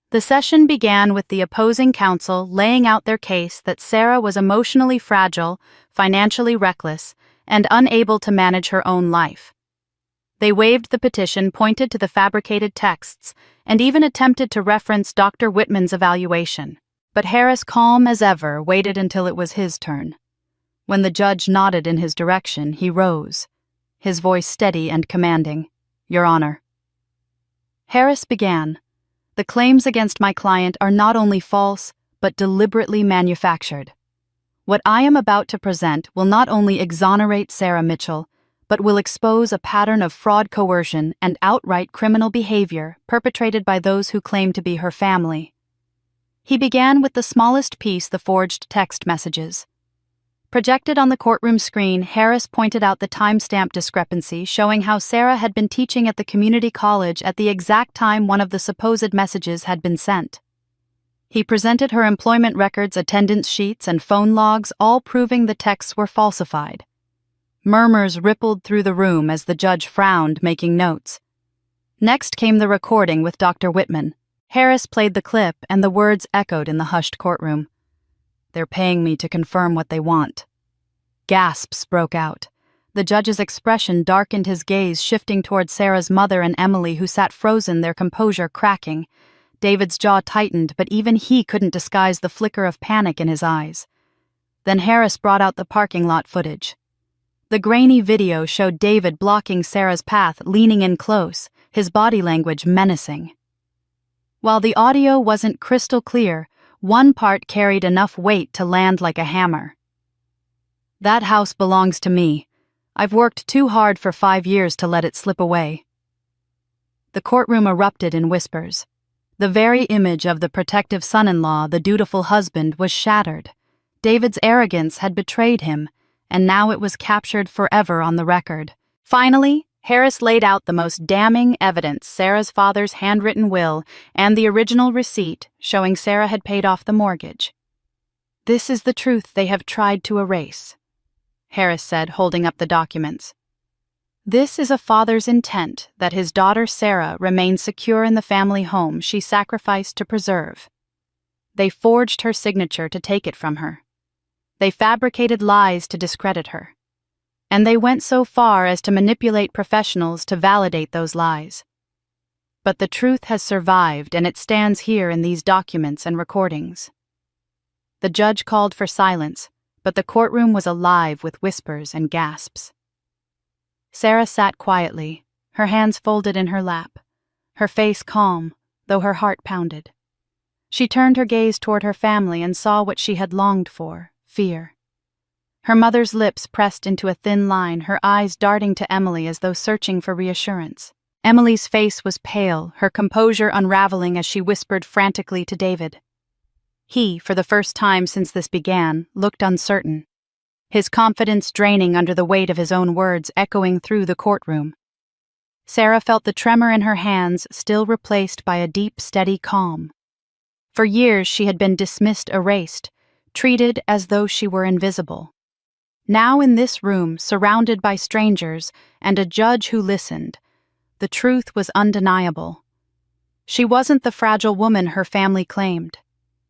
The session began with the opposing counsel laying out their case that Sarah was emotionally fragile, financially reckless, and unable to manage her own life. They waived the petition, pointed to the fabricated texts, and even attempted to reference Dr. Whitman's evaluation. But Harris, calm as ever, waited until it was his turn. When the judge nodded in his direction, he rose, his voice steady and commanding. "Your Honor." Harris began. "The claims against my client are not only false, but deliberately manufactured. What I am about to present will not only exonerate Sarah Mitchell, but will expose a pattern of fraud, coercion, and outright criminal behavior perpetrated by those who claim to be her family." He began with the smallest piece, the forged text messages. Projected on the courtroom screen, Harris pointed out the timestamp discrepancy, showing how Sarah had been teaching at the community college at the exact time one of the supposed messages had been sent. He presented her employment records, attendance sheets, and phone logs, all proving the texts were falsified. Murmurs rippled through the room as the judge frowned, making notes. Next came the recording with Dr. Whitman. Harris played the clip, and the words echoed in the hushed courtroom. "They're paying me to confirm what they want." Gasps broke out. The judge's expression darkened, his gaze shifting toward Sarah's mother and Emily, who sat frozen, their composure cracking. David's jaw tightened, but even he couldn't disguise the flicker of panic in his eyes. Then Harris brought out the parking lot footage. The grainy video showed David blocking Sarah's path, leaning in close, his body language menacing. While the audio wasn't crystal clear, one part carried enough weight to land like a hammer. "That house belongs to me. I've worked too hard for 5 years to let it slip away." The courtroom erupted in whispers. The very image of the protective son-in-law, the dutiful husband, was shattered. David's arrogance had betrayed him, and now it was captured forever on the record. Finally, Harris laid out the most damning evidence: Sarah's father's handwritten will and the original receipt showing Sarah had paid off the mortgage. "This is the truth they have tried to erase," Harris said, holding up the documents. "This is a father's intent that his daughter Sarah remain secure in the family home she sacrificed to preserve. They forged her signature to take it from her. They fabricated lies to discredit her. And they went so far as to manipulate professionals to validate those lies. But the truth has survived, and it stands here in these documents and recordings." The judge called for silence, but the courtroom was alive with whispers and gasps. Sarah sat quietly, her hands folded in her lap, her face calm, though her heart pounded. She turned her gaze toward her family and saw what she had longed for: fear. Her mother's lips pressed into a thin line, her eyes darting to Emily as though searching for reassurance. Emily's face was pale, her composure unraveling as she whispered frantically to David. He, for the first time since this began, looked uncertain, his confidence draining under the weight of his own words echoing through the courtroom. Sarah felt the tremor in her hands still replaced by a deep, steady calm. For years she had been dismissed, erased, treated as though she were invisible. Now in this room, surrounded by strangers and a judge who listened, the truth was undeniable. She wasn't the fragile woman her family claimed.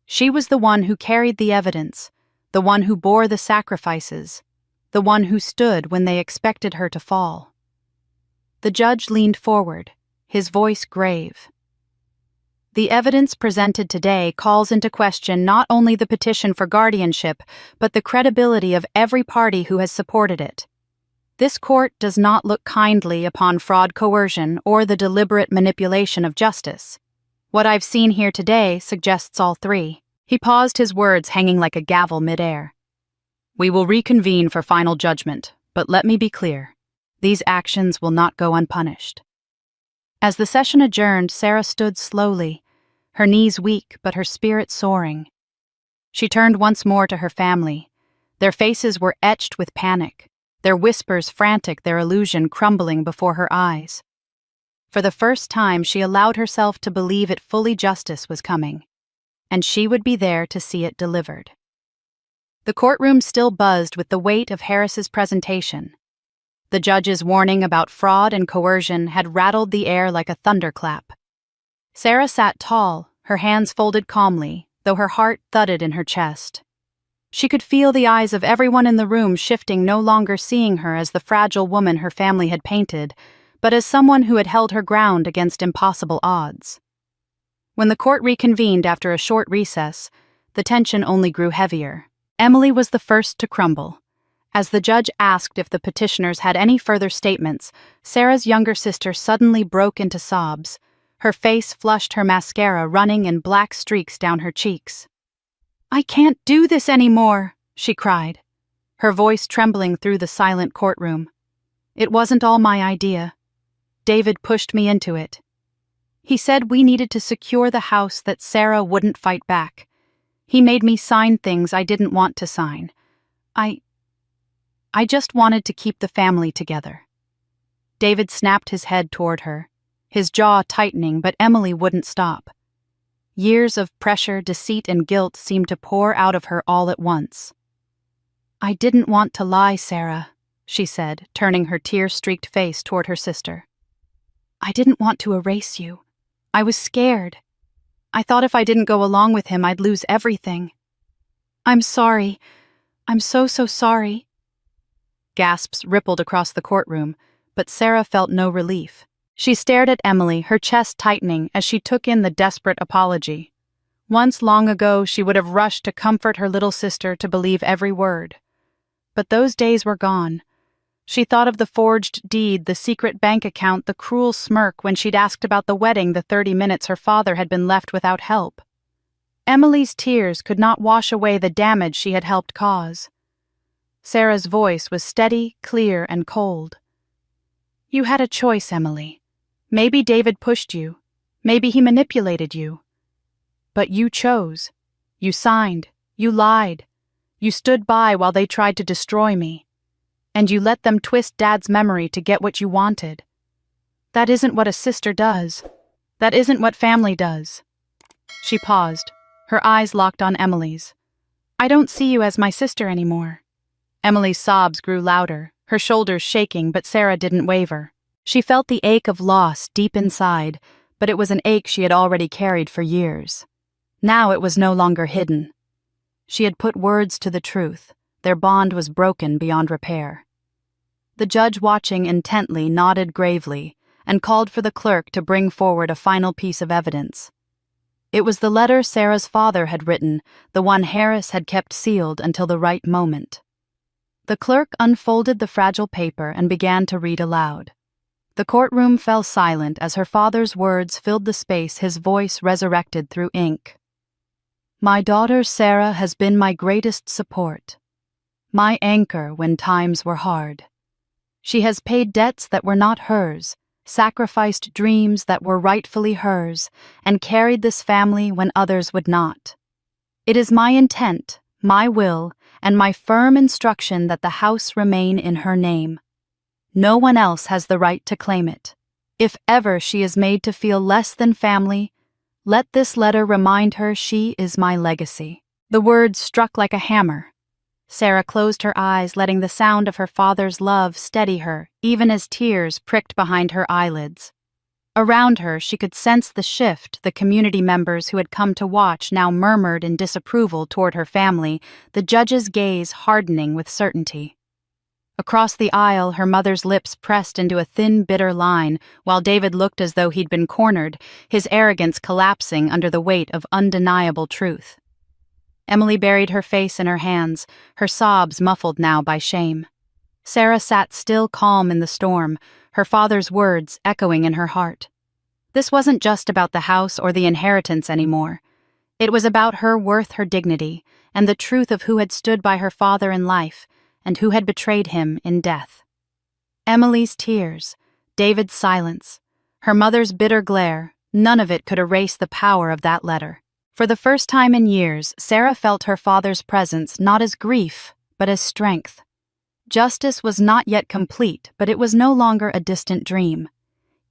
She was the one who carried the evidence, the one who bore the sacrifices, the one who stood when they expected her to fall. The judge leaned forward, his voice grave. "The evidence presented today calls into question not only the petition for guardianship, but the credibility of every party who has supported it. This court does not look kindly upon fraud, coercion, or the deliberate manipulation of justice. What I've seen here today suggests all three." He paused, his words hanging like a gavel midair. "We will reconvene for final judgment, but let me be clear. These actions will not go unpunished." As the session adjourned, Sarah stood slowly, her knees weak but her spirit soaring. She turned once more to her family. Their faces were etched with panic, their whispers frantic, their illusion crumbling before her eyes. For the first time, she allowed herself to believe it fully: justice was coming, and she would be there to see it delivered. The courtroom still buzzed with the weight of Harris's presentation. The judge's warning about fraud and coercion had rattled the air like a thunderclap. Sarah sat tall, her hands folded calmly, though her heart thudded in her chest. She could feel the eyes of everyone in the room shifting, no longer seeing her as the fragile woman her family had painted, but as someone who had held her ground against impossible odds. When the court reconvened after a short recess, the tension only grew heavier. Emily was the first to crumble. As the judge asked if the petitioners had any further statements, Sarah's younger sister suddenly broke into sobs. Her face flushed, her mascara running in black streaks down her cheeks. "I can't do this anymore," she cried, her voice trembling through the silent courtroom. "It wasn't all my idea. David pushed me into it. He said we needed to secure the house, that Sarah wouldn't fight back. He made me sign things I didn't want to sign. I just wanted to keep the family together." David snapped his head toward her, his jaw tightening, but Emily wouldn't stop. Years of pressure, deceit, and guilt seemed to pour out of her all at once. "I didn't want to lie, Sarah," she said, turning her tear-streaked face toward her sister. "I didn't want to erase you. I was scared. I thought if I didn't go along with him, I'd lose everything. I'm sorry. I'm so sorry." Gasps rippled across the courtroom, but Sarah felt no relief. She stared at Emily, her chest tightening as she took in the desperate apology. Once long ago, she would have rushed to comfort her little sister, to believe every word. But those days were gone. She thought of the forged deed, the secret bank account, the cruel smirk when she'd asked about the wedding, the 30 minutes her father had been left without help. Emily's tears could not wash away the damage she had helped cause. Sarah's voice was steady, clear, and cold. "You had a choice, Emily. Maybe David pushed you. Maybe he manipulated you. But you chose. You signed. You lied. You stood by while they tried to destroy me. And you let them twist Dad's memory to get what you wanted. That isn't what a sister does. That isn't what family does. She paused, her eyes locked on Emily's. I don't see you as my sister anymore. Emily's sobs grew louder, her shoulders shaking, but Sarah didn't waver. She felt the ache of loss deep inside, but it was an ache she had already carried for years. Now it was no longer hidden. She had put words to the truth. Their bond was broken beyond repair. The judge, watching intently, nodded gravely and called for the clerk to bring forward a final piece of evidence. It was the letter Sarah's father had written, the one Harris had kept sealed until the right moment. The clerk unfolded the fragile paper and began to read aloud. The courtroom fell silent as her father's words filled the space, his voice resurrected through ink. My daughter Sarah has been my greatest support, my anchor when times were hard. She has paid debts that were not hers, sacrificed dreams that were rightfully hers, and carried this family when others would not. It is my intent, my will, and my firm instruction that the house remain in her name. No one else has the right to claim it. If ever she is made to feel less than family, let this letter remind her she is my legacy. The words struck like a hammer. Sarah closed her eyes, letting the sound of her father's love steady her, even as tears pricked behind her eyelids. Around her, she could sense the shift. The community members who had come to watch now murmured in disapproval toward her family, the judge's gaze hardening with certainty. Across the aisle, her mother's lips pressed into a thin, bitter line, while David looked as though he'd been cornered, his arrogance collapsing under the weight of undeniable truth. Emily buried her face in her hands, her sobs muffled now by shame. Sarah sat still, calm in the storm, her father's words echoing in her heart. This wasn't just about the house or the inheritance anymore. It was about her worth, her dignity, and the truth of who had stood by her father in life and who had betrayed him in death. Emily's tears, David's silence, her mother's bitter glare, none of it could erase the power of that letter. For the first time in years, Sarah felt her father's presence not as grief, but as strength. Justice was not yet complete, but it was no longer a distant dream.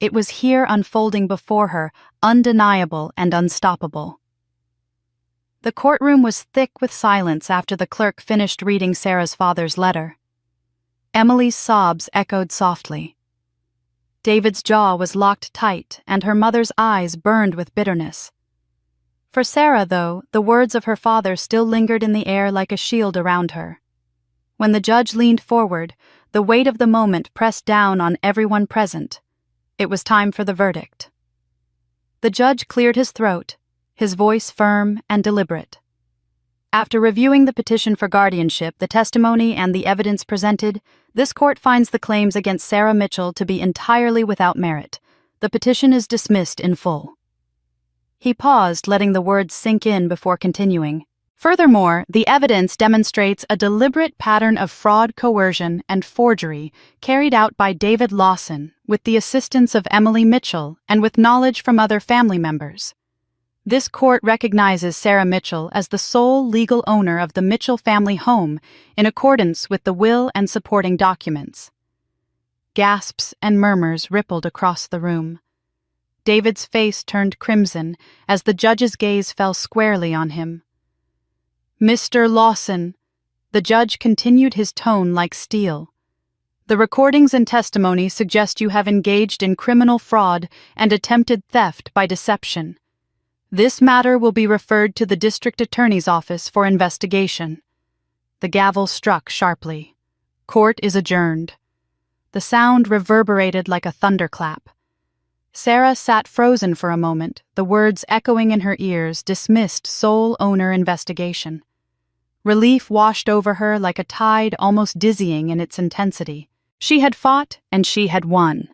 It was here unfolding before her, undeniable and unstoppable. The courtroom was thick with silence after the clerk finished reading Sarah's father's letter. Emily's sobs echoed softly. David's jaw was locked tight, and her mother's eyes burned with bitterness. For Sarah, though, the words of her father still lingered in the air like a shield around her. When the judge leaned forward, the weight of the moment pressed down on everyone present. It was time for the verdict. The judge cleared his throat, his voice firm and deliberate. After reviewing the petition for guardianship, the testimony, and the evidence presented, this court finds the claims against Sarah Mitchell to be entirely without merit. The petition is dismissed in full. He paused, letting the words sink in before continuing. Furthermore, the evidence demonstrates a deliberate pattern of fraud, coercion, and forgery carried out by David Lawson with the assistance of Emily Mitchell and with knowledge from other family members. This court recognizes Sarah Mitchell as the sole legal owner of the Mitchell family home in accordance with the will and supporting documents. Gasps and murmurs rippled across the room. David's face turned crimson as the judge's gaze fell squarely on him. Mr. Lawson, the judge continued, his tone like steel. The recordings and testimony suggest you have engaged in criminal fraud and attempted theft by deception. This matter will be referred to the district attorney's office for investigation. The gavel struck sharply. Court is adjourned. The sound reverberated like a thunderclap. Sarah sat frozen for a moment, the words echoing in her ears, dismissed sole owner investigation. Relief washed over her like a tide, almost dizzying in its intensity. She had fought, and she had won.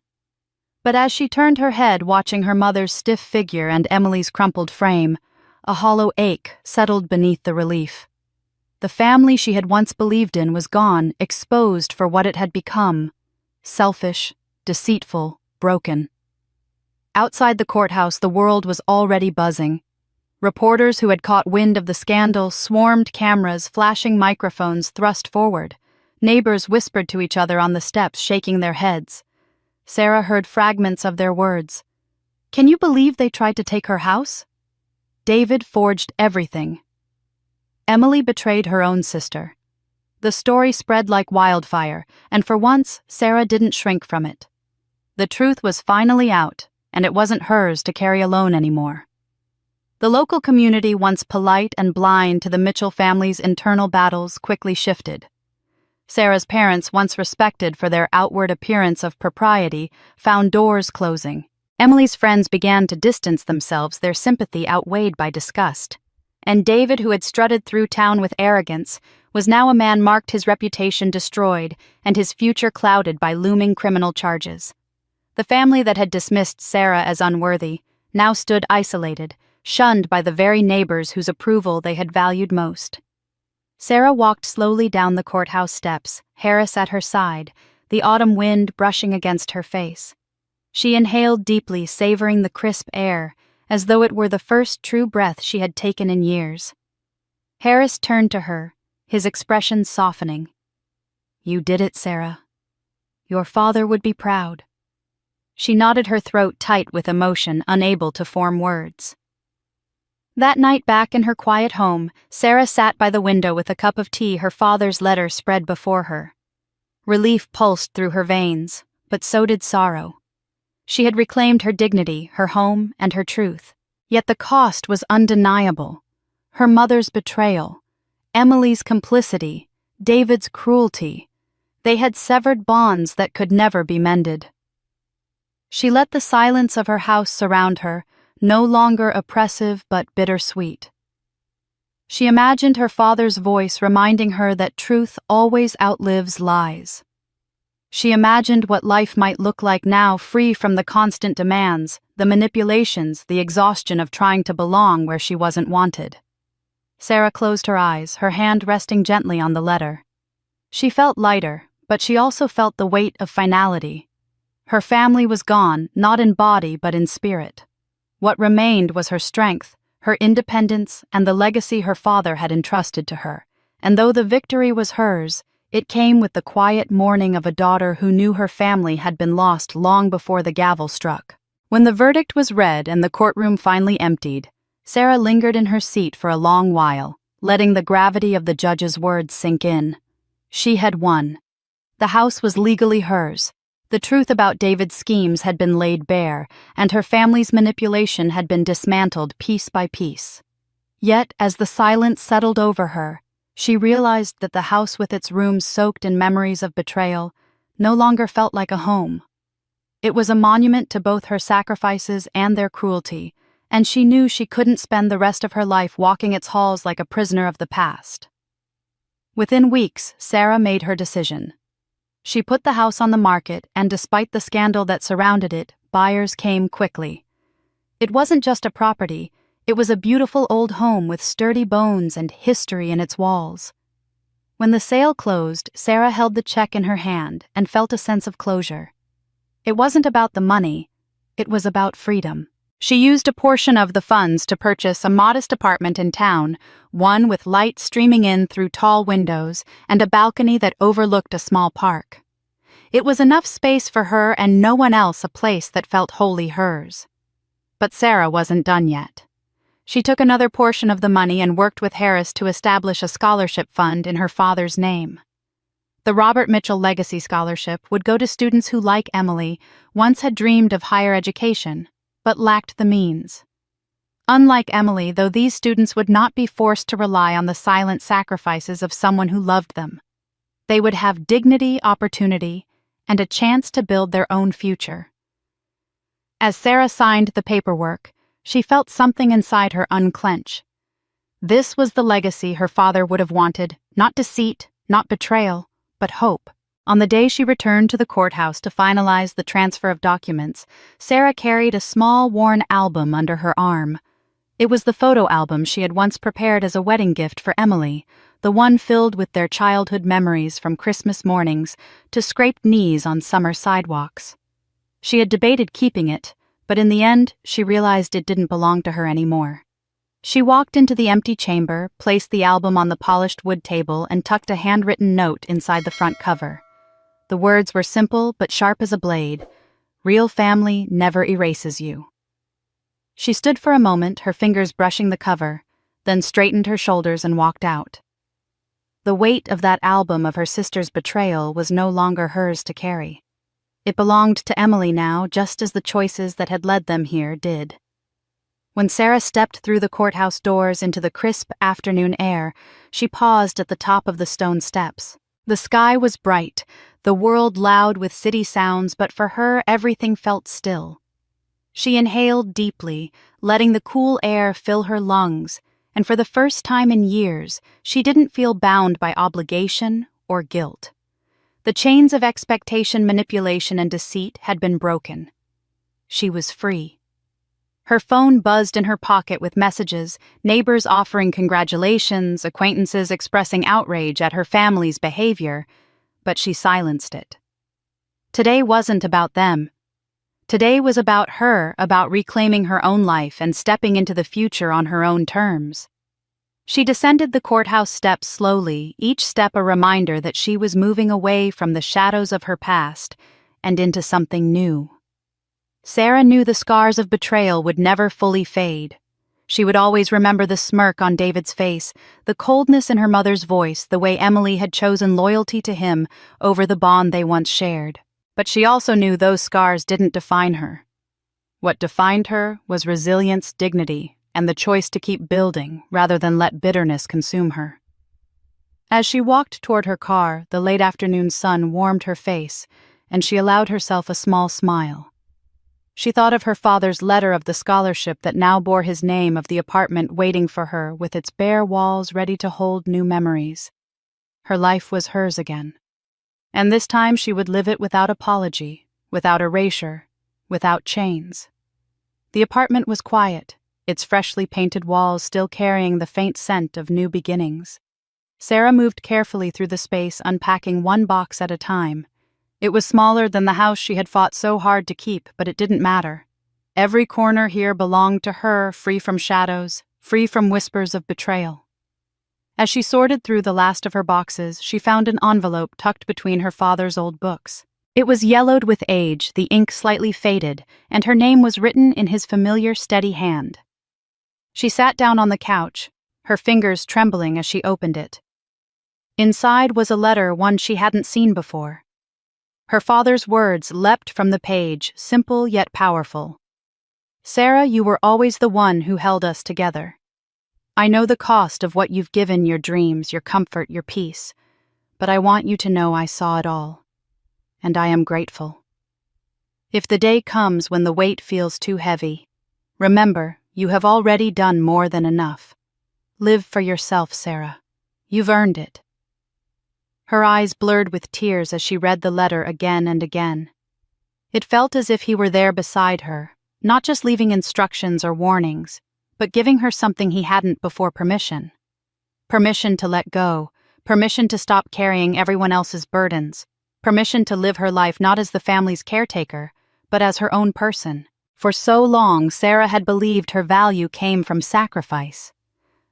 But as she turned her head, watching her mother's stiff figure and Emily's crumpled frame, a hollow ache settled beneath the relief. The family she had once believed in was gone, exposed for what it had become: selfish, deceitful, broken. Outside the courthouse, the world was already buzzing. Reporters who had caught wind of the scandal swarmed cameras, flashing microphones thrust forward. Neighbors whispered to each other on the steps, shaking their heads. Sarah heard fragments of their words. "Can you believe they tried to take her house? David forged everything. Emily betrayed her own sister." The story spread like wildfire, and for once, Sarah didn't shrink from it. The truth was finally out, and it wasn't hers to carry alone anymore. The local community, once polite and blind to the Mitchell family's internal battles, quickly shifted. Sarah's parents, once respected for their outward appearance of propriety, found doors closing. Emily's friends began to distance themselves, their sympathy outweighed by disgust. And David, who had strutted through town with arrogance, was now a man marked, his reputation destroyed, and his future clouded by looming criminal charges. The family that had dismissed Sarah as unworthy now stood isolated, shunned by the very neighbors whose approval they had valued most. Sarah walked slowly down the courthouse steps, Harris at her side, the autumn wind brushing against her face. She inhaled deeply, savoring the crisp air, as though it were the first true breath she had taken in years. Harris turned to her, his expression softening. "You did it, Sarah. Your father would be proud." She nodded, her throat tight with emotion, unable to form words. That night back in her quiet home, Sarah sat by the window with a cup of tea, her father's letter spread before her. Relief pulsed through her veins, but so did sorrow. She had reclaimed her dignity, her home, and her truth. Yet the cost was undeniable. Her mother's betrayal, Emily's complicity, David's cruelty. They had severed bonds that could never be mended. She let the silence of her house surround her, no longer oppressive but bittersweet. She imagined her father's voice reminding her that truth always outlives lies. She imagined what life might look like now, free from the constant demands, the manipulations, the exhaustion of trying to belong where she wasn't wanted. Sarah closed her eyes, her hand resting gently on the letter. She felt lighter, but she also felt the weight of finality. Her family was gone, not in body but in spirit. What remained was her strength, her independence, and the legacy her father had entrusted to her. And though the victory was hers, it came with the quiet mourning of a daughter who knew her family had been lost long before the gavel struck. When the verdict was read and the courtroom finally emptied, Sarah lingered in her seat for a long while, letting the gravity of the judge's words sink in. She had won. The house was legally hers. The truth about David's schemes had been laid bare, and her family's manipulation had been dismantled piece by piece. Yet, as the silence settled over her, she realized that the house with its rooms soaked in memories of betrayal no longer felt like a home. It was a monument to both her sacrifices and their cruelty, and she knew she couldn't spend the rest of her life walking its halls like a prisoner of the past. Within weeks, Sarah made her decision. She put the house on the market, and despite the scandal that surrounded it, buyers came quickly. It wasn't just a property, it was a beautiful old home with sturdy bones and history in its walls. When the sale closed, Sarah held the check in her hand and felt a sense of closure. It wasn't about the money, it was about freedom. She used a portion of the funds to purchase a modest apartment in town, one with light streaming in through tall windows and a balcony that overlooked a small park. It was enough space for her and no one else, a place that felt wholly hers. But Sarah wasn't done yet. She took another portion of the money and worked with Harris to establish a scholarship fund in her father's name. The Robert Mitchell Legacy Scholarship would go to students who, like Emily, once had dreamed of higher education, but lacked the means. Unlike Emily, though, these students would not be forced to rely on the silent sacrifices of someone who loved them. They would have dignity, opportunity, and a chance to build their own future. As Sarah signed the paperwork, she felt something inside her unclench. This was the legacy her father would have wanted, not deceit, not betrayal, but hope. On the day she returned to the courthouse to finalize the transfer of documents, Sarah carried a small, worn album under her arm. It was the photo album she had once prepared as a wedding gift for Emily, the one filled with their childhood memories from Christmas mornings to scraped knees on summer sidewalks. She had debated keeping it, but in the end, she realized it didn't belong to her anymore. She walked into the empty chamber, placed the album on the polished wood table, and tucked a handwritten note inside the front cover. The words were simple but sharp as a blade. "Real family never erases you." She stood for a moment, her fingers brushing the cover, then straightened her shoulders and walked out. The weight of that album of her sister's betrayal was no longer hers to carry. It belonged to Emily now, just as the choices that had led them here did. When Sarah stepped through the courthouse doors into the crisp afternoon air, she paused at the top of the stone steps. The sky was bright, the world loud with city sounds, but for her everything felt still. She inhaled deeply, letting the cool air fill her lungs, and for the first time in years, she didn't feel bound by obligation or guilt. The chains of expectation, manipulation, and deceit had been broken. She was free. Her phone buzzed in her pocket with messages, neighbors offering congratulations, acquaintances expressing outrage at her family's behavior, but she silenced it. Today wasn't about them. Today was about her, about reclaiming her own life and stepping into the future on her own terms. She descended the courthouse steps slowly, each step a reminder that she was moving away from the shadows of her past and into something new. Sarah knew the scars of betrayal would never fully fade. She would always remember the smirk on David's face, the coldness in her mother's voice, the way Emily had chosen loyalty to him over the bond they once shared. But she also knew those scars didn't define her. What defined her was resilience, dignity, and the choice to keep building rather than let bitterness consume her. As she walked toward her car, the late afternoon sun warmed her face, and she allowed herself a small smile. She thought of her father's letter of the scholarship that now bore his name, of the apartment waiting for her with its bare walls ready to hold new memories. Her life was hers again. And this time she would live it without apology, without erasure, without chains. The apartment was quiet, its freshly painted walls still carrying the faint scent of new beginnings. Sarah moved carefully through the space, unpacking one box at a time. It was smaller than the house she had fought so hard to keep, but it didn't matter. Every corner here belonged to her, free from shadows, free from whispers of betrayal. As she sorted through the last of her boxes, she found an envelope tucked between her father's old books. It was yellowed with age, the ink slightly faded, and her name was written in his familiar, steady hand. She sat down on the couch, her fingers trembling as she opened it. Inside was a letter, one she hadn't seen before. Her father's words leapt from the page, simple yet powerful. "Sarah, you were always the one who held us together. I know the cost of what you've given, your dreams, your comfort, your peace, but I want you to know I saw it all, and I am grateful. If the day comes when the weight feels too heavy, remember, you have already done more than enough. Live for yourself, Sarah. You've earned it." Her eyes blurred with tears as she read the letter again and again. It felt as if he were there beside her, not just leaving instructions or warnings, but giving her something he hadn't before: permission. Permission to let go, permission to stop carrying everyone else's burdens, permission to live her life not as the family's caretaker, but as her own person. For so long, Sarah had believed her value came from sacrifice.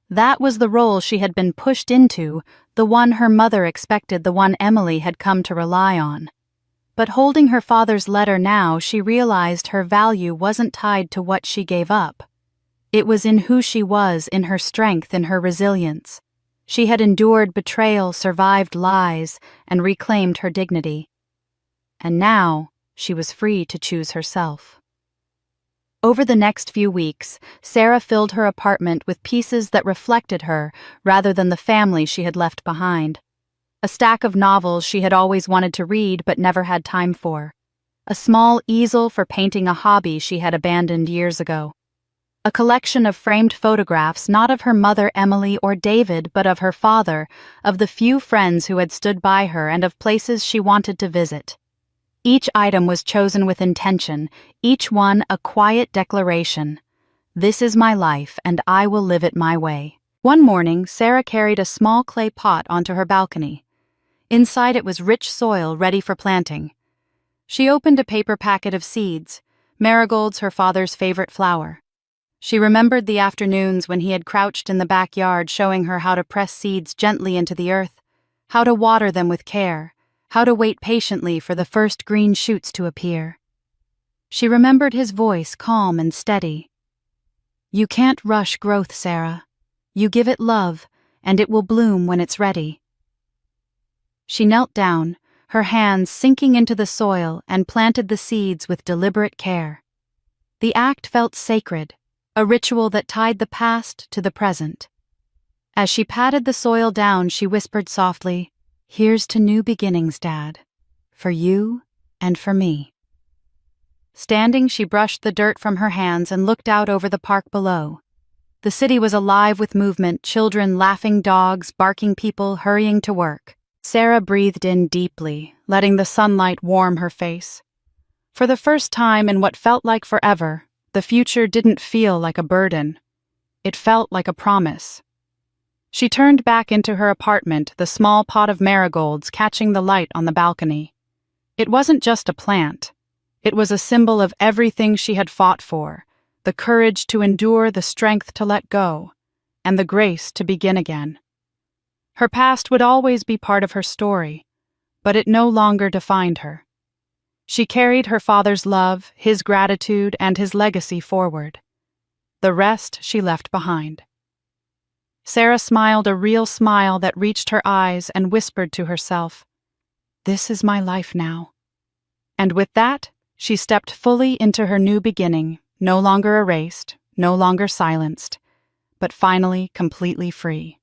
That was the role she had been pushed into, the one her mother expected, the one Emily had come to rely on. But holding her father's letter now, she realized her value wasn't tied to what she gave up. It was in who she was, in her strength, in her resilience. She had endured betrayal, survived lies, and reclaimed her dignity. And now, she was free to choose herself. Over the next few weeks, Sarah filled her apartment with pieces that reflected her rather than the family she had left behind. A stack of novels she had always wanted to read but never had time for. A small easel for painting a hobby she had abandoned years ago. A collection of framed photographs not of her mother Emily or David but of her father, of the few friends who had stood by her and of places she wanted to visit. Each item was chosen with intention, each one a quiet declaration. This is my life, and I will live it my way. One morning, Sarah carried a small clay pot onto her balcony. Inside it was rich soil ready for planting. She opened a paper packet of seeds, Marigolds her father's favorite flower. She remembered the afternoons when he had crouched in the backyard showing her how to press seeds gently into the earth, how to water them with care, how to wait patiently for the first green shoots to appear. She remembered his voice, calm and steady. "You can't rush growth, Sarah. You give it love, and it will bloom when it's ready." She knelt down, her hands sinking into the soil, and planted the seeds with deliberate care. The act felt sacred, a ritual that tied the past to the present. As she patted the soil down, she whispered softly, "Here's to new beginnings, Dad. For you and for me." Standing, she brushed the dirt from her hands and looked out over the park below. The city was alive with movement, children laughing, dogs barking, people hurrying to work. Sarah breathed in deeply, letting the sunlight warm her face. For the first time in what felt like forever, the future didn't feel like a burden. It felt like a promise. She turned back into her apartment, the small pot of marigolds catching the light on the balcony. It wasn't just a plant. It was a symbol of everything she had fought for, the courage to endure, the strength to let go, and the grace to begin again. Her past would always be part of her story, but it no longer defined her. She carried her father's love, his gratitude, and his legacy forward. The rest she left behind. Sarah smiled a real smile that reached her eyes and whispered to herself, "This is my life now." And with that, she stepped fully into her new beginning, no longer erased, no longer silenced, but finally completely free.